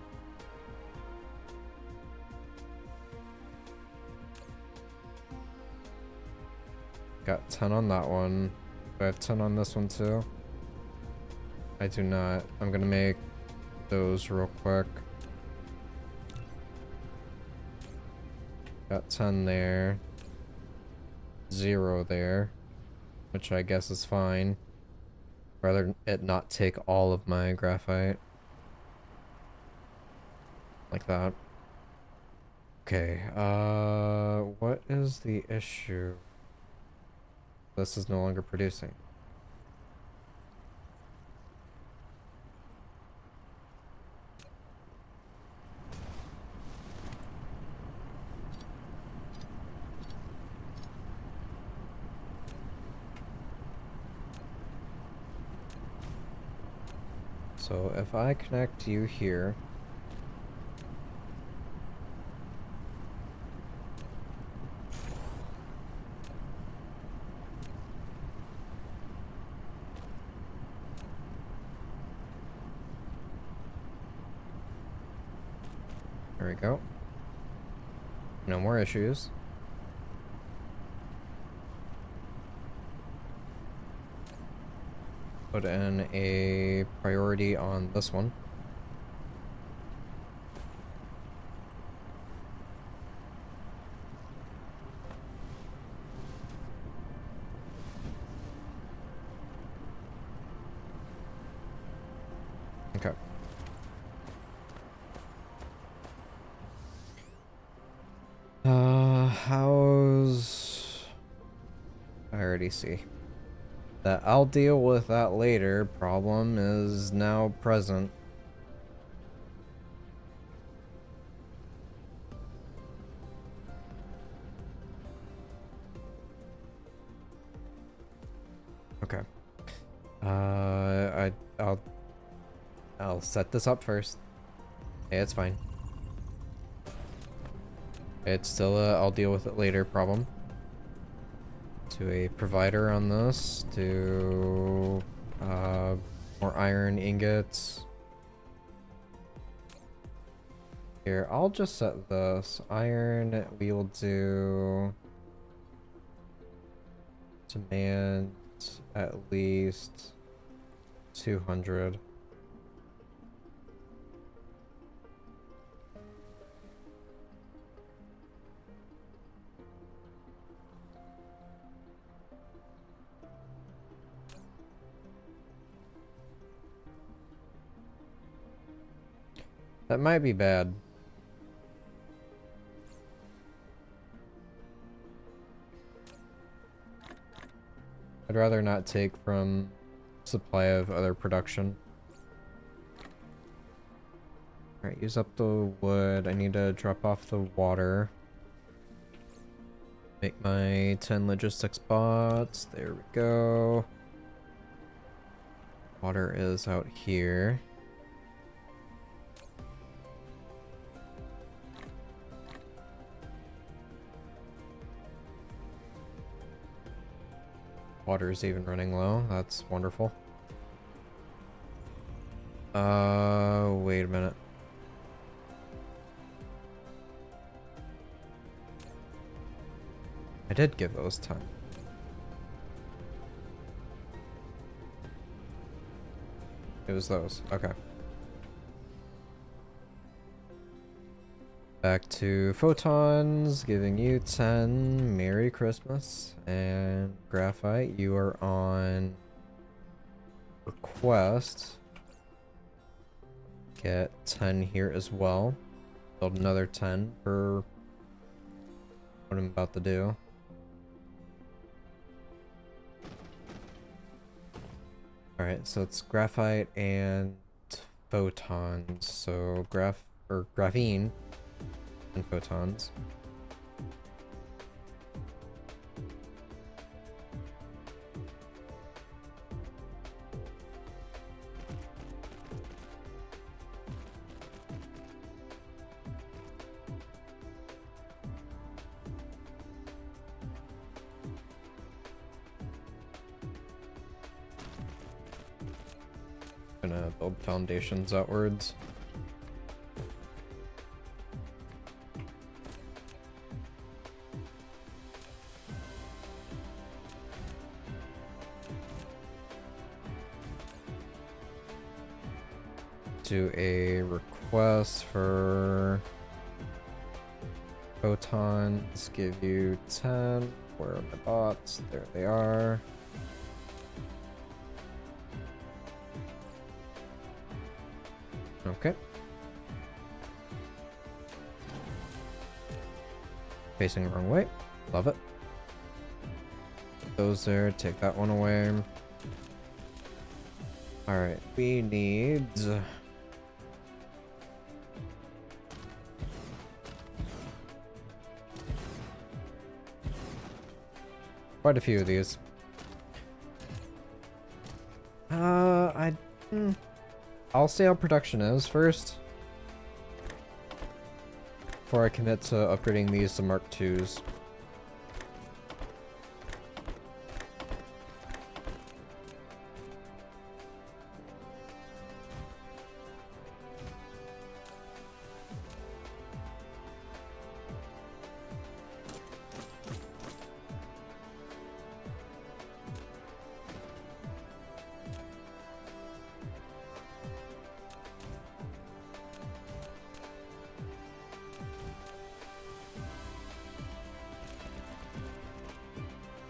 Got 10 on that one. Do I have 10 on this one too? I do not. I'm gonna make those real quick. Got 10 there. 0 there. Which I guess is fine. Rather it not take all of my graphite. Like that. Okay, what is the issue? This is no longer producing. So if I connect you here, there we go. No more issues. Put in a priority on this one. Okay. How's... I already see. That I'll deal with that later problem is now present. I'll set this up first. Hey, it's fine. It's still a I'll deal with it later problem. To a provider on this, to more iron ingots. Here, I'll just set this. Iron, we'll do demand at least 200. That might be bad. I'd rather not take from supply of other production. Alright, use up the wood. I need to drop off the water. Make my 10 logistics bots. There we go. Water is out here. Water is even running low. That's wonderful. Wait a minute. I did give those 10. It was those. Okay. Back to photons, giving you 10. Merry Christmas. And graphite, you are on request. Get 10 here as well. Build another 10 for what I'm about to do. Alright, so it's graphite and photons. So graphene and photons. Gonna build foundations outwards. Do a request for photons, give you 10. Where are my bots? There they are. Okay. Facing the wrong way. Love it. Put those there, take that one away. Alright, we need quite a few of these. I'll see how production is first before I commit to upgrading these to Mark IIs.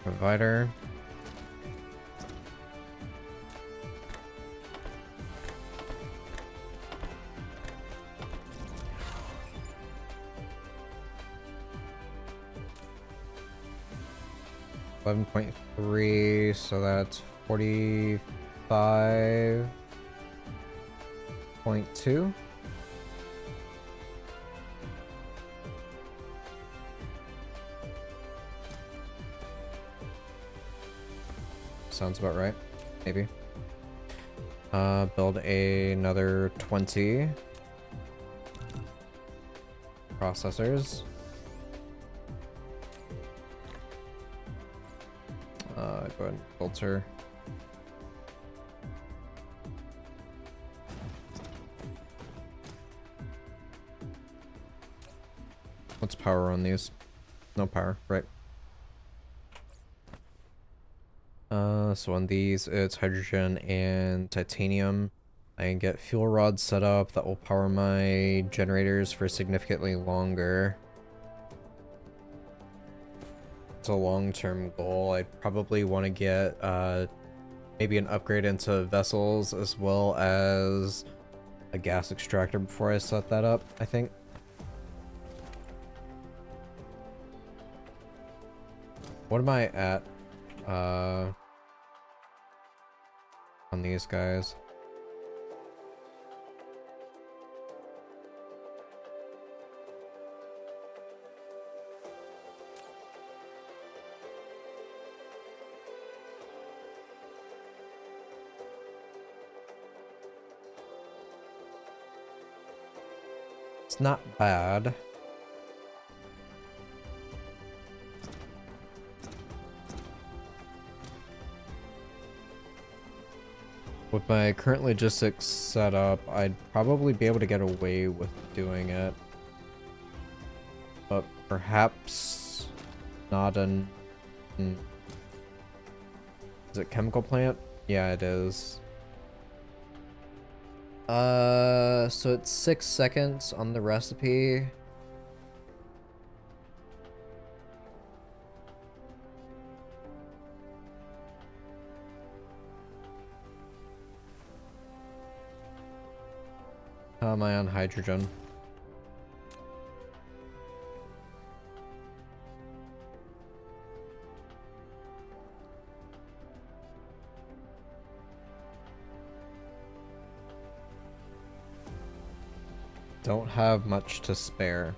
Provider. $11.3, so that's 45.2. Sounds about right. Maybe. Build another 20 processors. Go ahead and filter. What's power on these? No power, right. So on these, it's hydrogen and titanium. I can get fuel rods set up that will power my generators for significantly longer. It's a long-term goal. I'd probably want to get maybe an upgrade into vessels as well as a gas extractor before I set that up, I think. What am I at? On these guys. It's not bad. With my current logistics set up, I'd probably be able to get away with doing it. But perhaps not an... Is it chemical plant? Yeah, it is. So it's 6 seconds on the recipe. How am I on hydrogen? Don't have much to spare.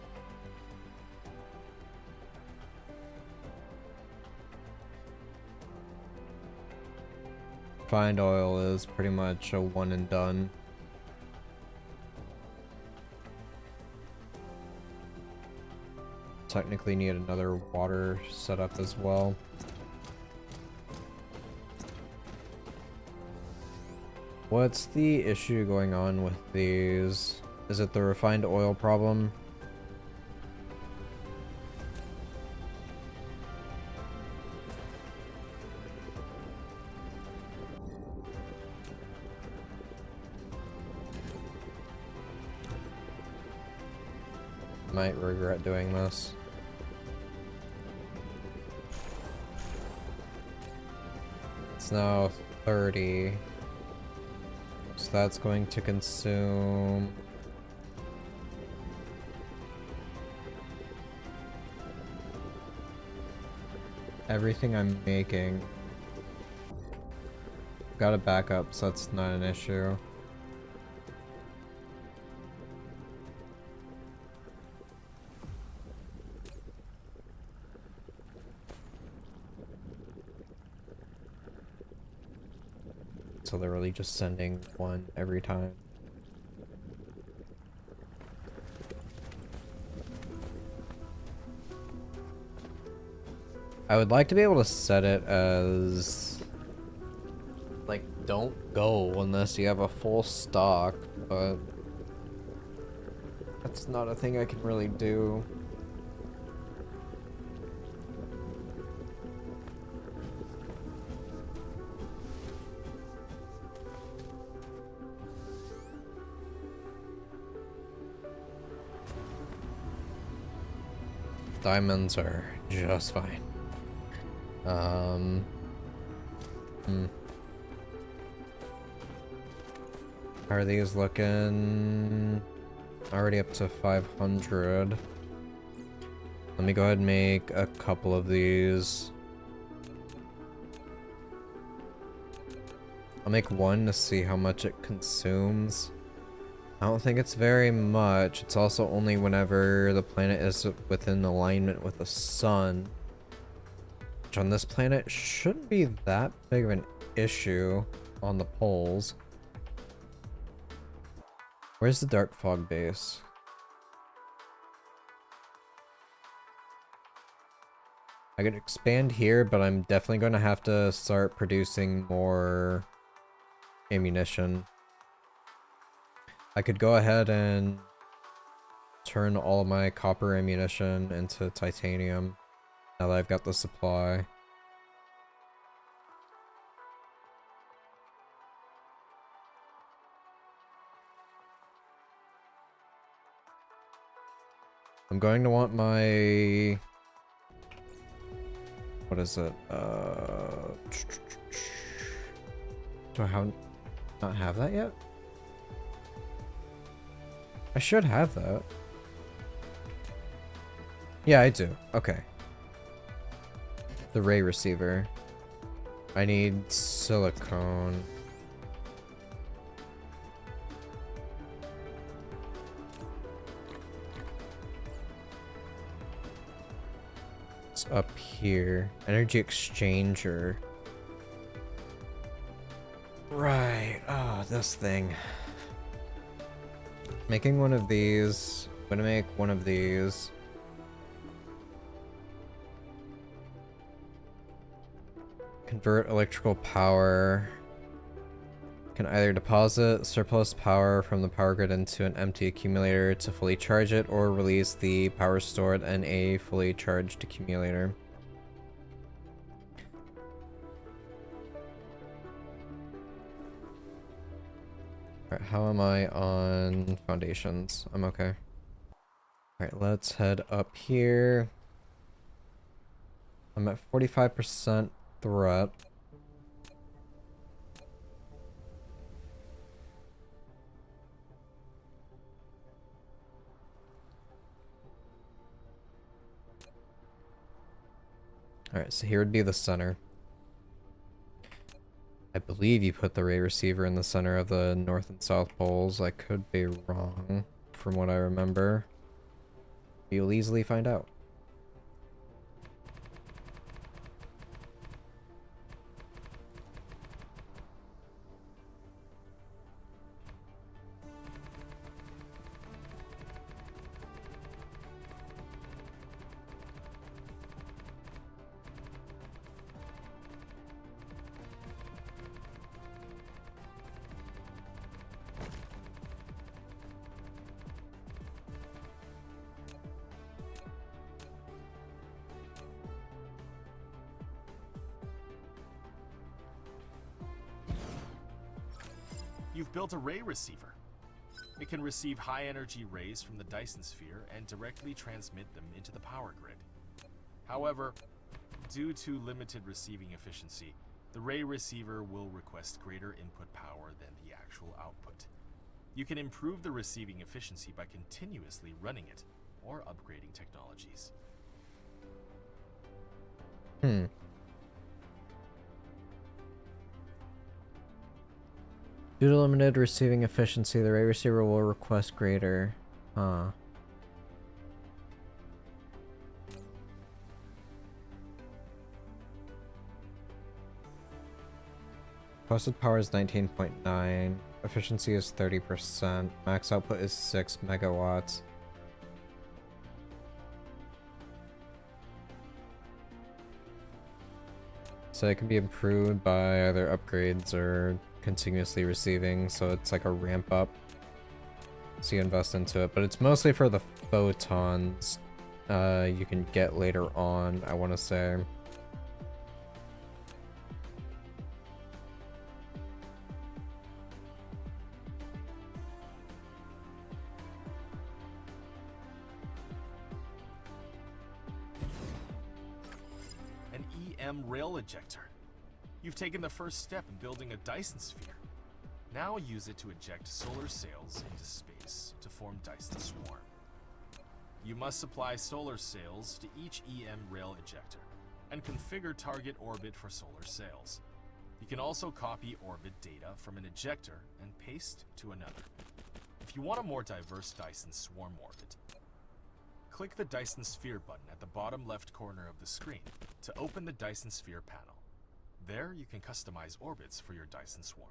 Refined oil is pretty much a one and done. Technically need another water setup as well. What's the issue going on with these? Is it the refined oil problem? Might regret doing this. It's now 30. So that's going to consume... everything I'm making. Got a backup, so that's not an issue. So they're really just sending one every time. I would like to be able to set it as like don't go unless you have a full stock, but that's not a thing I can really do. Diamonds are just fine. How are these looking? Already up to 500. Let me go ahead and make a couple of these. I'll make one to see how much it consumes. I don't think it's very much. It's also only whenever the planet is within alignment with the sun. Which on this planet shouldn't be that big of an issue on the poles. Where's the dark fog base? I could expand here, but I'm definitely going to have to start producing more ammunition. I could go ahead and turn all of my copper ammunition into titanium now that I've got the supply. I'm going to want my... What is it? Do I not have that yet? I should have that. Yeah, I do. Okay. The ray receiver. I need silicone. It's up here. Energy exchanger. Right. Oh, this thing. Making one of these. I'm gonna make one of these. Convert electrical power. Can either deposit surplus power from the power grid into an empty accumulator to fully charge it, or release the power stored in a fully charged accumulator. Alright, how am I on foundations? I'm okay. Alright, let's head up here. I'm at 45% threat. Alright, so here would be the center. I believe you put the ray receiver in the center of the north and south poles. I could be wrong from what I remember. You'll easily find out. You've built a ray receiver. It can receive high-energy rays from the Dyson Sphere and directly transmit them into the power grid. However, due to limited receiving efficiency, the ray receiver will request greater input power than the actual output. You can improve the receiving efficiency by continuously running it or upgrading technologies. Due to limited receiving efficiency, the ray receiver will request greater. Huh. Requested power is 19.9. Efficiency is 30%. Max output is 6 megawatts. So it can be improved by either upgrades or continuously receiving, so it's like a ramp up. So you invest into it, but it's mostly for the photons you can get later on, I want to say. An EM rail ejector. You've taken the first step in building a Dyson Sphere. Now use it to eject solar sails into space to form Dyson Swarm. You must supply solar sails to each EM rail ejector and configure target orbit for solar sails. You can also copy orbit data from an ejector and paste to another. If you want a more diverse Dyson Swarm orbit, click the Dyson Sphere button at the bottom left corner of the screen to open the Dyson Sphere panel. There, you can customize orbits for your Dyson Swarm.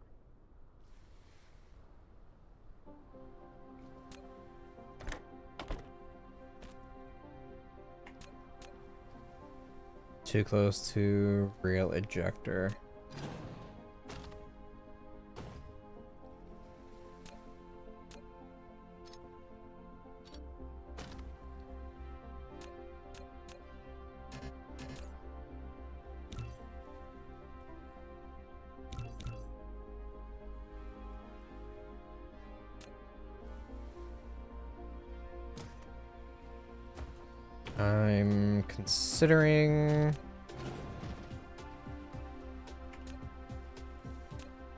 Too close to rail ejector. I'm considering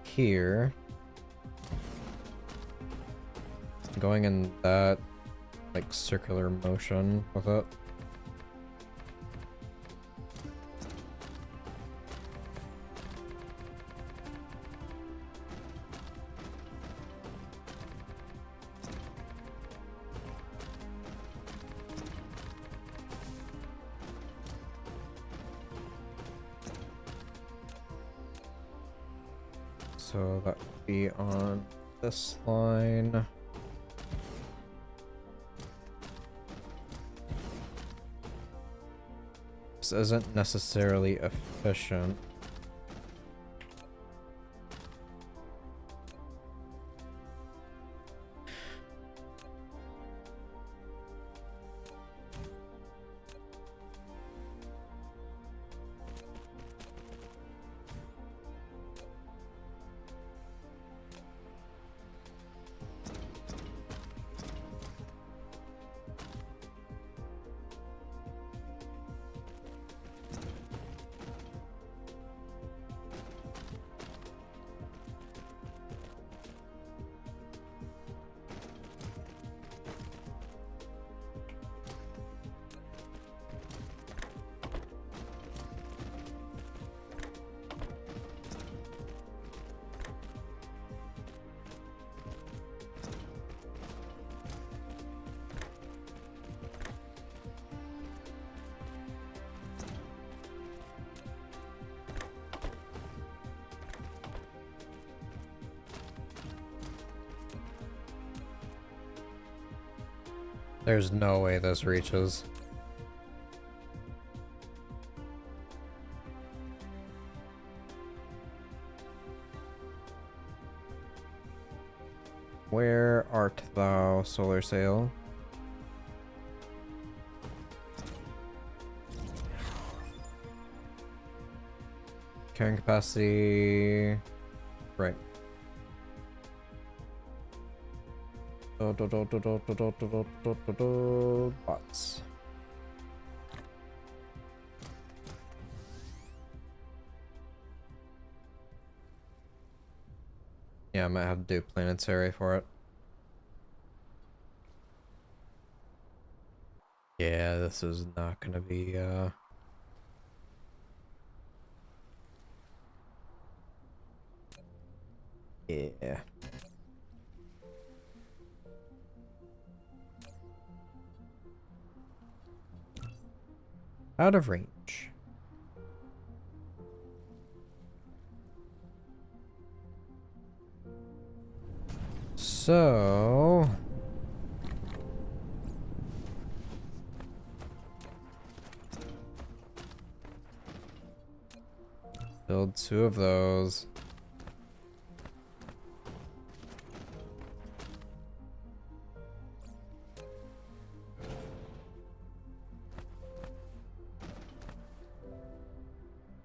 here going in that like circular motion with it. So that would be on this line. This isn't necessarily efficient. There's no way this reaches. Where art thou, solar sail? Carrying capacity... Right. Bots. Yeah, I might have to do planetary for it. Yeah, this is not gonna be, yeah. Out of range. So... build 2 of those.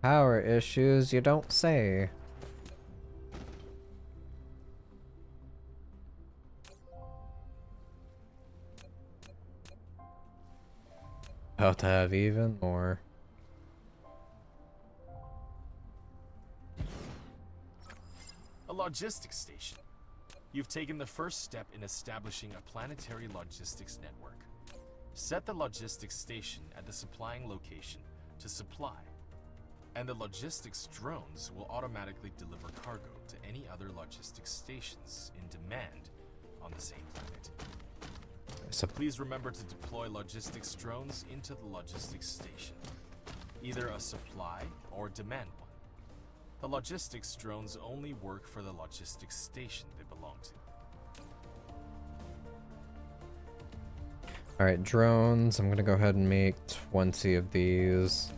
Power issues, you don't say. About to have even more. A logistics station. You've taken the first step in establishing a planetary logistics network. Set the logistics station at the supplying location to supply, and the logistics drones will automatically deliver cargo to any other logistics stations in demand on the same planet. Please remember to deploy logistics drones into the logistics station, either a supply or demand one. The logistics drones only work for the logistics station they belong to. Alright, drones. I'm gonna go ahead and make 20 of these.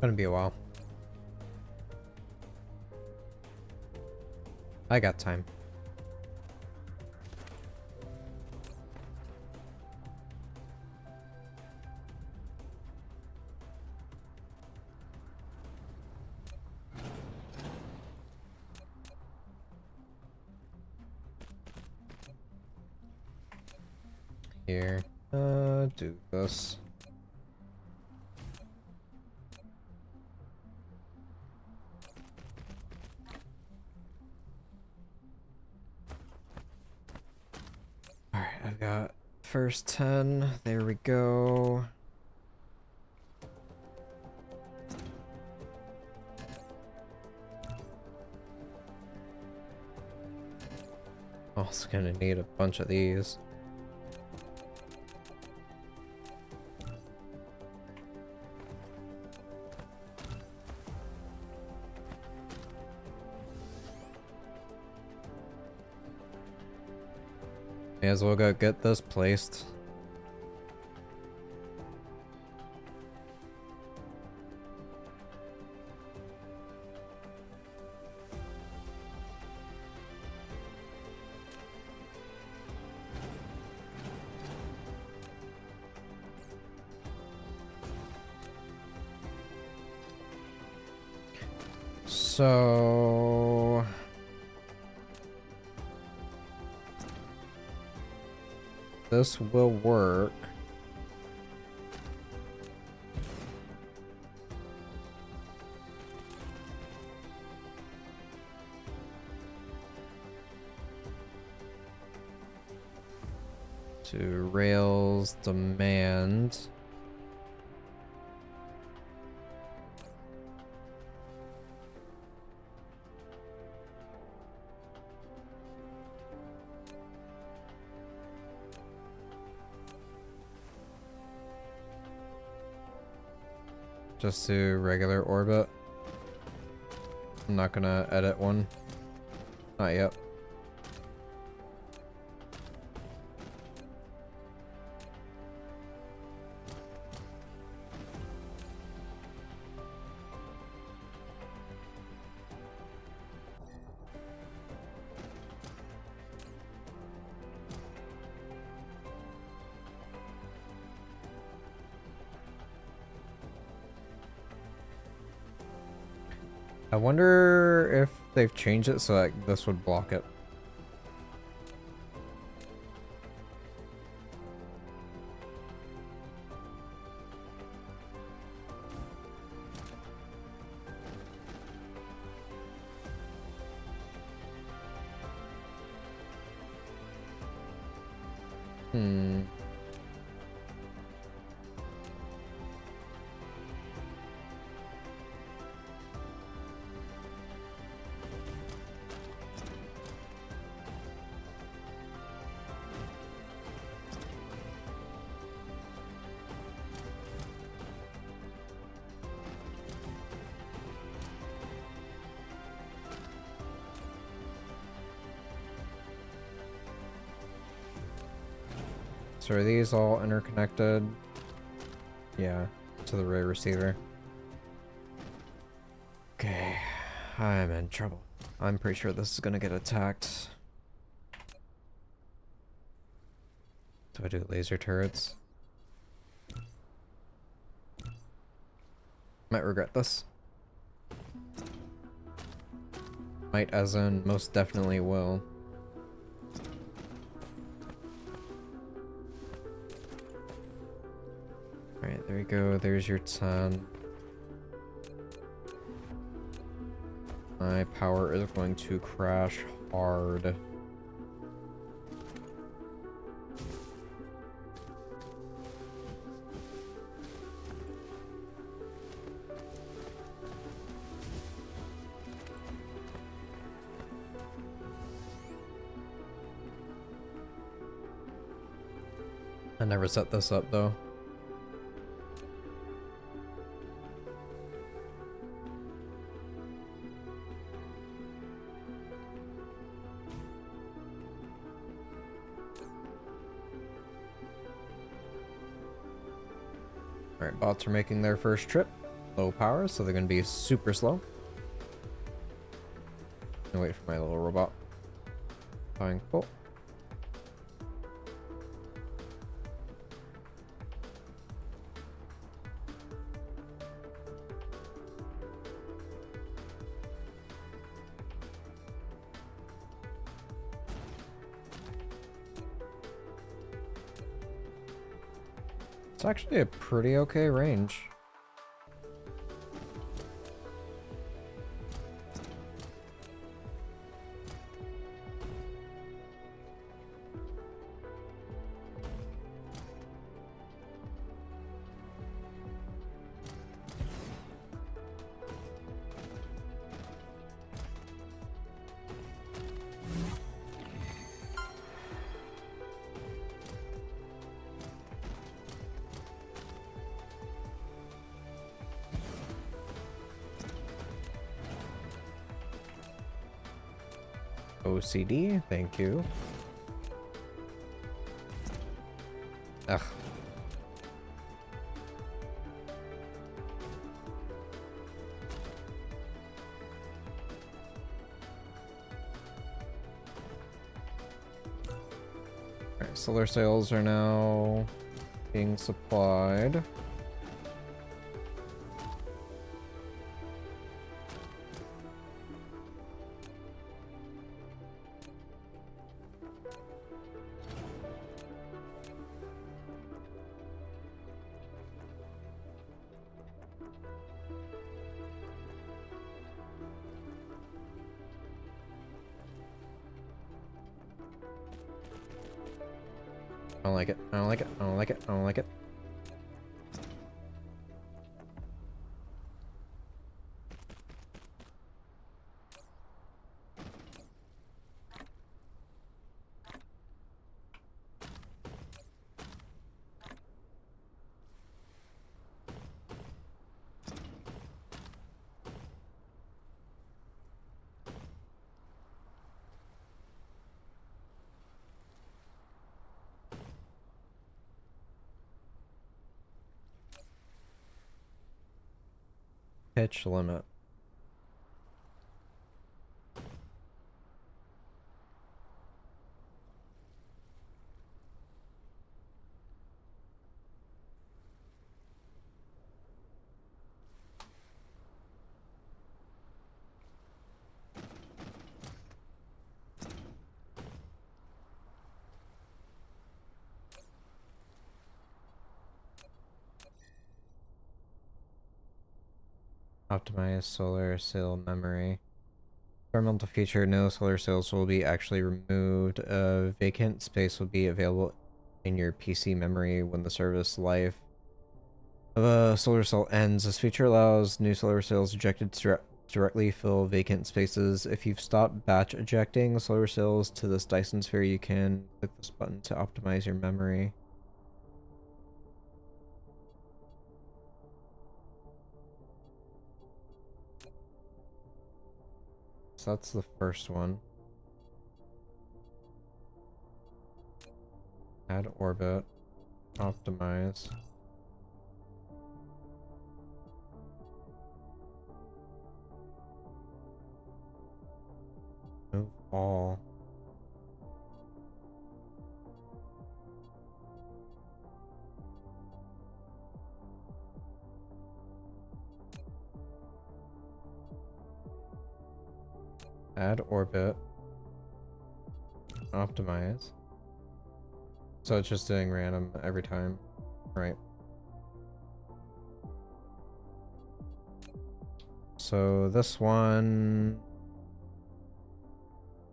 Gonna be a while. I got time. Here. Do this. Alright, I've got first 10. There we go. Also gonna need a bunch of these. May as well go get this placed. So this will work. To Rails demand. Just do regular orbit. I'm not gonna edit one. Not yet. I wonder if they've changed it so that this would block it. Hmm. So are these all interconnected? Yeah, to the ray receiver. Okay, I'm in trouble. I'm pretty sure this is gonna get attacked. Do I do laser turrets? Might regret this. Might as in most definitely will. Alright, there we go. There's your 10. My power is going to crash hard. I never set this up though. Alright, bots are making their first trip. low power, so they're going to be super slow. And wait for my little robot. Fine, cool. It's actually a pretty okay range. OCD, thank you. Ugh. Alright, solar sails are now being supplied. I don't like it. I don't like it. I don't like it. I don't like it. Pitch limit. Optimize solar cell memory. Experimental feature, no solar cells will be actually removed. Vacant space will be available in your PC memory when the service life of a solar cell ends. This feature allows new solar cells ejected to directly fill vacant spaces. If you've stopped batch ejecting solar cells to this Dyson Sphere, you can click this button to optimize your memory. So that's the first one. Add orbit. Optimize. Move all. Add orbit. Optimize. So it's just doing random every time. Right. So this one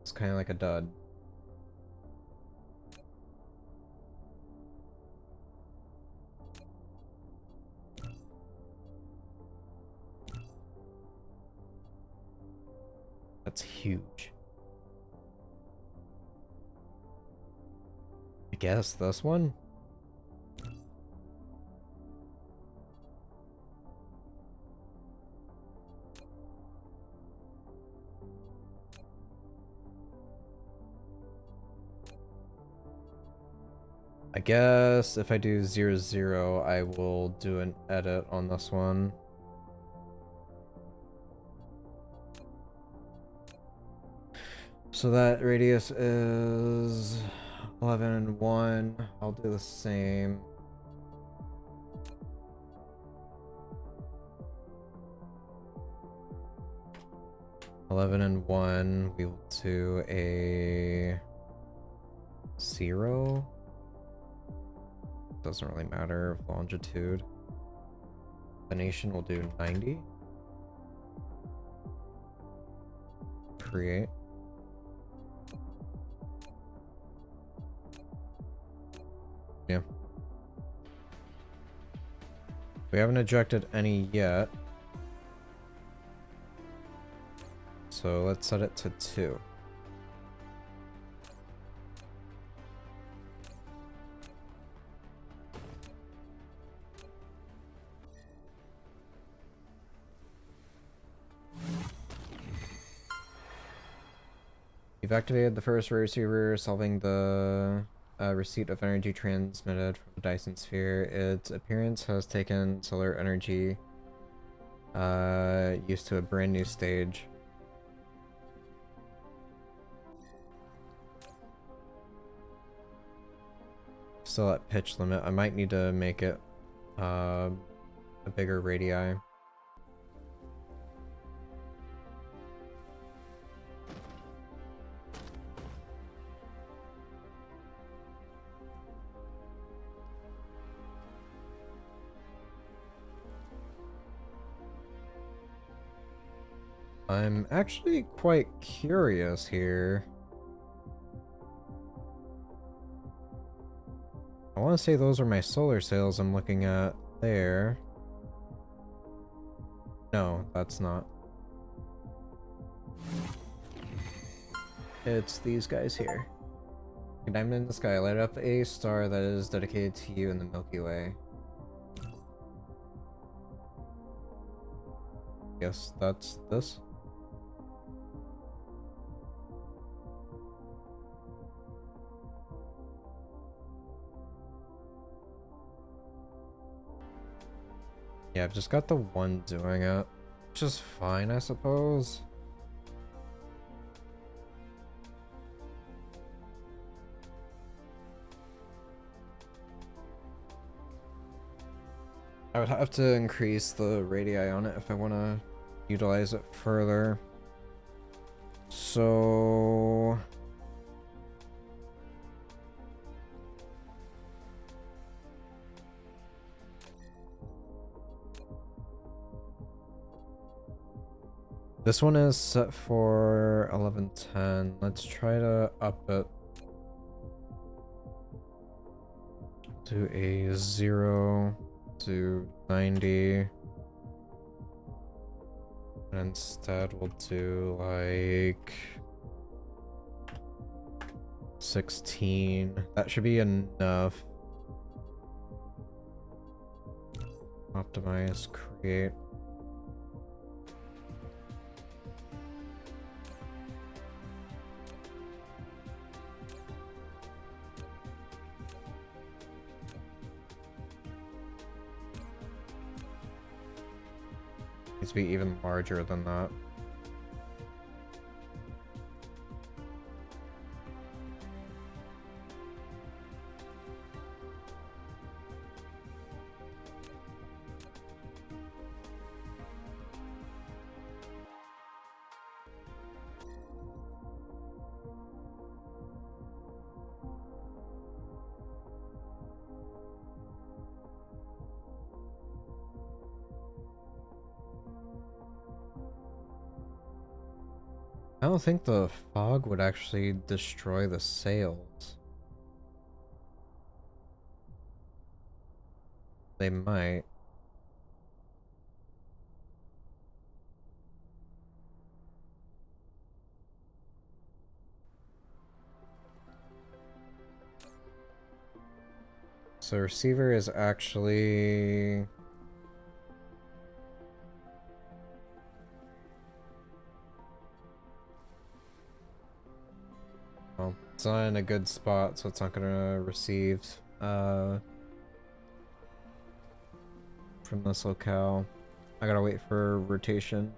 is kind of like a dud. That's huge. I guess this one? I guess if I do 0, 0, I will do an edit on this one. So that radius is 11 and 1. I'll do the same. $11 and 1. We will do a 0. Doesn't really matter. Longitude. The nation will do 90. Create. Yeah. We haven't ejected any yet. So let's set it to 2. You've activated the first receiver, solving the receipt of energy transmitted from the Dyson Sphere. Its appearance has taken solar energy used to a brand new stage. Still at pitch limit. I might need to make it a bigger radii. I'm actually quite curious here. I want to say those are my solar sails I'm looking at there. No, that's not. It's these guys here. A diamond in the sky, light up a star that is dedicated to you in the Milky Way. Yes, that's this. Yeah, I've just got the one doing it. Which is fine, I suppose. I would have to increase the radii on it if I want to utilize it further. So... this one is set for 1110. Let's try to up it to a 0 to 90. And instead we'll do like 16. That should be enough. Optimize, create. Needs to be even larger than that. I don't think the fog would actually destroy the sails. They might. So receiver is actually... well, it's not in a good spot, so it's not gonna receive from this locale. I gotta wait for rotation.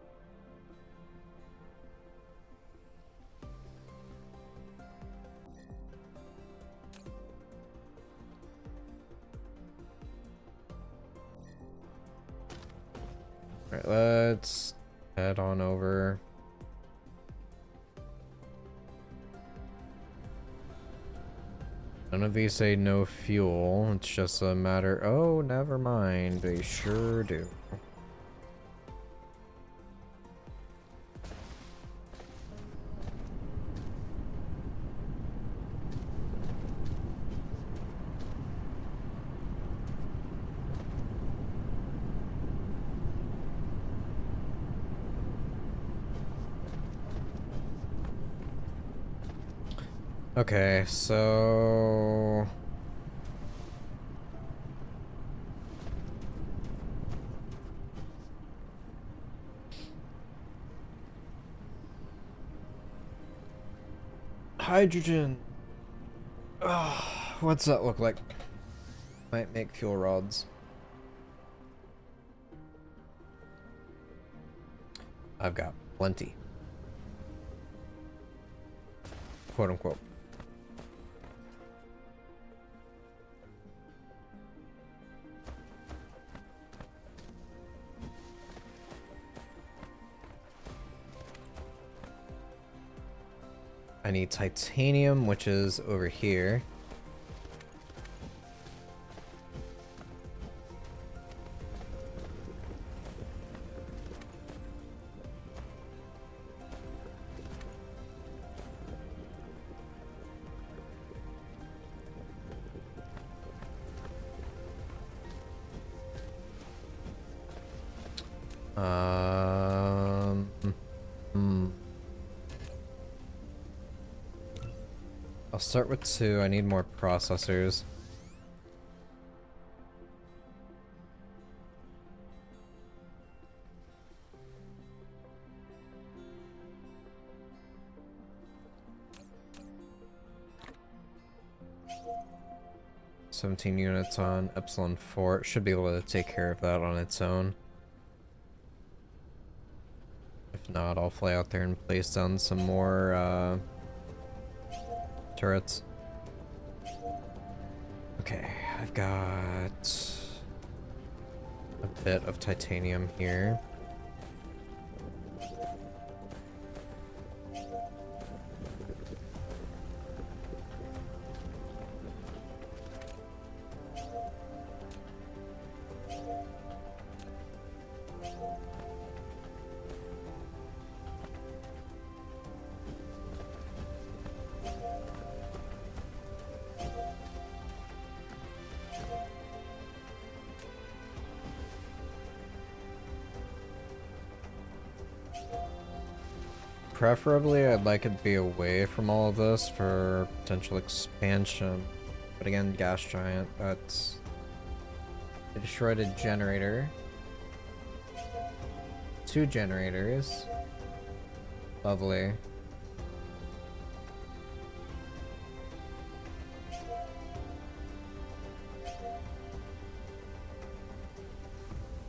Alright, let's head on over. None of these say no fuel. It's just a matter... Oh, never mind. They sure do. Okay, so... Hydrogen! Ugh, what's that look like? Might make fuel rods. I've got plenty. Quote unquote. I need titanium, which is over here. Hmm. I'll start with 2. I need more processors. $17 units on Epsilon 4. It should be able to take care of that on its own. If not, I'll fly out there and place down some more turrets. Okay, I've got a bit of titanium here. Preferably, I'd like it to be away from all of this for potential expansion. But again, gas giant, that's... I destroyed a generator. 2 generators. Lovely.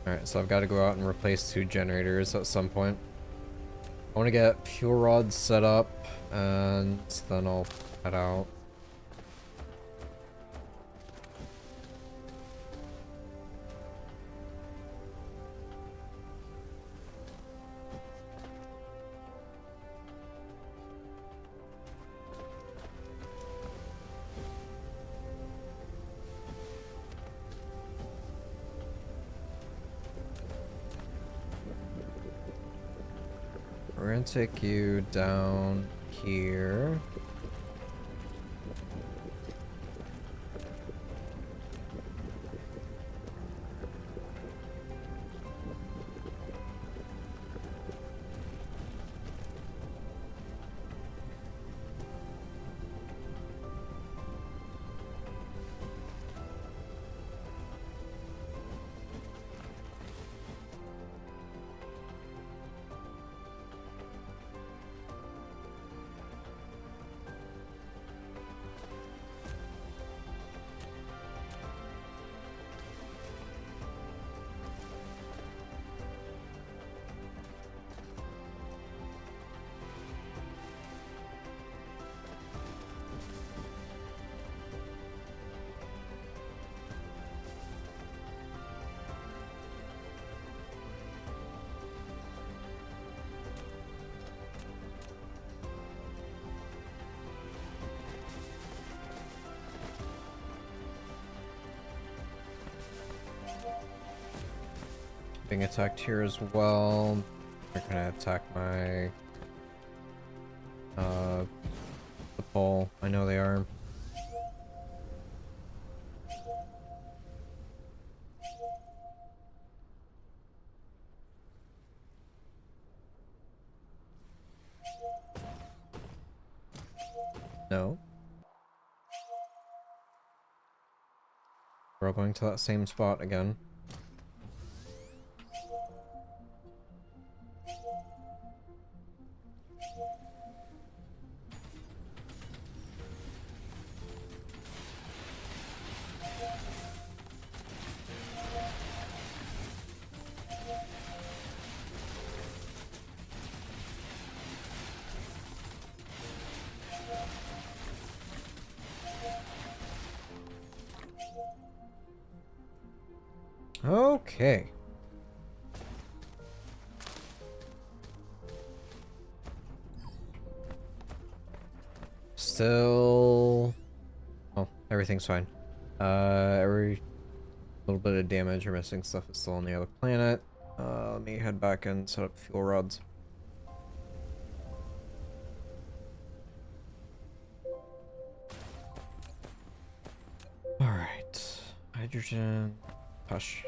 Alright, so I've got to go out and replace 2 generators at some point. I want to get fuel rods set up, and then I'll head out. We're gonna take you down here. being attacked here as well. They're gonna attack my the pole. I know they are. No. We're all going to that same spot again. Okay. Still... Oh, everything's fine. Every little bit of damage or missing stuff is still on the other planet. Let me head back and set up fuel rods. Alright. Hydrogen... Hush.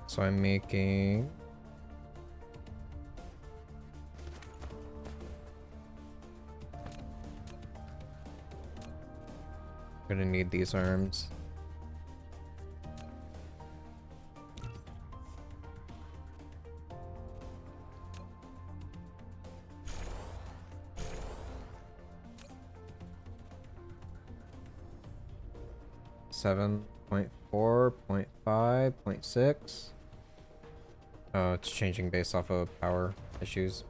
So I'm making... Gonna need these arms. Seven, 0.4, 0.5, 0.6. Oh, it's changing based off of power issues.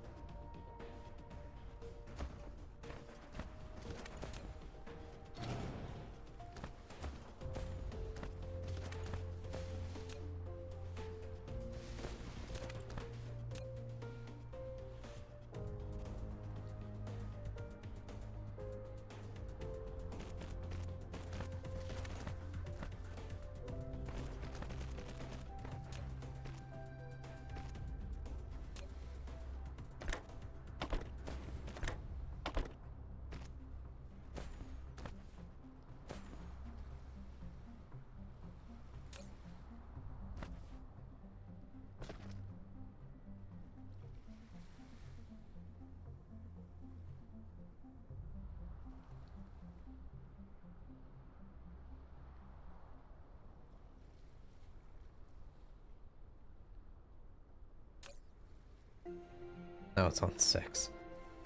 Now it's on 6.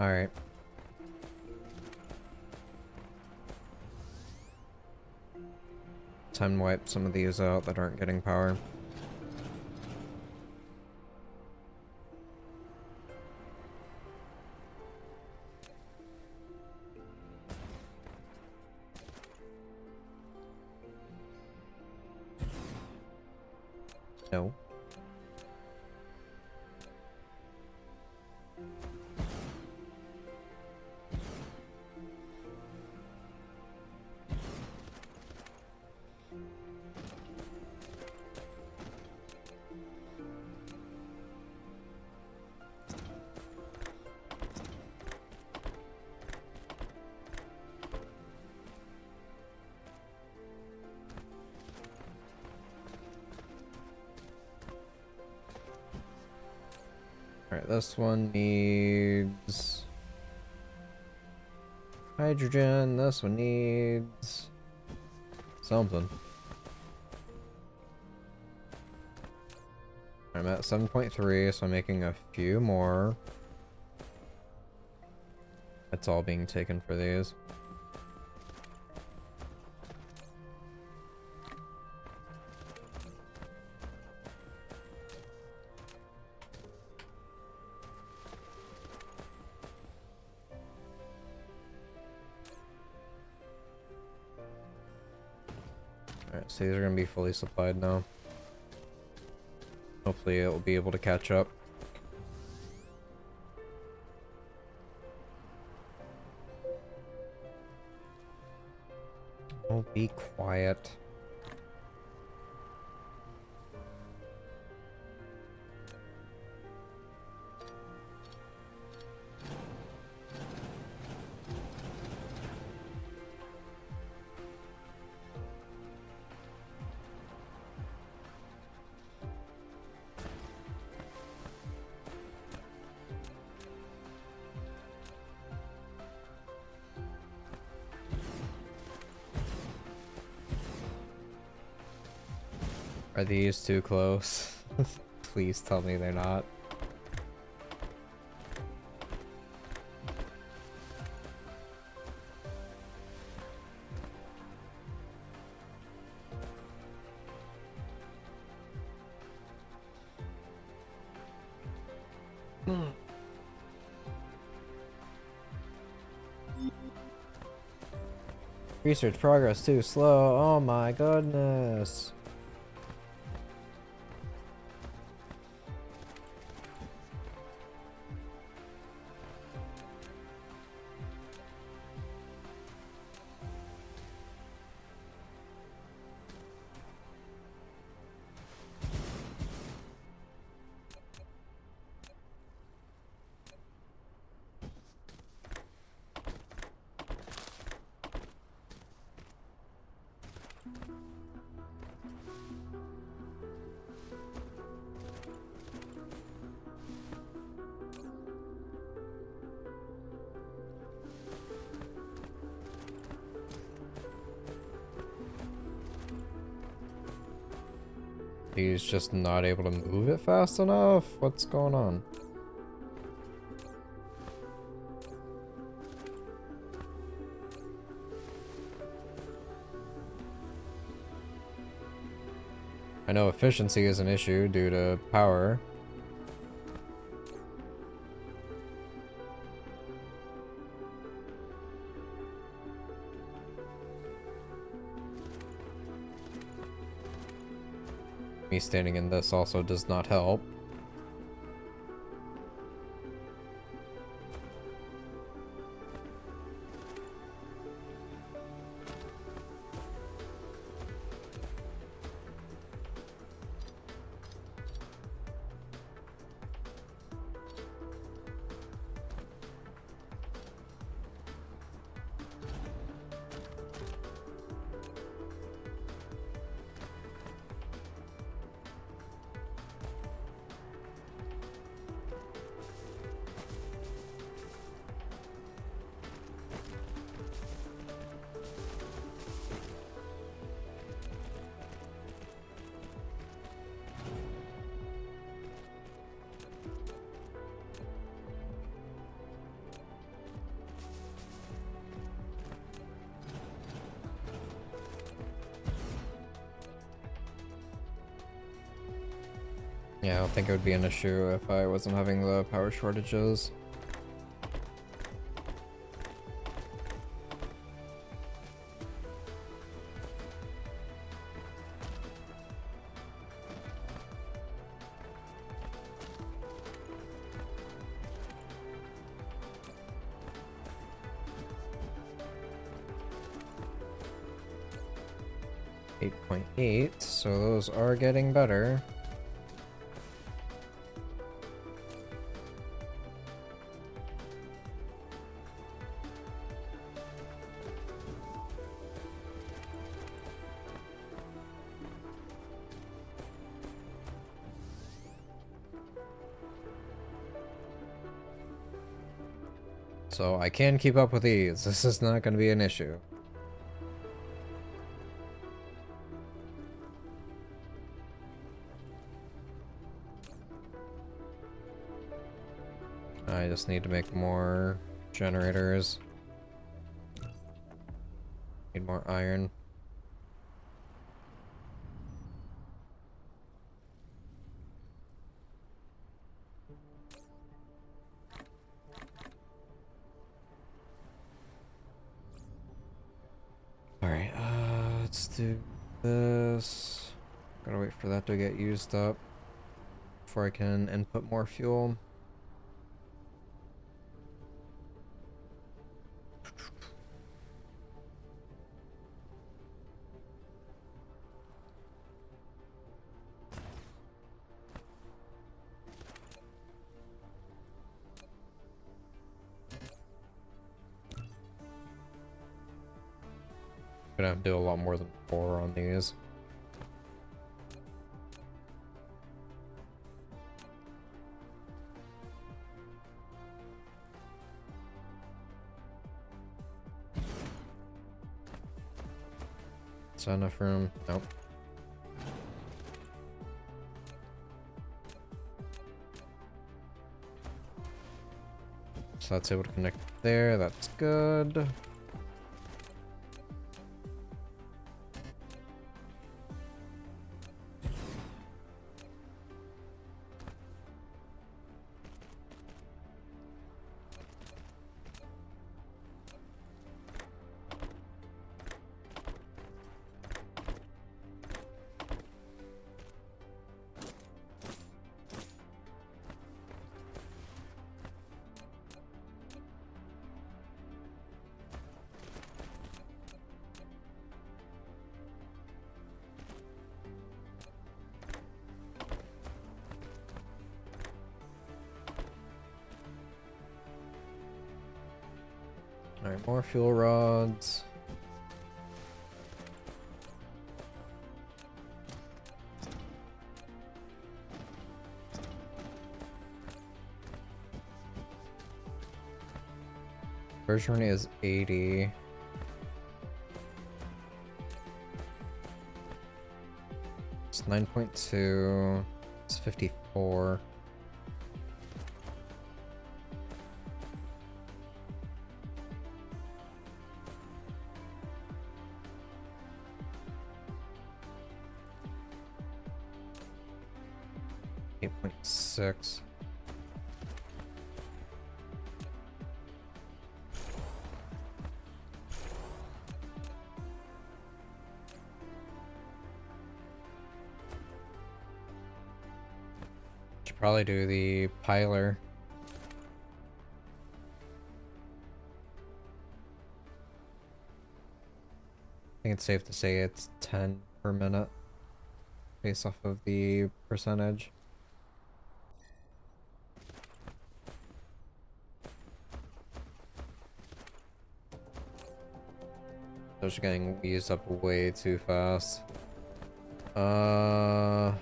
Alright. Time to wipe some of these out that aren't getting power. No. Alright, this one needs hydrogen, this one needs something. I'm at 7.3, so I'm making a few more. It's all being taken for these. Alright, so these are gonna be fully supplied now. Hopefully it will be able to catch up. Oh, be quiet. Are these too close? Please tell me they're not. Research progress too slow. Oh my goodness. He's just not able to move it fast enough? What's going on? I know efficiency is an issue due to power. Me standing in this also does not help. Yeah, I don't think it would be an issue if I wasn't having the power shortages. .8, so those are getting better. So I can keep up with these. This is not going to be an issue. I just need to make more generators. Need more iron. Alright, let's do this. Gotta wait for that to get used up before I can input more fuel. Gonna have to do a lot more than 4 on these. Is that enough room? Nope. So that's able to connect there, that's good. Alright, more fuel rods. Version is 80. It's 9.2. It's 54. .6. Should probably do the piler. I think it's safe to say it's 10 per minute based off of the percentage. Those are getting used up way too fast. I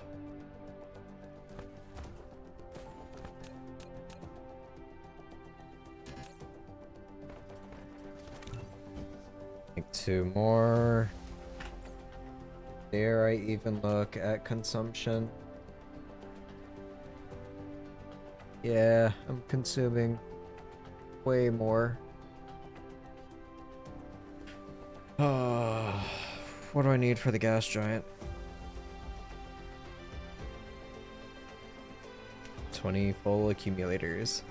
think 2 more. Dare I even look at consumption? Yeah, I'm consuming way more. What do I need for the gas giant? 20 full accumulators.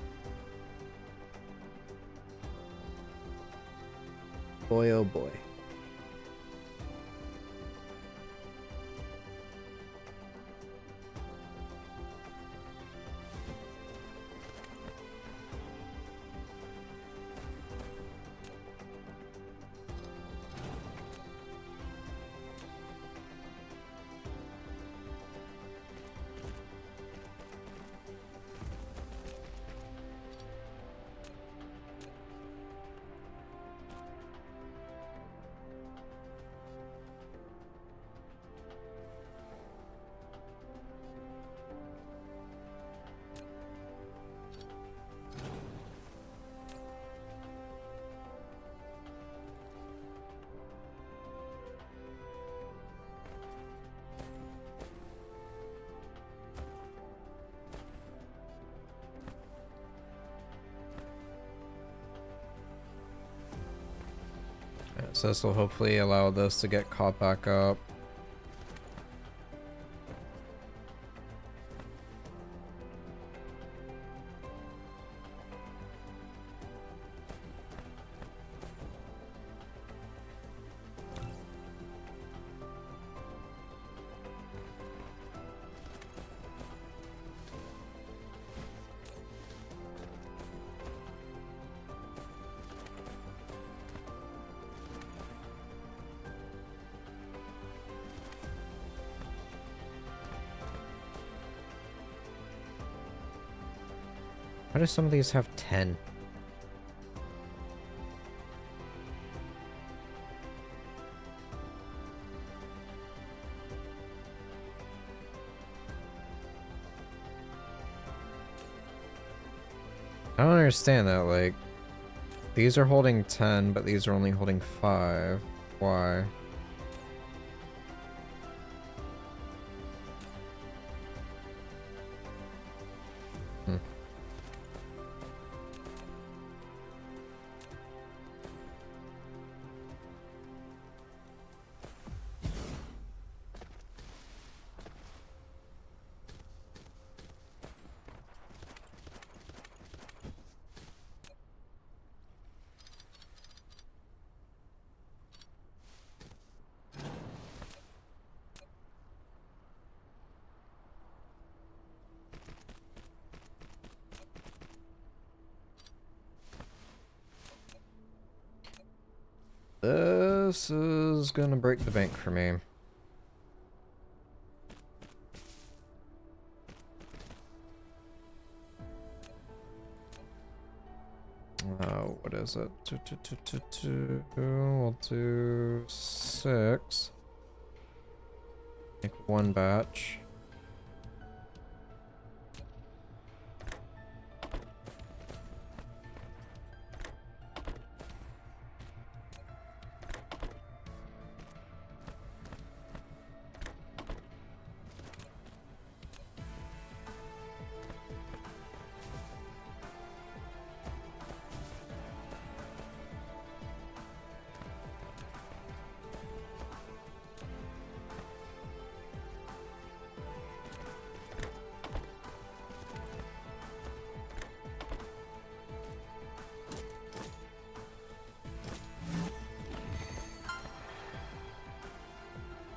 Boy, oh boy. So this will hopefully allow this to get caught back up. Why do some of these have 10? I don't understand that, like, these are holding 10, but these are only holding 5. Why? Hmm. This is gonna break the bank for me. What is it? We'll do 6. Make one batch.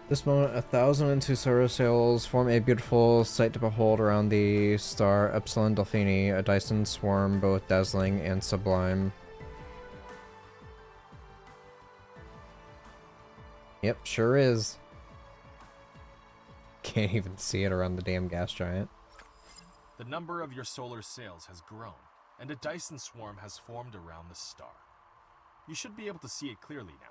This moment, 1,002 solar sails form a beautiful sight to behold around the star Epsilon Delphini, a Dyson swarm both dazzling and sublime. Yep, sure is. Can't even see it around the damn gas giant. The number of your solar sails has grown, and a Dyson swarm has formed around the star. You should be able to see it clearly now.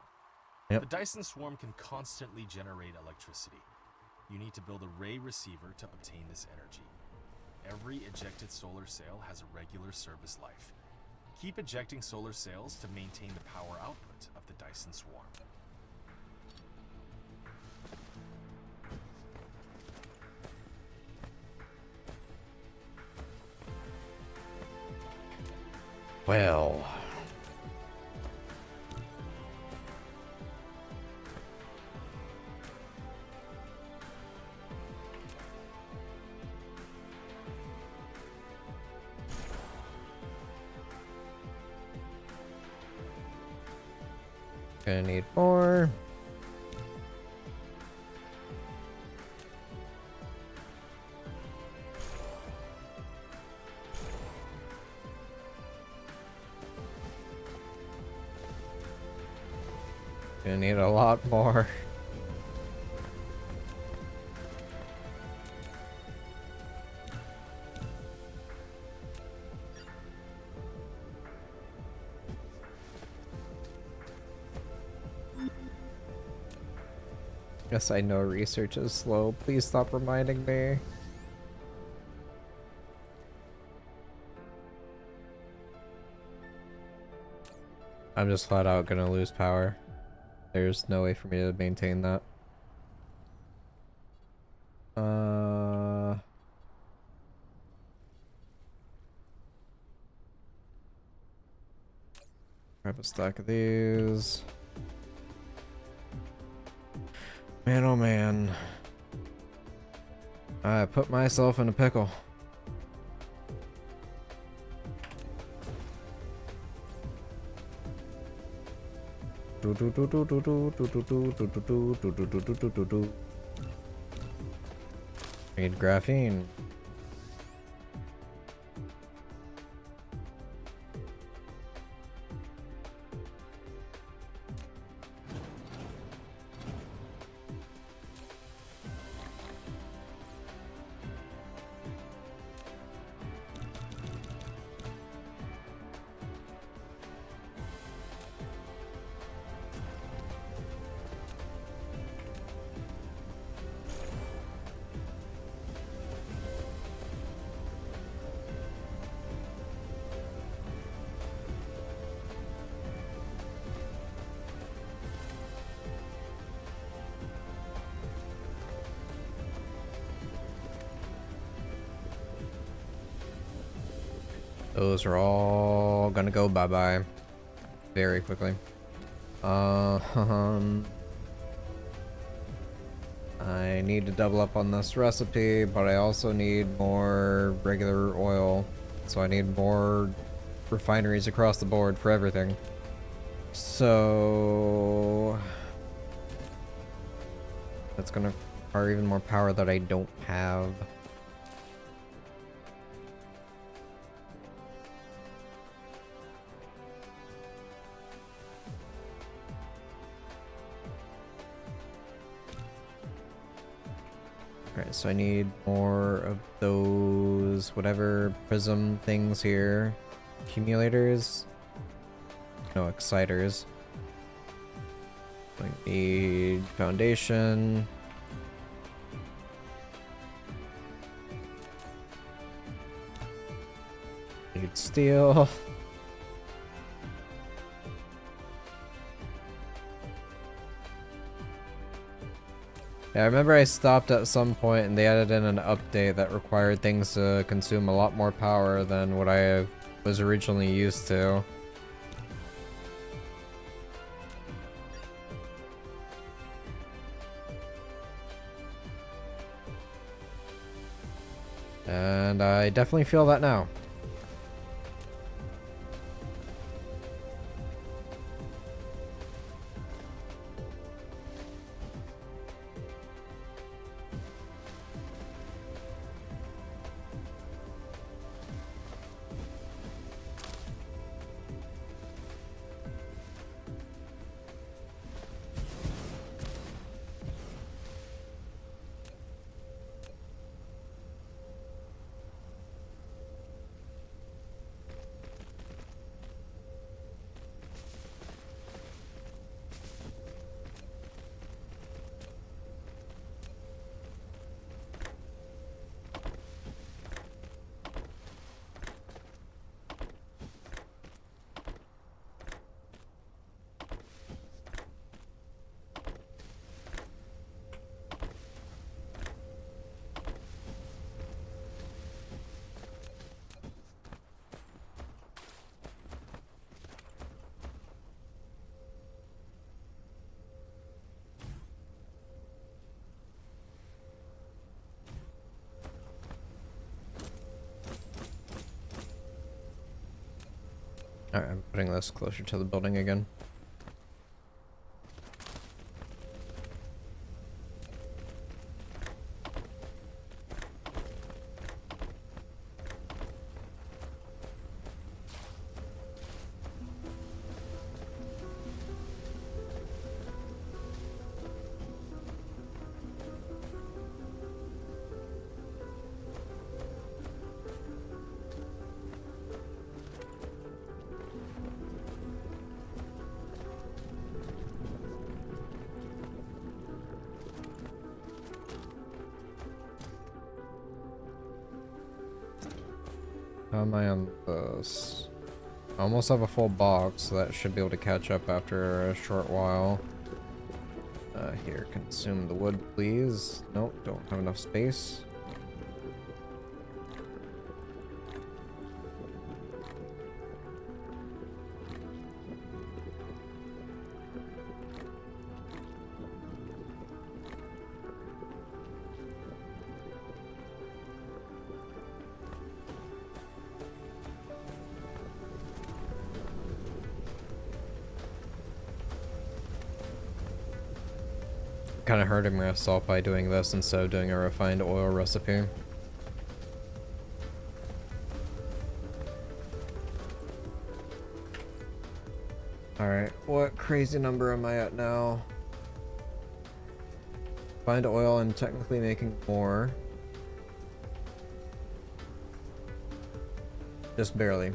Yep. The Dyson swarm can constantly generate electricity. You need to build a ray receiver to obtain this energy. Every ejected solar sail has a regular service life. Keep ejecting solar sails to maintain the power output of the Dyson swarm. Well. Gonna need more. Gonna need a lot more. Yes, I know research is slow. Please stop reminding me. I'm just flat out gonna lose power. There's no way for me to maintain that. Grab a stack of these. Man, oh man. I put myself in a pickle. Need graphene. Those are all gonna go bye-bye very quickly. I need to double up on this recipe, but I also need more regular oil. So I need more refineries across the board for everything. So that's gonna require even more power that I don't have. Alright, so I need more of those whatever prism things here. Accumulators? No, exciters. I need foundation. Need steel. Yeah, I remember I stopped at some point and they added in an update that required things to consume a lot more power than what I was originally used to. And I definitely feel that now. Alright, I'm putting this closer to the building again. How am I on this? I almost have a full box, so that should be able to catch up after a short while. Here, consume the wood, please. Nope, don't have enough space. Kind of hurting myself by doing this instead of doing a refined oil recipe. Alright, what crazy number am I at now? Refined oil, I'm technically making more. Just barely.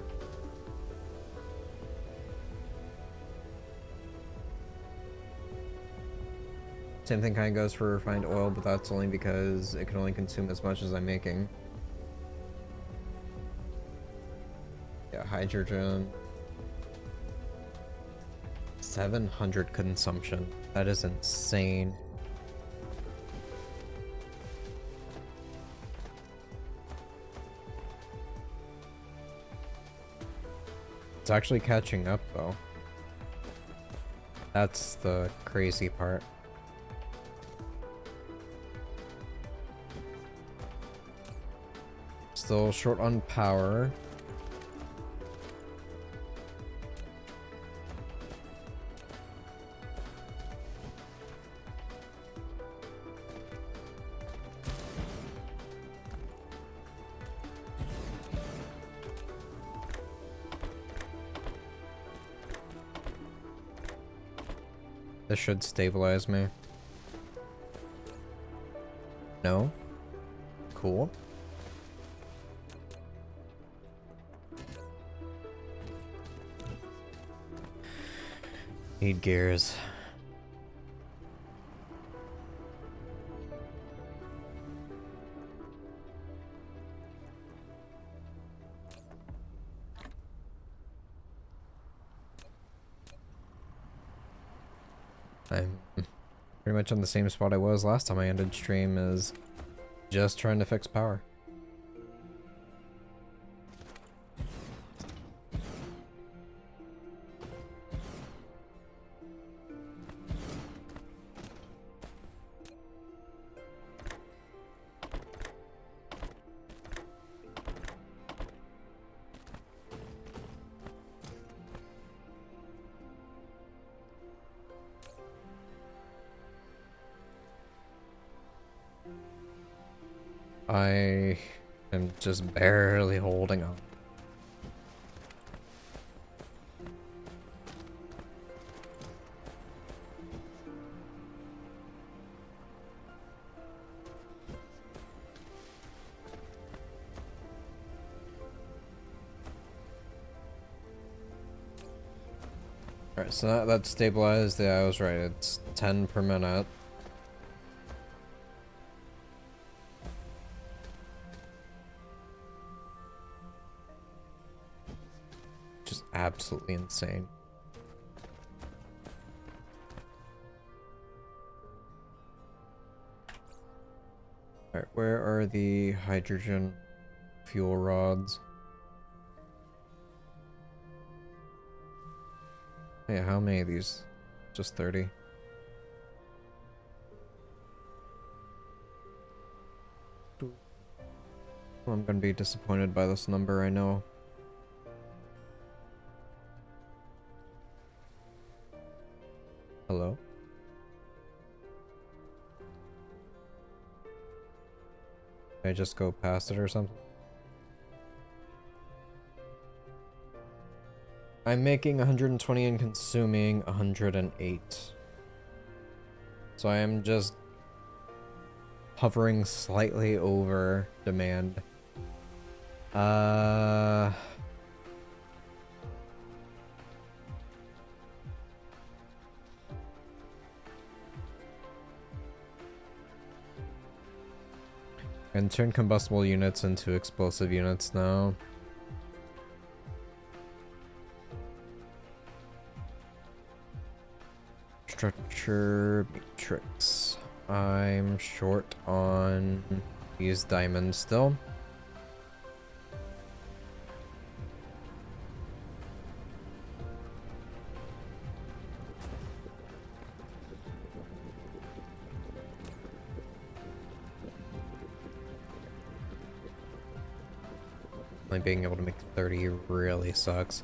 Same thing kind of goes for refined oil, but that's only because it can only consume as much as I'm making. Yeah, hydrogen. 700 consumption. That is insane. It's actually catching up, though. That's the crazy part. Still short on power. This should stabilize me. No? Cool. Need gears. I'm pretty much on the same spot I was last time I ended stream, is just trying to fix power. I am just barely holding on. Alright, so that's stabilized. Yeah, I was right. It's 10 per minute. Just absolutely insane. Alright, where are the hydrogen fuel rods? Yeah, how many of these? Just 30. I'm gonna be disappointed by this number, I know. Hello? Can I just go past it or something? I'm making 120 and consuming 108. So I am just hovering slightly over demand. And turn combustible units into explosive units now. Structure matrix. I'm short on these diamonds still. Only being able to make 30 really sucks.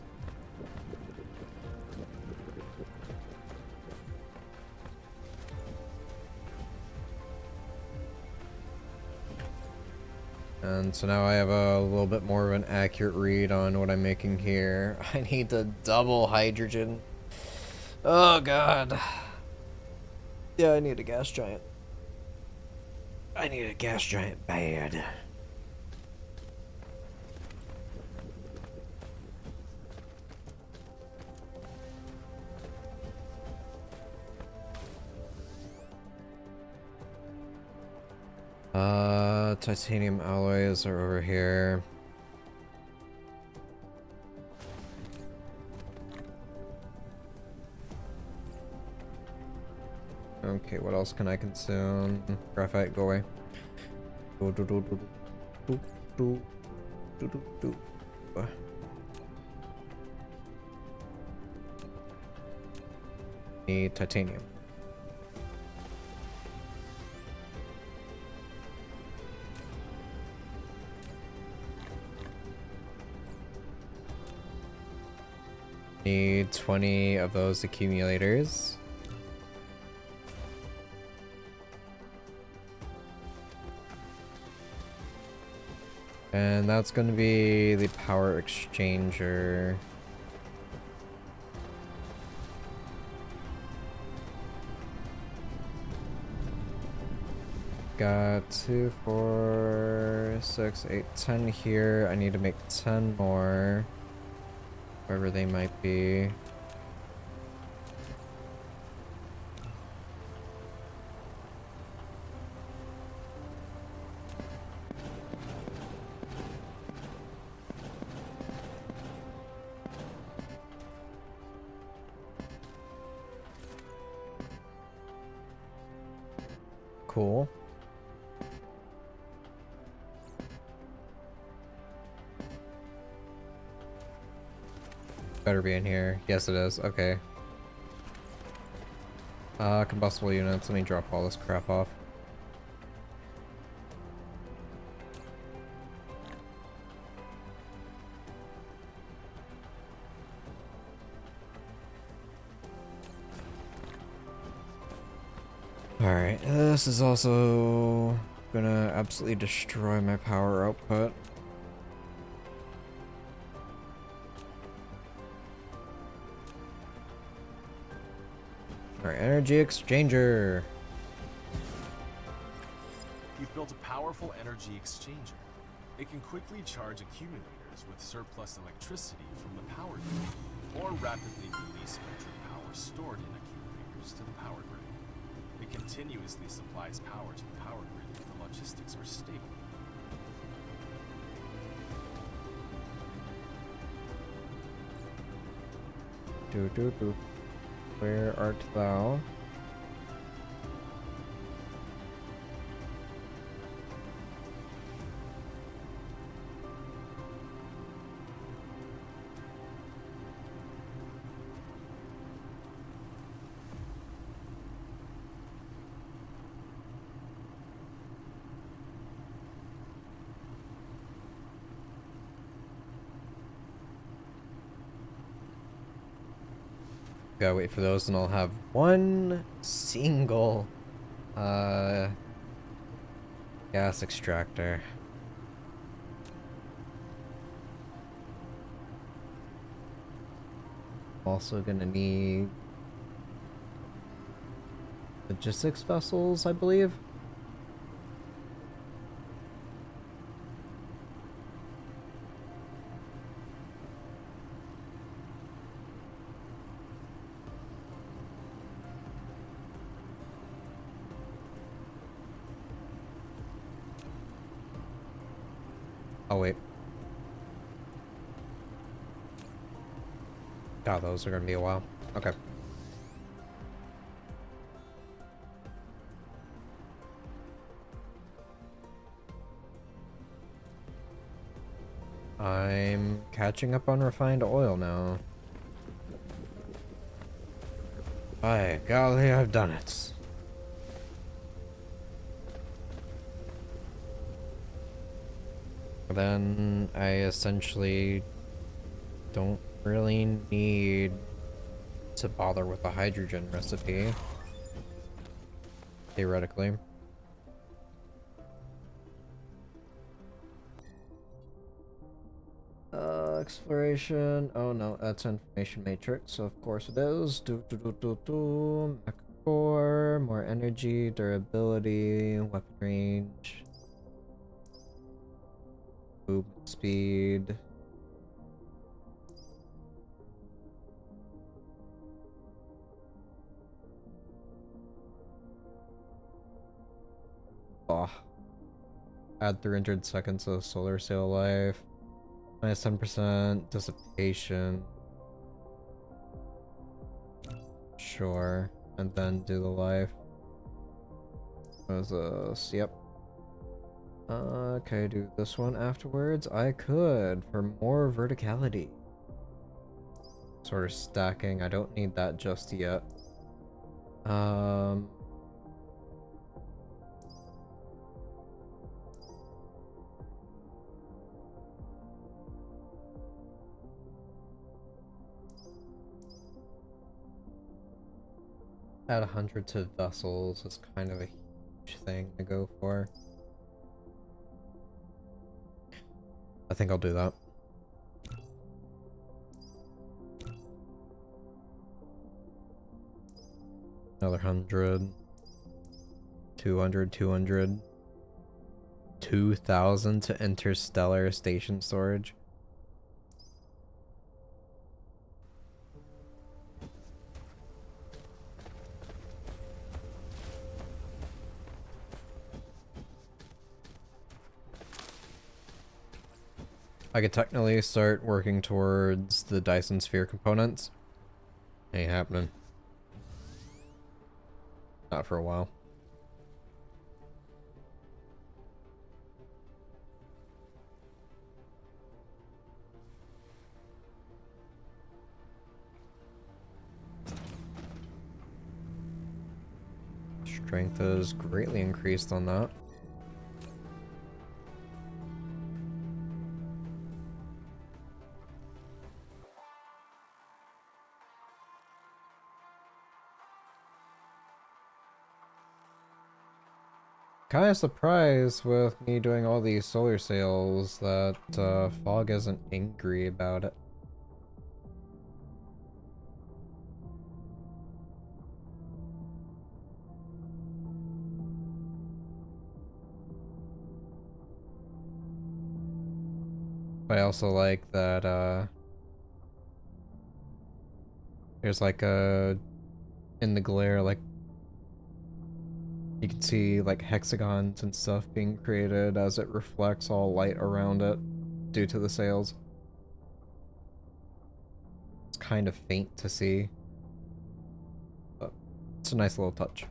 And so now I have a little bit more of an accurate read on what I'm making here. I need to double hydrogen. Oh god. Yeah, I need a gas giant. I need a gas giant bad. Titanium alloys are over here. Okay, what else can I consume? Graphite, go away. Do, do, do, do, do, do, do, do, do. Need titanium. Need 20 of those accumulators. And that's going to be the power exchanger. Got 2, 4, 6, 8, 10 here. I need to make 10 more. Wherever they might be. Cool. Better be in here. Yes, it is. Okay. Combustible units. Let me drop all this crap off. Alright, this is also gonna absolutely destroy my power output. Alright, energy exchanger. You've built a powerful energy exchanger. It can quickly charge accumulators with surplus electricity from the power grid, or rapidly release electric power stored in accumulators to the power grid. It continuously supplies power to the power grid if the logistics are stable. Where art thou? Gotta wait for those and I'll have one single gas extractor. Also gonna need logistics vessels, I believe. Oh, wait. God, those are gonna be a while. Okay. I'm catching up on refined oil now. By golly, I've done it. Then I essentially don't really need to bother with the hydrogen recipe. Theoretically. Exploration. Oh no, that's information matrix, so of course it is. Mech core, more energy, durability, weapon range, movement speed. Oh. Add 300 seconds of solar sail life. Minus 10% dissipation. Sure. And then do the life. What is this? Yep. Okay, do this one afterwards? I could, for more verticality. Sort of stacking. I don't need that just yet. Um, add 100 to vessels is kind of a huge thing to go for. I think I'll do that. Another 100. 200, 200. 2,000 to interstellar station storage. I could technically start working towards the Dyson Sphere components. Ain't happening. Not for a while. Strength is greatly increased on that. Kind of surprised with me doing all these solar sails that Fog isn't angry about it. But I also like that there's like a in the glare, like you can see like hexagons and stuff being created as it reflects all light around it due to the sails. It's kind of faint to see, but it's a nice little touch.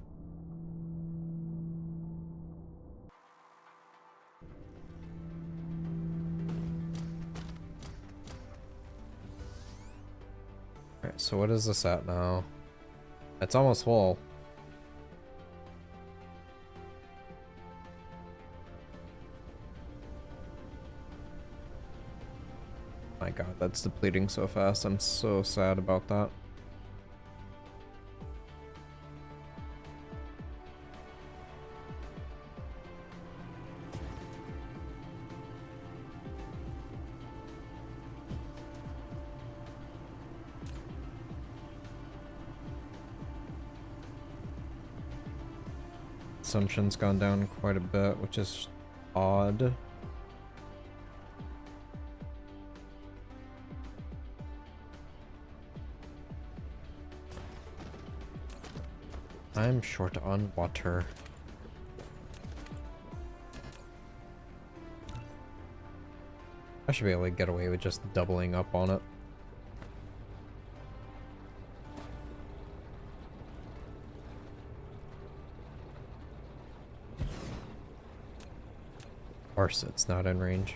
Alright, so what is this at now? It's almost full. My god, that's depleting so fast. I'm so sad about that. Consumption's gone down quite a bit, which is odd. I'm short on water. I should be able to get away with just doubling up on it. Of course it's not in range.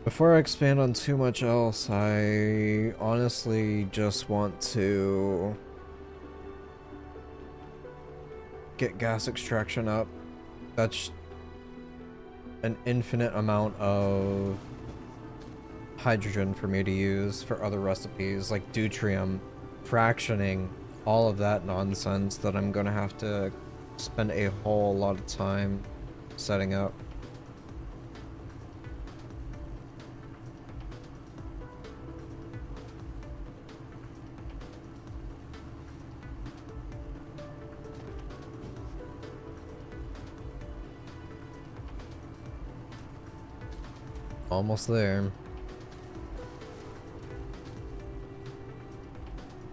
Before I expand on too much else, I honestly just want to get gas extraction up. That's an infinite amount of hydrogen for me to use for other recipes like deuterium, fractioning, all of that nonsense that I'm gonna have to spend a whole lot of time setting up. Almost there.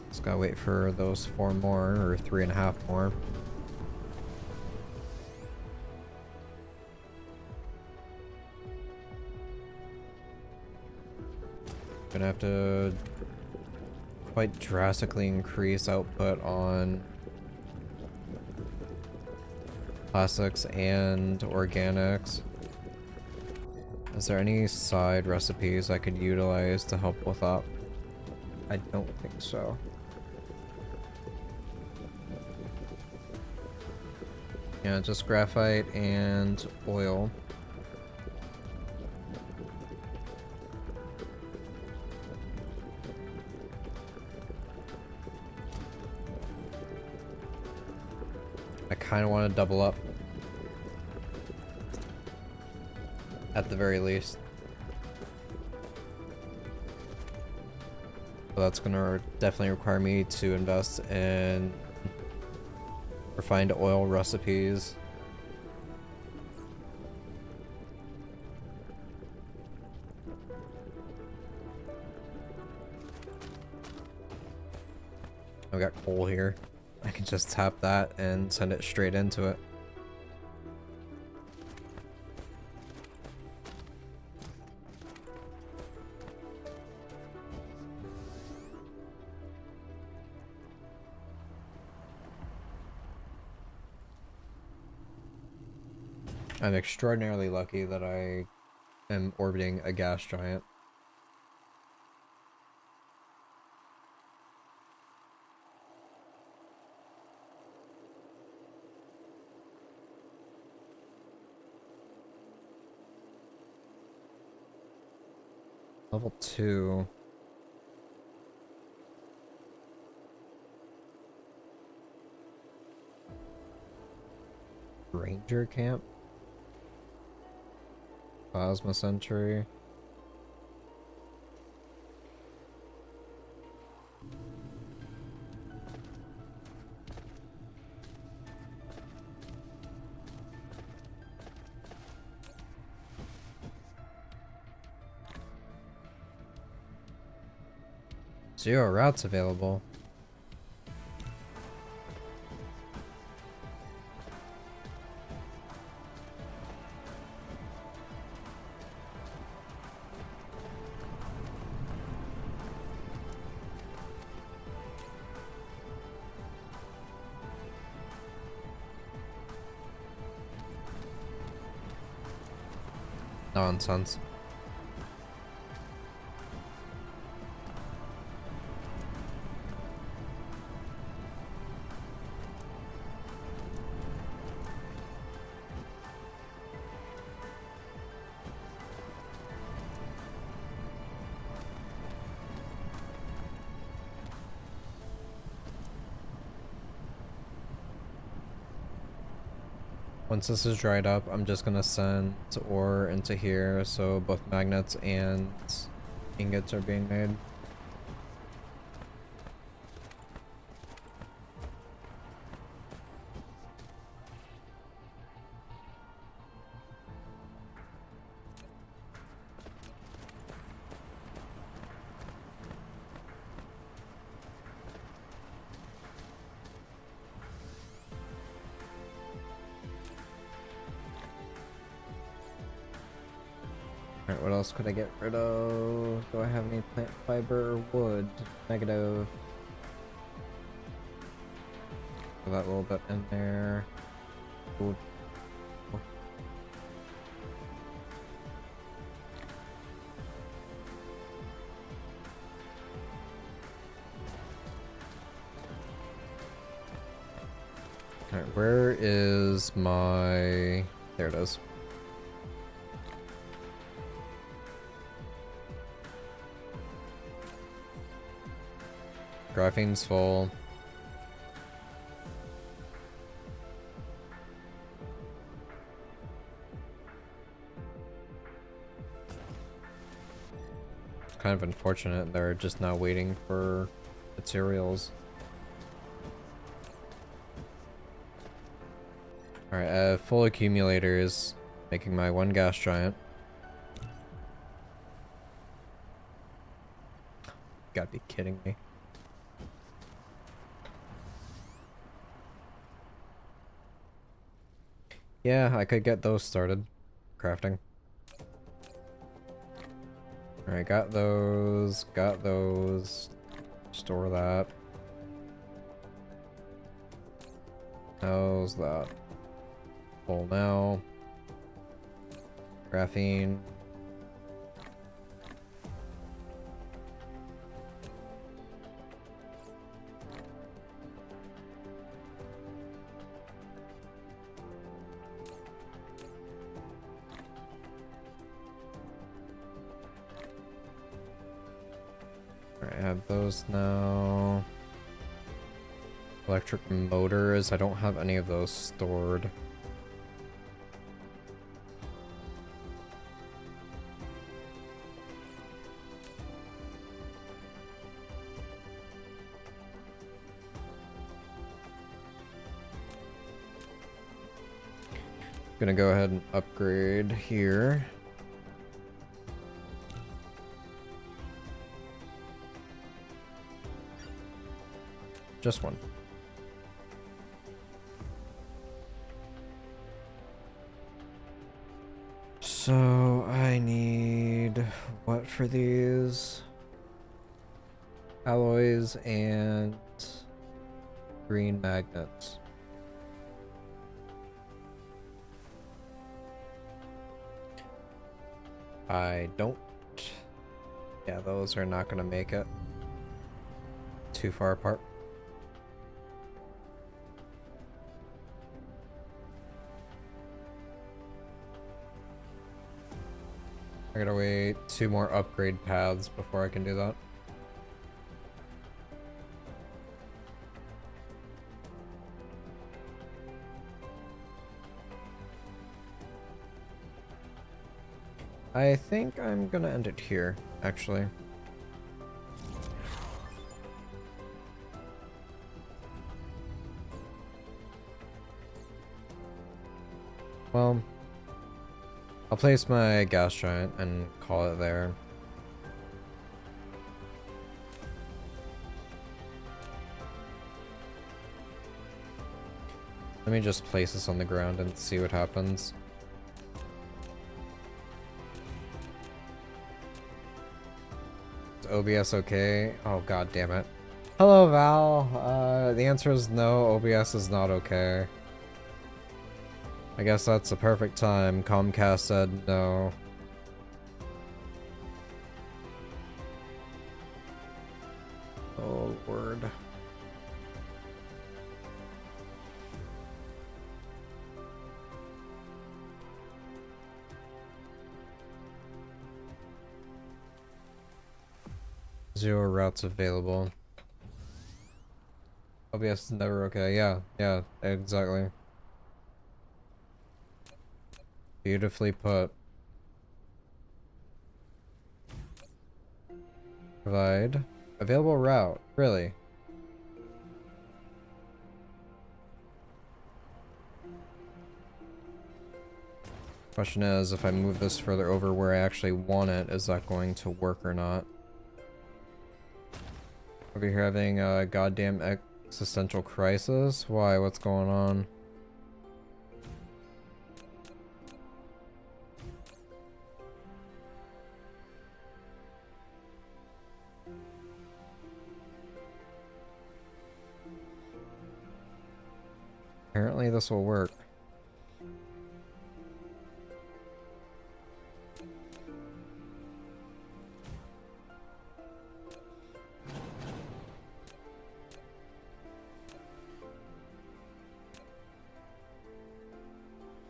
Just gotta wait for those 4 more, or 3.5 more. Gonna have to quite drastically increase output on plastics and organics. Is there any side recipes I could utilize to help with that? I don't think so. Yeah, just graphite and oil. I kind of want to double up. At the very least. But that's gonna definitely require me to invest in refined oil recipes. I've got coal here. I can just tap that and send it straight into it. I'm extraordinarily lucky that I am orbiting a gas giant. Level 2. Ranger camp? Plasma Sentry. Zero routes available. Nonsense. Once this is dried up, I'm just gonna send ore into here so both magnets and ingots are being made. Alright, what else could I get rid of? Do I have any plant fiber or wood? Negative. Put that little bit in there. Wood. Alright, where is my... There it is. Graphene's full. Kind of unfortunate they're just now waiting for materials. Alright, full accumulators, making my one gas giant. gotta be kidding me. Yeah, I could get those started. Crafting. Alright, got those. Got those. Store that. How's that? Full now. Graphene. Alright, I have those now. Electric motors, I don't have any of those stored. Gonna go ahead and upgrade here. Just one. So I need what for these? Alloys and green magnets. I don't. Yeah, those are not gonna make it. Too far apart. I gotta wait 2 more upgrade paths before I can do that. I think I'm gonna end it here, actually. Well, I'll place my gas giant and call it there. Let me just place this on the ground and see what happens. Is OBS okay? Oh, god damn it. Hello, Val. The answer is no, OBS is not okay. I guess that's the perfect time. Comcast said no. Oh, word. Zero routes available. OBS is never okay. Yeah, exactly. Beautifully put. Provide. Available route. Really? Question is, if I move this further over where I actually want it, is that going to work or not? Over here having a goddamn existential crisis? Why? What's going on? Apparently this will work.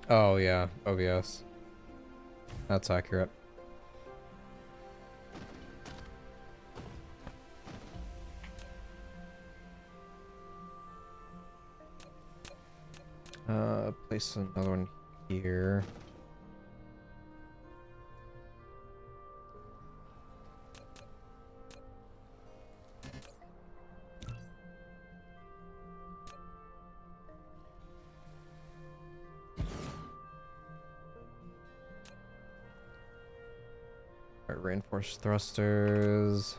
Oh yeah, OBS. That's accurate. Place another one here. Alright, reinforced thrusters.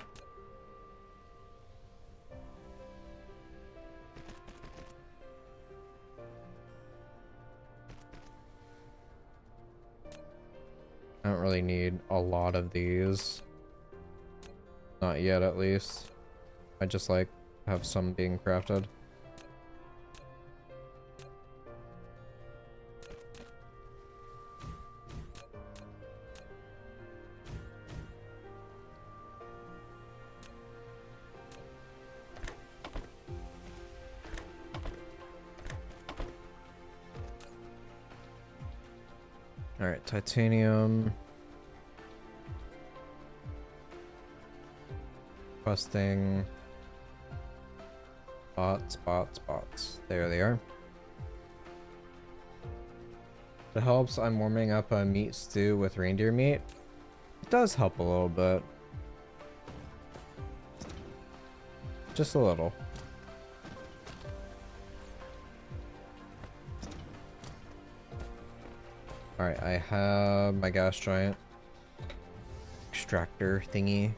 I don't really need a lot of these. Not yet, at least. I just like have some being crafted. Alright, titanium. Questing. Spots. There they are. It helps. I'm warming up a meat stew with reindeer meat. It does help a little bit. Just a little. Alright, I have my gas giant extractor thingy.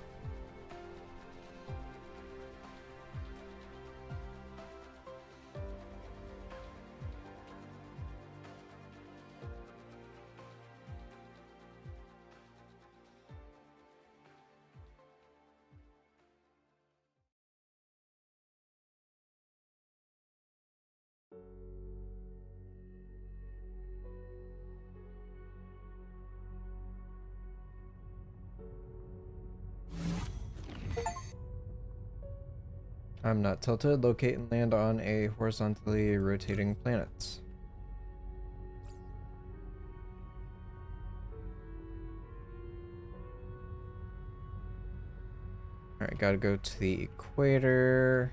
I'm not tilted. Locate and land on a horizontally rotating planet. Alright, gotta go to the equator.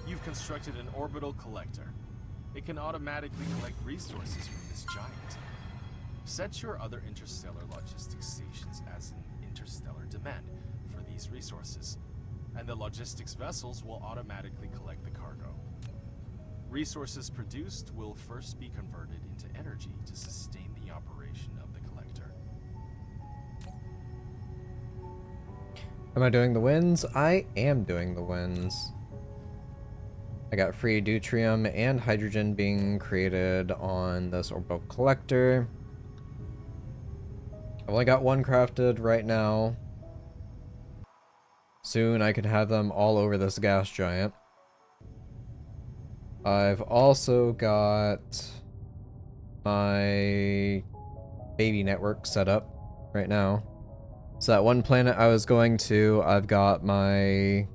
You've constructed an orbital collector. It can automatically collect resources from this giant. Set your other interstellar logistics stations as an interstellar demand for these resources, and the logistics vessels will automatically collect the cargo. Resources produced will first be converted into energy to sustain the operation of the collector. Am I doing the winds? I am doing the winds. I got free deuterium and hydrogen being created on this orbital collector. I've only got one crafted right now. Soon I can have them all over this gas giant. I've also got my baby network set up right now. So that one planet I was going to, I've got my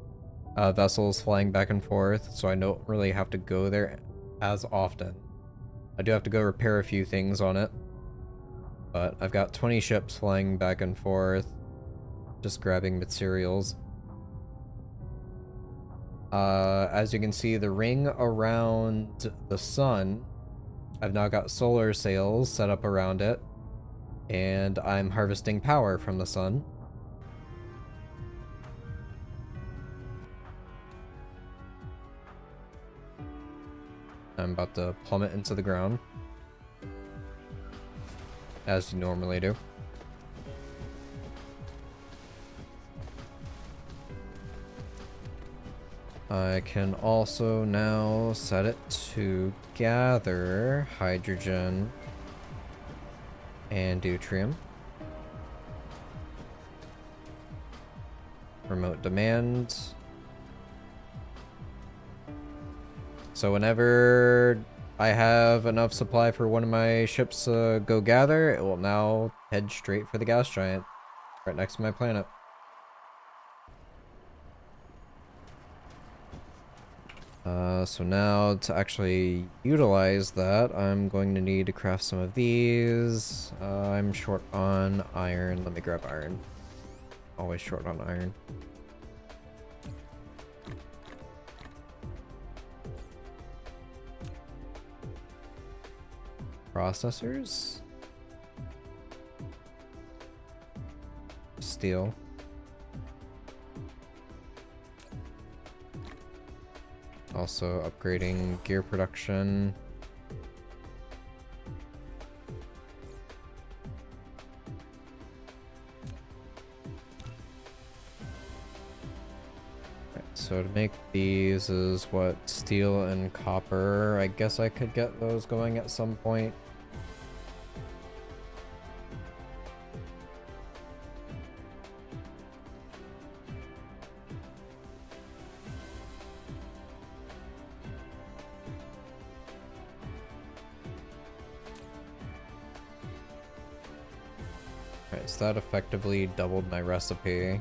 vessels flying back and forth, so I don't really have to go there as often. I do have to go repair a few things on it, but I've got 20 ships flying back and forth, just grabbing materials. As you can see, the ring around the sun, I've now got solar sails set up around it, and I'm harvesting power from the sun. I'm about to plummet into the ground, as you normally do. I can also now set it to gather hydrogen and deuterium. Remote demand. So whenever I have enough supply for one of my ships to go gather, it will now head straight for the gas giant right next to my planet. So now to actually utilize that, I'm going to need to craft some of these. I'm short on iron. Let me grab iron. Always short on iron. Processors. Steel. also upgrading gear production. So to make these is what, steel and copper. I guess I could get those going at some point. Alright, so that effectively doubled my recipe.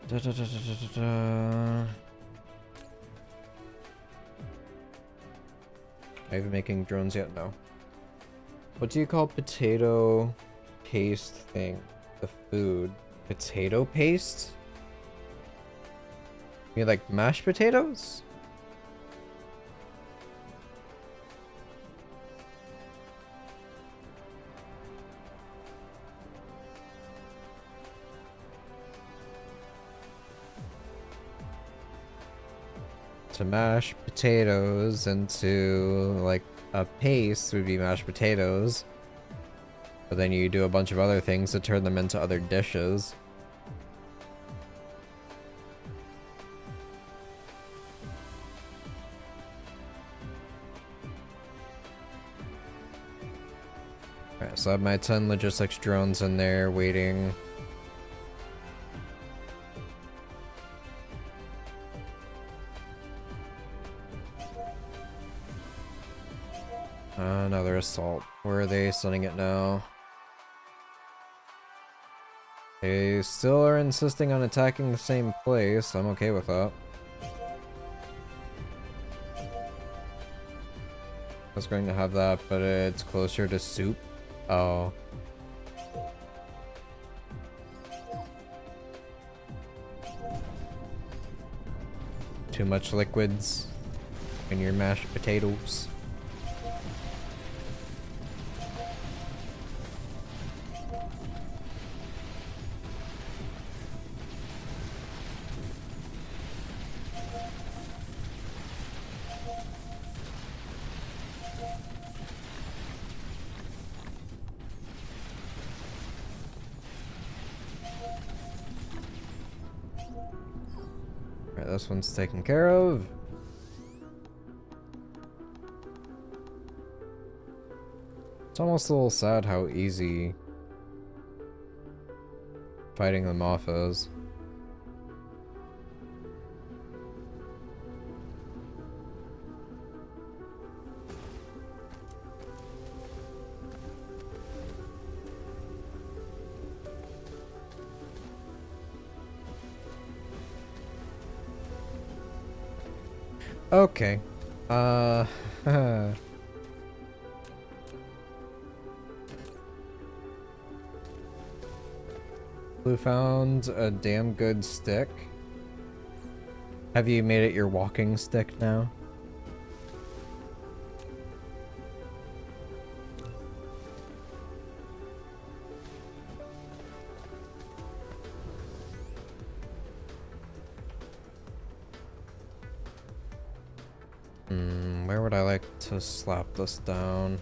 Da, da, da, da, da, da. Are you even making drones yet? No. What do you call potato paste thing? The food. Potato paste? You mean like mashed potatoes? To mash potatoes into like a paste would be mashed potatoes. But then you do a bunch of other things to turn them into other dishes. Alright, so I have my 10 logistics drones in there waiting. Another assault. Where are they sending it now? They still are insisting on attacking the same place. I'm okay with that. I was going to have that, but it's closer to soup. Oh. Too much liquids in your mashed potatoes. This one's taken care of. It's almost a little sad how easy fighting them off is. Okay. Blue found a damn good stick. Have you made it your walking stick now? Where would I like to slap this down?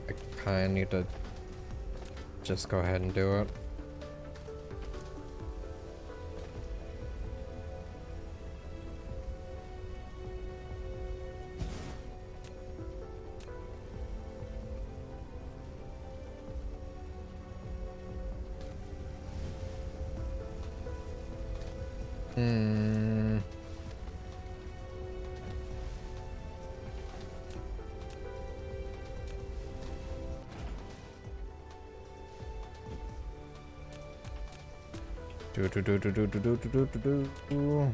I kinda need to just go ahead and do it. Do.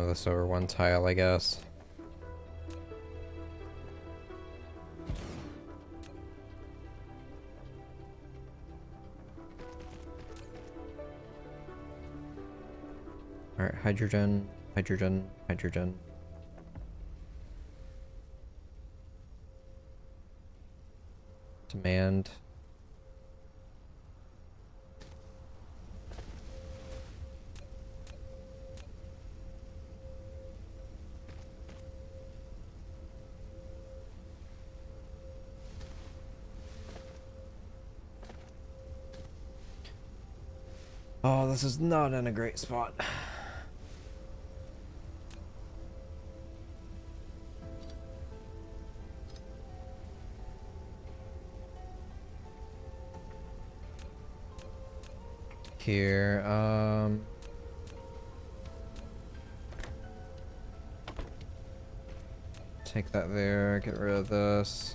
move this over one tile, I guess. Alright, hydrogen, hydrogen, hydrogen. Demand. Oh, this is not in a great spot. Here, take that there, get rid of this.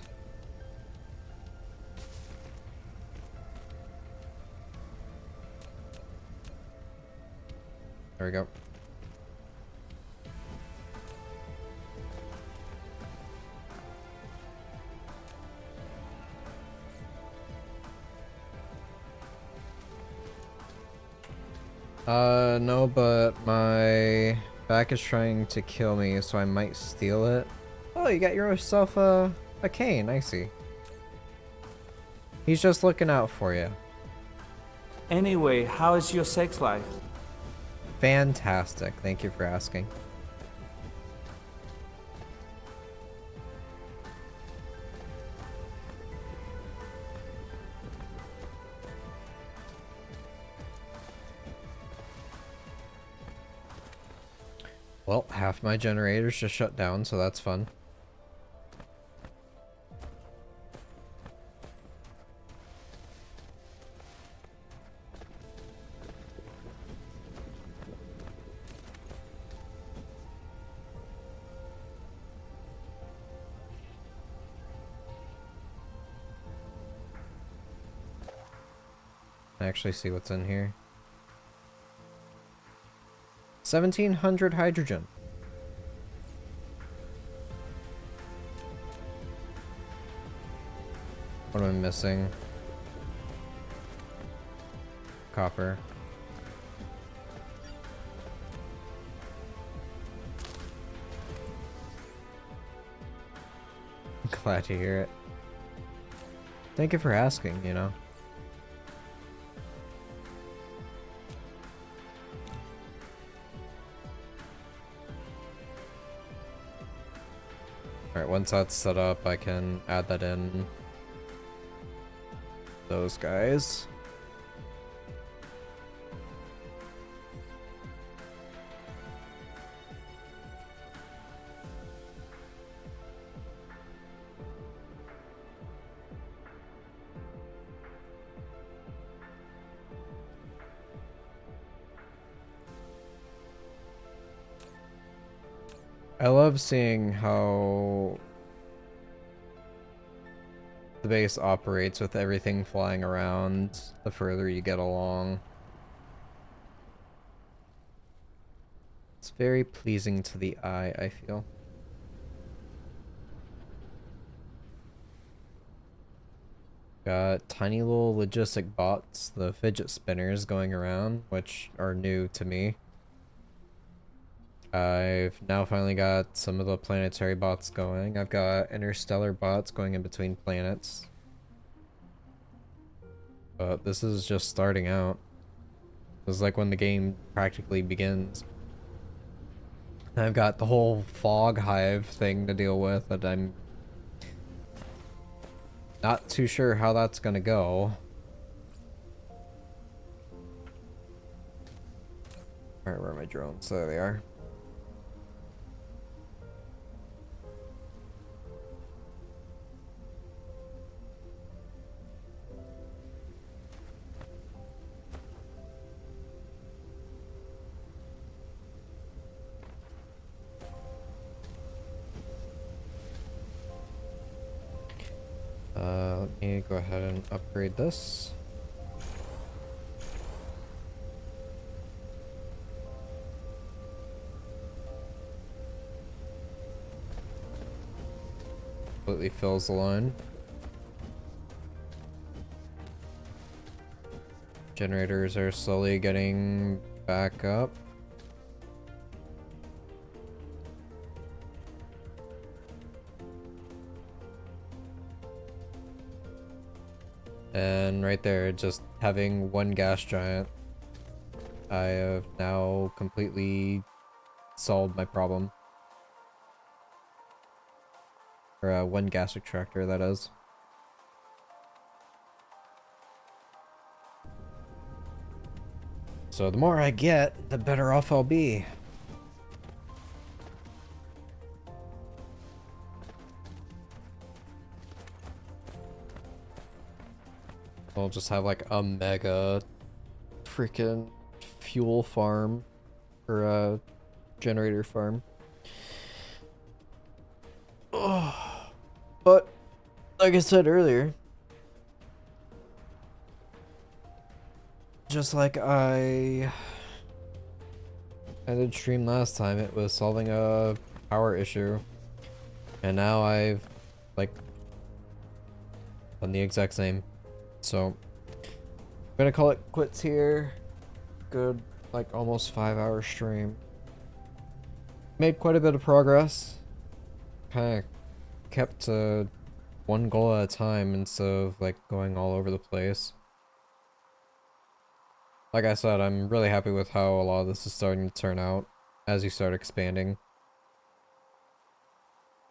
There we go. No, but my back is trying to kill me, so I might steal it. Oh, you got yourself a cane, I see. He's just looking out for you. Anyway, how is your sex life? Fantastic, thank you for asking. Well, half my generators just shut down, so that's fun. Actually see what's in here. 1700 hydrogen. What am I missing? Copper. Glad to hear it. Thank you for asking, you know. Alright, once that's set up, I can add that in. Those guys. I love seeing how the base operates with everything flying around the further you get along. It's very pleasing to the eye, I feel. Got tiny little logistic bots, the fidget spinners going around, which are new to me. I've now finally got some of the planetary bots going. I've got interstellar bots going in between planets. But this is just starting out. This is like when the game practically begins. I've got the whole fog hive thing to deal with that I'm not too sure how that's gonna go. Alright, where are my drones? There they are. Let me go ahead and upgrade this. completely fills the line. Generators are slowly getting back up. And right there, just having one gas giant, I have now completely solved my problem. Or one gas extractor, that is. So the more I get, the better off I'll be. I'll just have like a mega freaking fuel farm or a generator farm. Oh, but like I said earlier, just like I did stream last time, it was solving a power issue, and now I've like done the exact same. So I'm gonna call it quits here. Good, like almost 5-hour stream. Made quite a bit of progress. Kind of kept to one goal at a time instead of like going all over the place. Like I said, I'm really happy with how a lot of this is starting to turn out as you start expanding.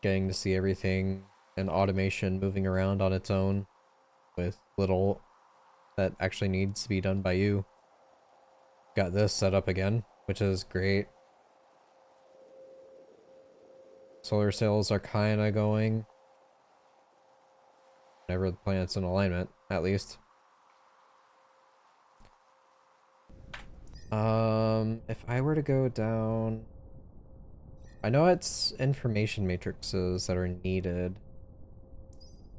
Getting to see everything and automation moving around on its own with little that actually needs to be done by you. Got this set up again, which is great. Solar cells are kind of going. Whenever the planet's in alignment, at least. If I were to go down... I know it's information matrices that are needed.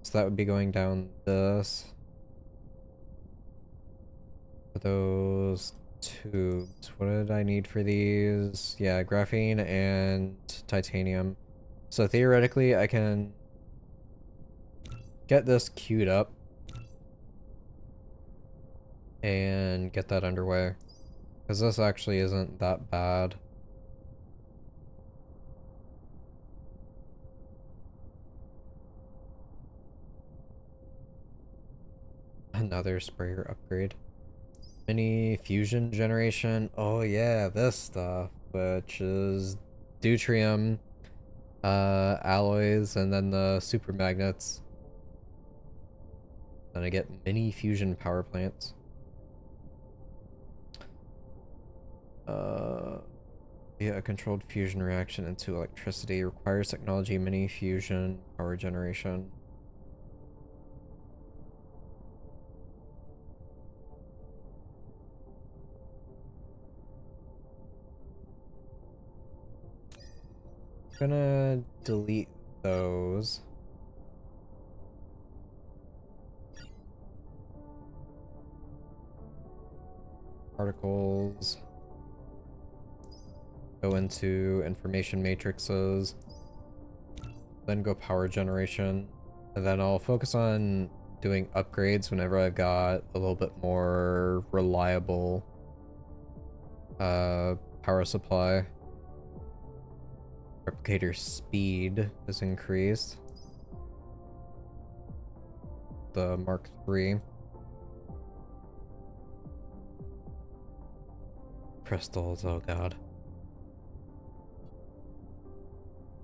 So that would be going down this. For those tubes. What did I need for these? Yeah, graphene and titanium. So theoretically, I can get this queued up and get that underway. Because this actually isn't that bad. Another sprayer upgrade. Mini fusion generation. Oh yeah, this stuff, which is deuterium, alloys, and then the super magnets. Then I get mini fusion power plants. Yeah, a controlled fusion reaction into electricity requires technology mini fusion power generation. Gonna delete those. Particles. Go into information matrices. Then go power generation. And then I'll focus on doing upgrades whenever I've got a little bit more reliable power supply. Replicator speed is increased. The Mark III. Crystals, oh god.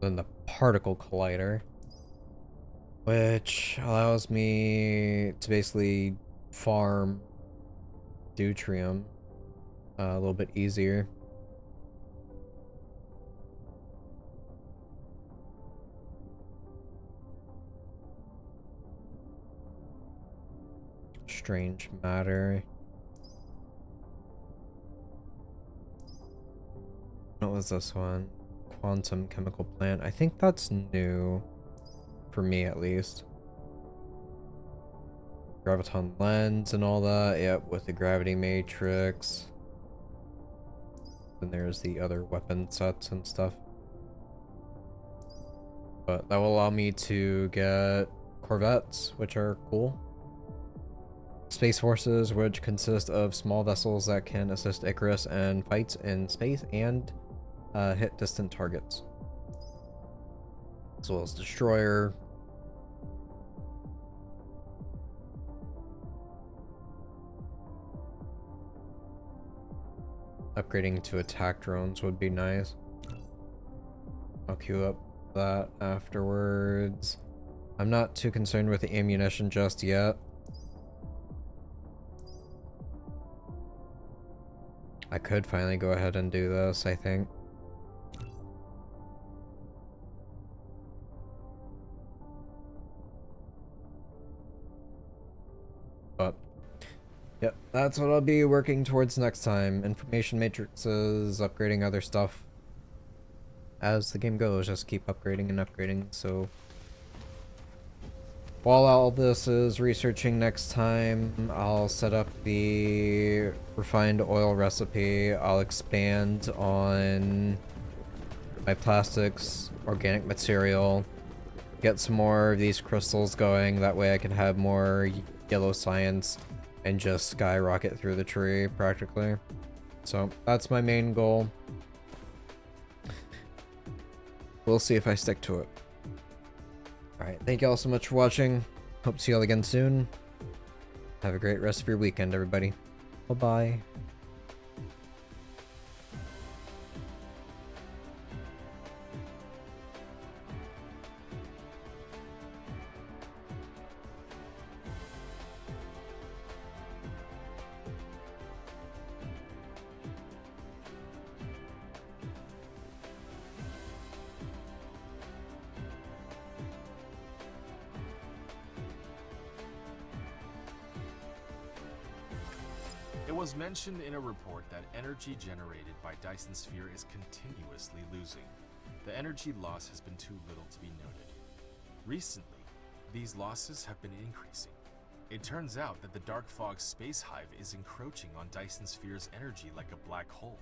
Then the particle collider, which allows me to basically farm deuterium a little bit easier. Strange matter. What was this one? Quantum chemical plant. I think that's new. For me, at least. Graviton lens and all that. Yep, with the gravity matrix. Then there's the other weapon sets and stuff. But that will allow me to get corvettes, which are cool. Space forces, which consist of small vessels that can assist Icarus and fights in space and hit distant targets. As well as destroyer. Upgrading to attack drones would be nice. I'll queue up that afterwards. I'm not too concerned with the ammunition just yet. I could finally go ahead and do this, I think. But, yep, that's what I'll be working towards next time. Information matrices, upgrading other stuff. As the game goes, just keep upgrading and upgrading, so... While all this is researching next time, I'll set up the refined oil recipe. I'll expand on my plastics, organic material, get some more of these crystals going. That way I can have more yellow science and just skyrocket through the tree, practically. So that's my main goal. We'll see if I stick to it. Alright, thank you all so much for watching. Hope to see you all again soon. Have a great rest of your weekend, everybody. Bye-bye. It was mentioned in a report that energy generated by Dyson Sphere is continuously losing. The energy loss has been too little to be noted. Recently, these losses have been increasing. It turns out that the Dark Fog space hive is encroaching on Dyson Sphere's energy like a black hole.